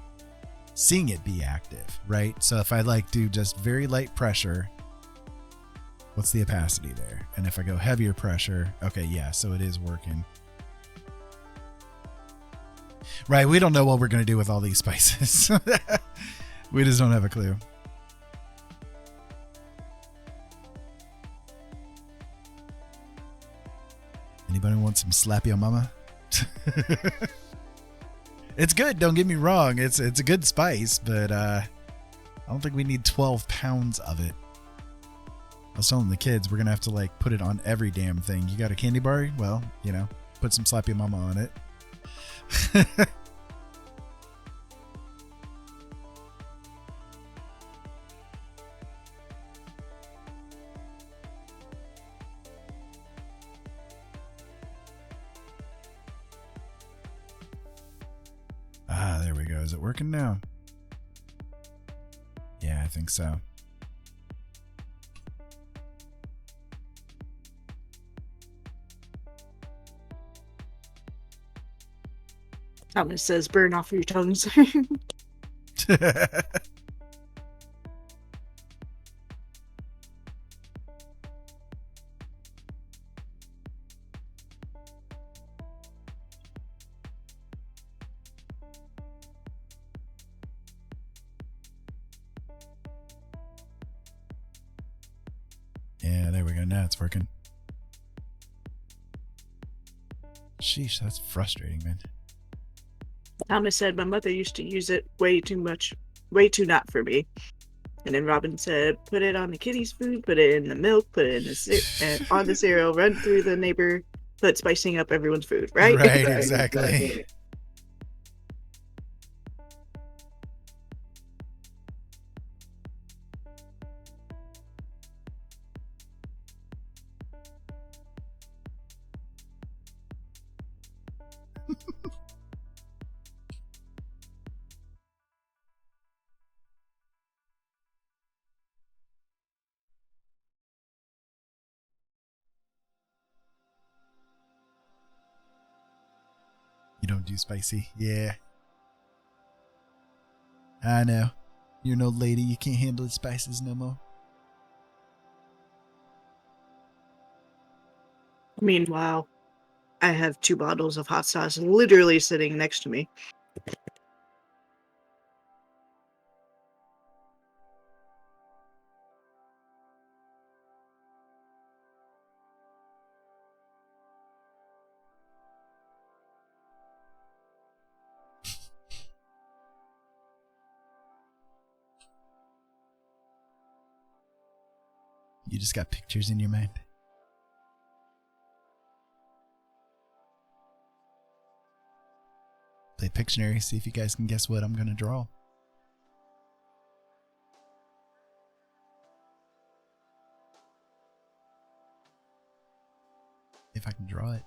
seeing it be active, right? So if I like do just very light pressure, what's the opacity there? And if I go heavier pressure, okay, yeah, so it is working. Right, we don't know what we're going to do with all these spices. We just don't have a clue. Anybody want some Slap Yo Mama? It's good, don't get me wrong. It's a good spice, but I don't think we need 12 pounds of it. I was telling the kids we're gonna have to like put it on every damn thing. You got a candy bar? Well, you know, put some Slappy Mama on it. There we go. Is it working now? Yeah, I think so. Thomas says, burn off your tongues. Yeah, there we go. Now it's working. Sheesh, that's frustrating, man. Thomas said, my mother used to use it way too much, way too not for me. And then Robin said, put it on the kitty's food, put it in the milk, put it in the on the cereal, run through the neighborhood, spicing up everyone's food, right? Right, exactly. You don't do spicy? Yeah. I know. You're no lady. You can't handle the spices no more. Meanwhile, I have 2 bottles of hot sauce literally sitting next to me. You just got pictures in your mind. Play Pictionary, see if you guys can guess what I'm going to draw. If I can draw it.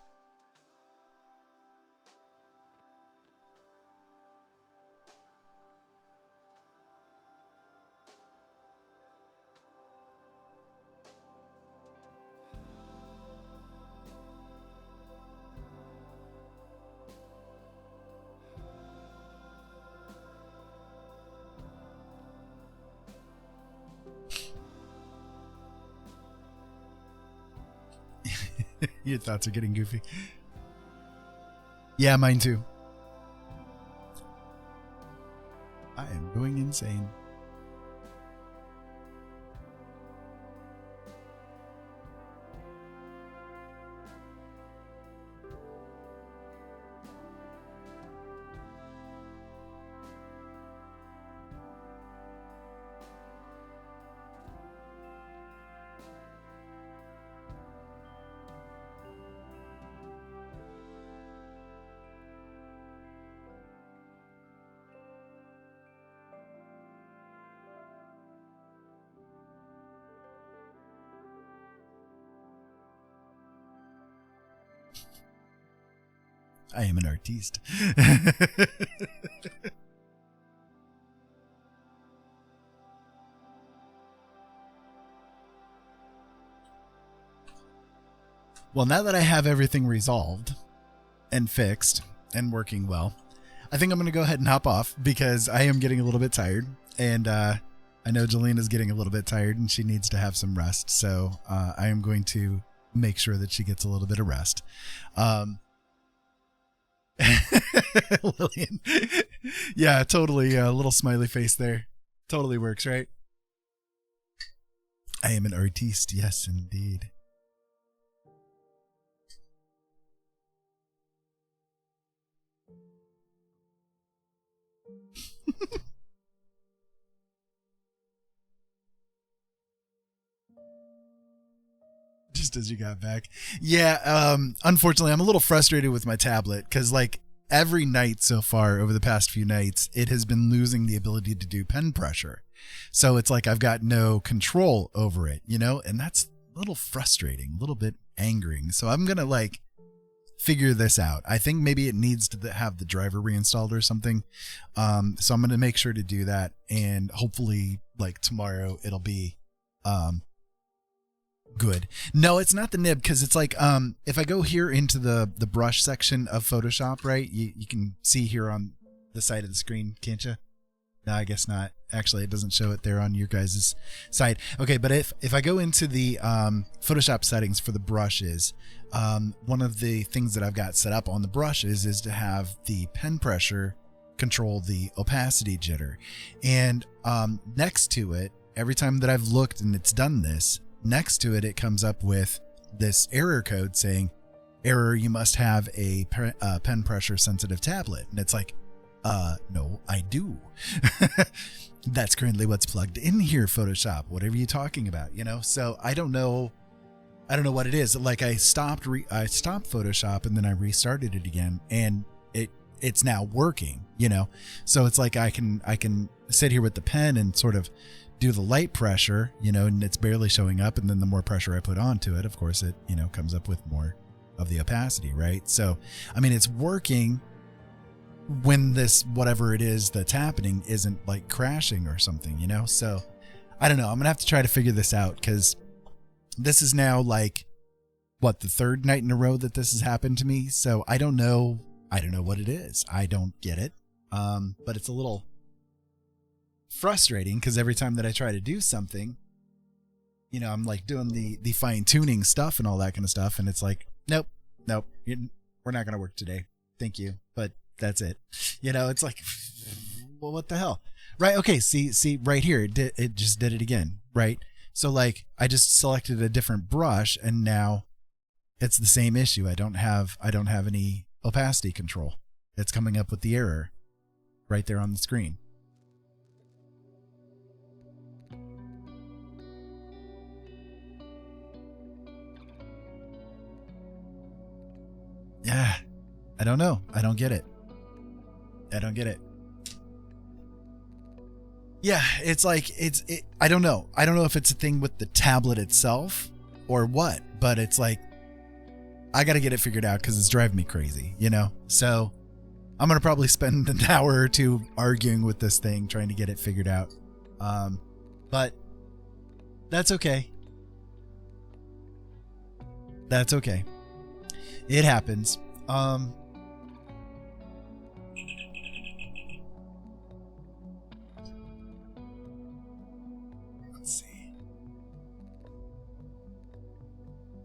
Your thoughts are getting goofy. Yeah, mine too. I am going insane. I am an artiste. Well, now that I have everything resolved and fixed and working well, I think I'm going to go ahead and hop off because I am getting a little bit tired. And I know Jelena's getting a little bit tired and she needs to have some rest. So I am going to make sure that she gets a little bit of rest. Lillian. Yeah, totally. A little smiley face there. Totally works, right? I am an artiste. Yes, indeed. just as you got back. Yeah, unfortunately, I'm a little frustrated with my tablet because, like, every night so far over the past few nights, it has been losing the ability to do pen pressure. So it's like I've got no control over it, you know, and that's a little frustrating, a little bit angering. So I'm going to, like, figure this out. I think maybe it needs to have the driver reinstalled or something. So I'm going to make sure to do that, and hopefully, like, tomorrow it'll be good. No, it's not the nib, because it's like if I go here into the brush section of Photoshop, right, you can see here on the side of the screen, can't you? No, I guess not. Actually, it doesn't show it there on your guys' side. Okay, but if I go into the Photoshop settings for the brushes, one of the things that I've got set up on the brushes is to have the pen pressure control the opacity jitter. And next to it, every time that I've looked and it's done this, next to it, it comes up with this error code saying, error, you must have a pen pressure sensitive tablet. And it's like, no, I do. That's currently what's plugged in here, Photoshop. Whatever you're talking about, you know? So I don't know what it is. Like, I stopped Photoshop and then I restarted it again, and it's now working, you know? So it's like I can sit here with the pen and sort of do the light pressure, you know, and it's barely showing up. And then the more pressure I put onto it, of course, it, you know, comes up with more of the opacity, right? So, I mean, it's working when this, whatever it is that's happening, isn't like crashing or something, you know? So I don't know. I'm gonna have to try to figure this out, because this is now like, what, the third night in a row that this has happened to me. So I don't know what it is. I don't get it. But it's a little frustrating, because every time that I try to do something, you know, I'm like doing the fine tuning stuff and all that kind of stuff, and it's like, nope, we're not gonna work today. Thank you, but that's it. You know, it's like, well, what the hell? Right. Okay. See right here. It just did it again. Right. So like I just selected a different brush, and now it's the same issue. I don't have any opacity control. It's coming up with the error right there on the screen. Yeah. I don't know. I don't get it. Yeah, it's like I don't know. I don't know if it's a thing with the tablet itself or what, but it's like I got to get it figured out, because it's driving me crazy, you know? So I'm going to probably spend an hour or two arguing with this thing, trying to get it figured out. But that's okay. That's okay. It happens. Let's see.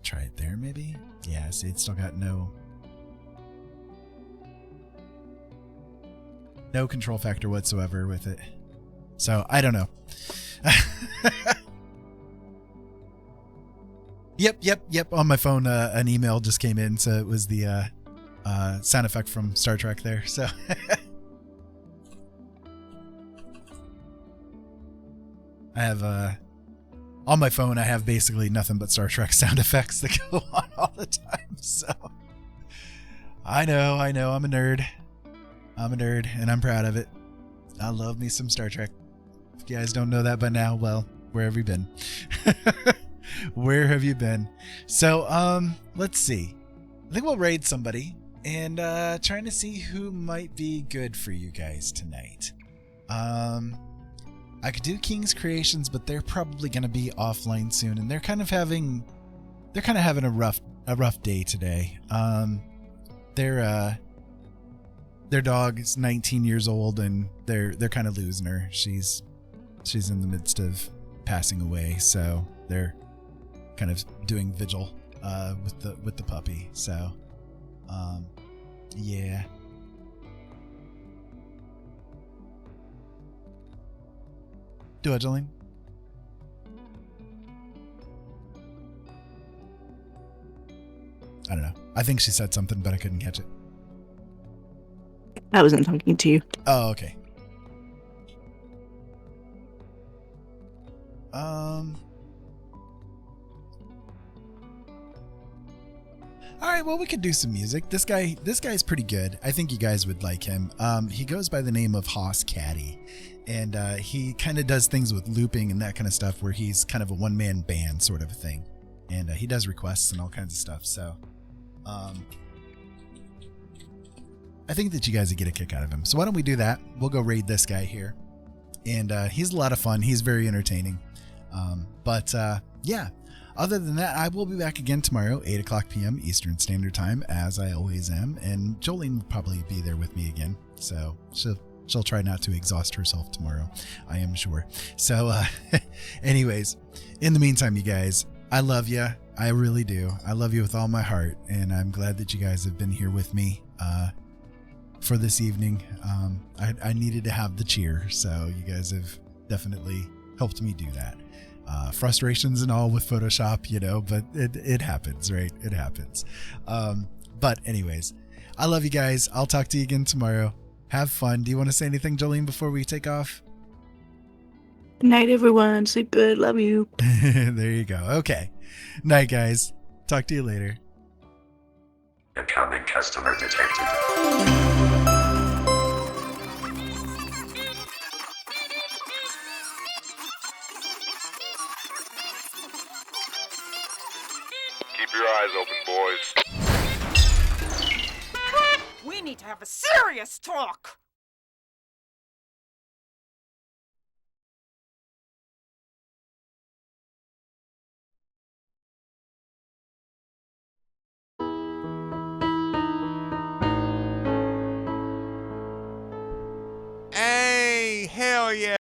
Try it there, maybe? Yeah, see, it's still got no control factor whatsoever with it. So, I don't know. Yep. On my phone, an email just came in, so it was the sound effect from Star Trek there. So, I have on my phone, I have basically nothing but Star Trek sound effects that go on all the time. So, I know, I'm a nerd, and I'm proud of it. I love me some Star Trek. If you guys don't know that by now, well, where have you been? Where have you been? So, let's see. I think we'll raid somebody, and trying to see who might be good for you guys tonight. I could do King's Creations, but they're probably going to be offline soon, and they're kind of having a rough day today. Their dog is 19 years old, and they're kind of losing her. She's in the midst of passing away, so they're kind of doing vigil with the puppy. So yeah. Do it, Jolene. I don't know. I think she said something, but I couldn't catch it. I wasn't talking to you. Oh, okay. All right, well, we could do some music. This guy's pretty good. I think you guys would like him. He goes by the name of Hoss Caddy, and he kind of does things with looping and that kind of stuff, where he's kind of a one-man band sort of a thing, and he does requests and all kinds of stuff. So, I think that you guys would get a kick out of him. So why don't we do that? We'll go raid this guy here, and he's a lot of fun. He's very entertaining. Yeah. Other than that, I will be back again tomorrow, 8 o'clock p.m. Eastern Standard Time, as I always am. And Jolene will probably be there with me again. So she'll try not to exhaust herself tomorrow, I am sure. So anyways, in the meantime, you guys, I love you. I really do. I love you with all my heart. And I'm glad that you guys have been here with me for this evening. I needed to have the cheer. So you guys have definitely helped me do that. Frustrations and all with Photoshop, but it happens, right? It happens. But anyways, I love you guys. I'll talk to you again tomorrow. Have fun. Do you want to say anything, Jolene, before we take off? Good night, everyone. Sleep good. Love you. There you go. Okay. Night, guys. Talk to you later. Incoming customer detected. Keep your eyes open, boys. We need to have a serious talk. Hey, hell yeah.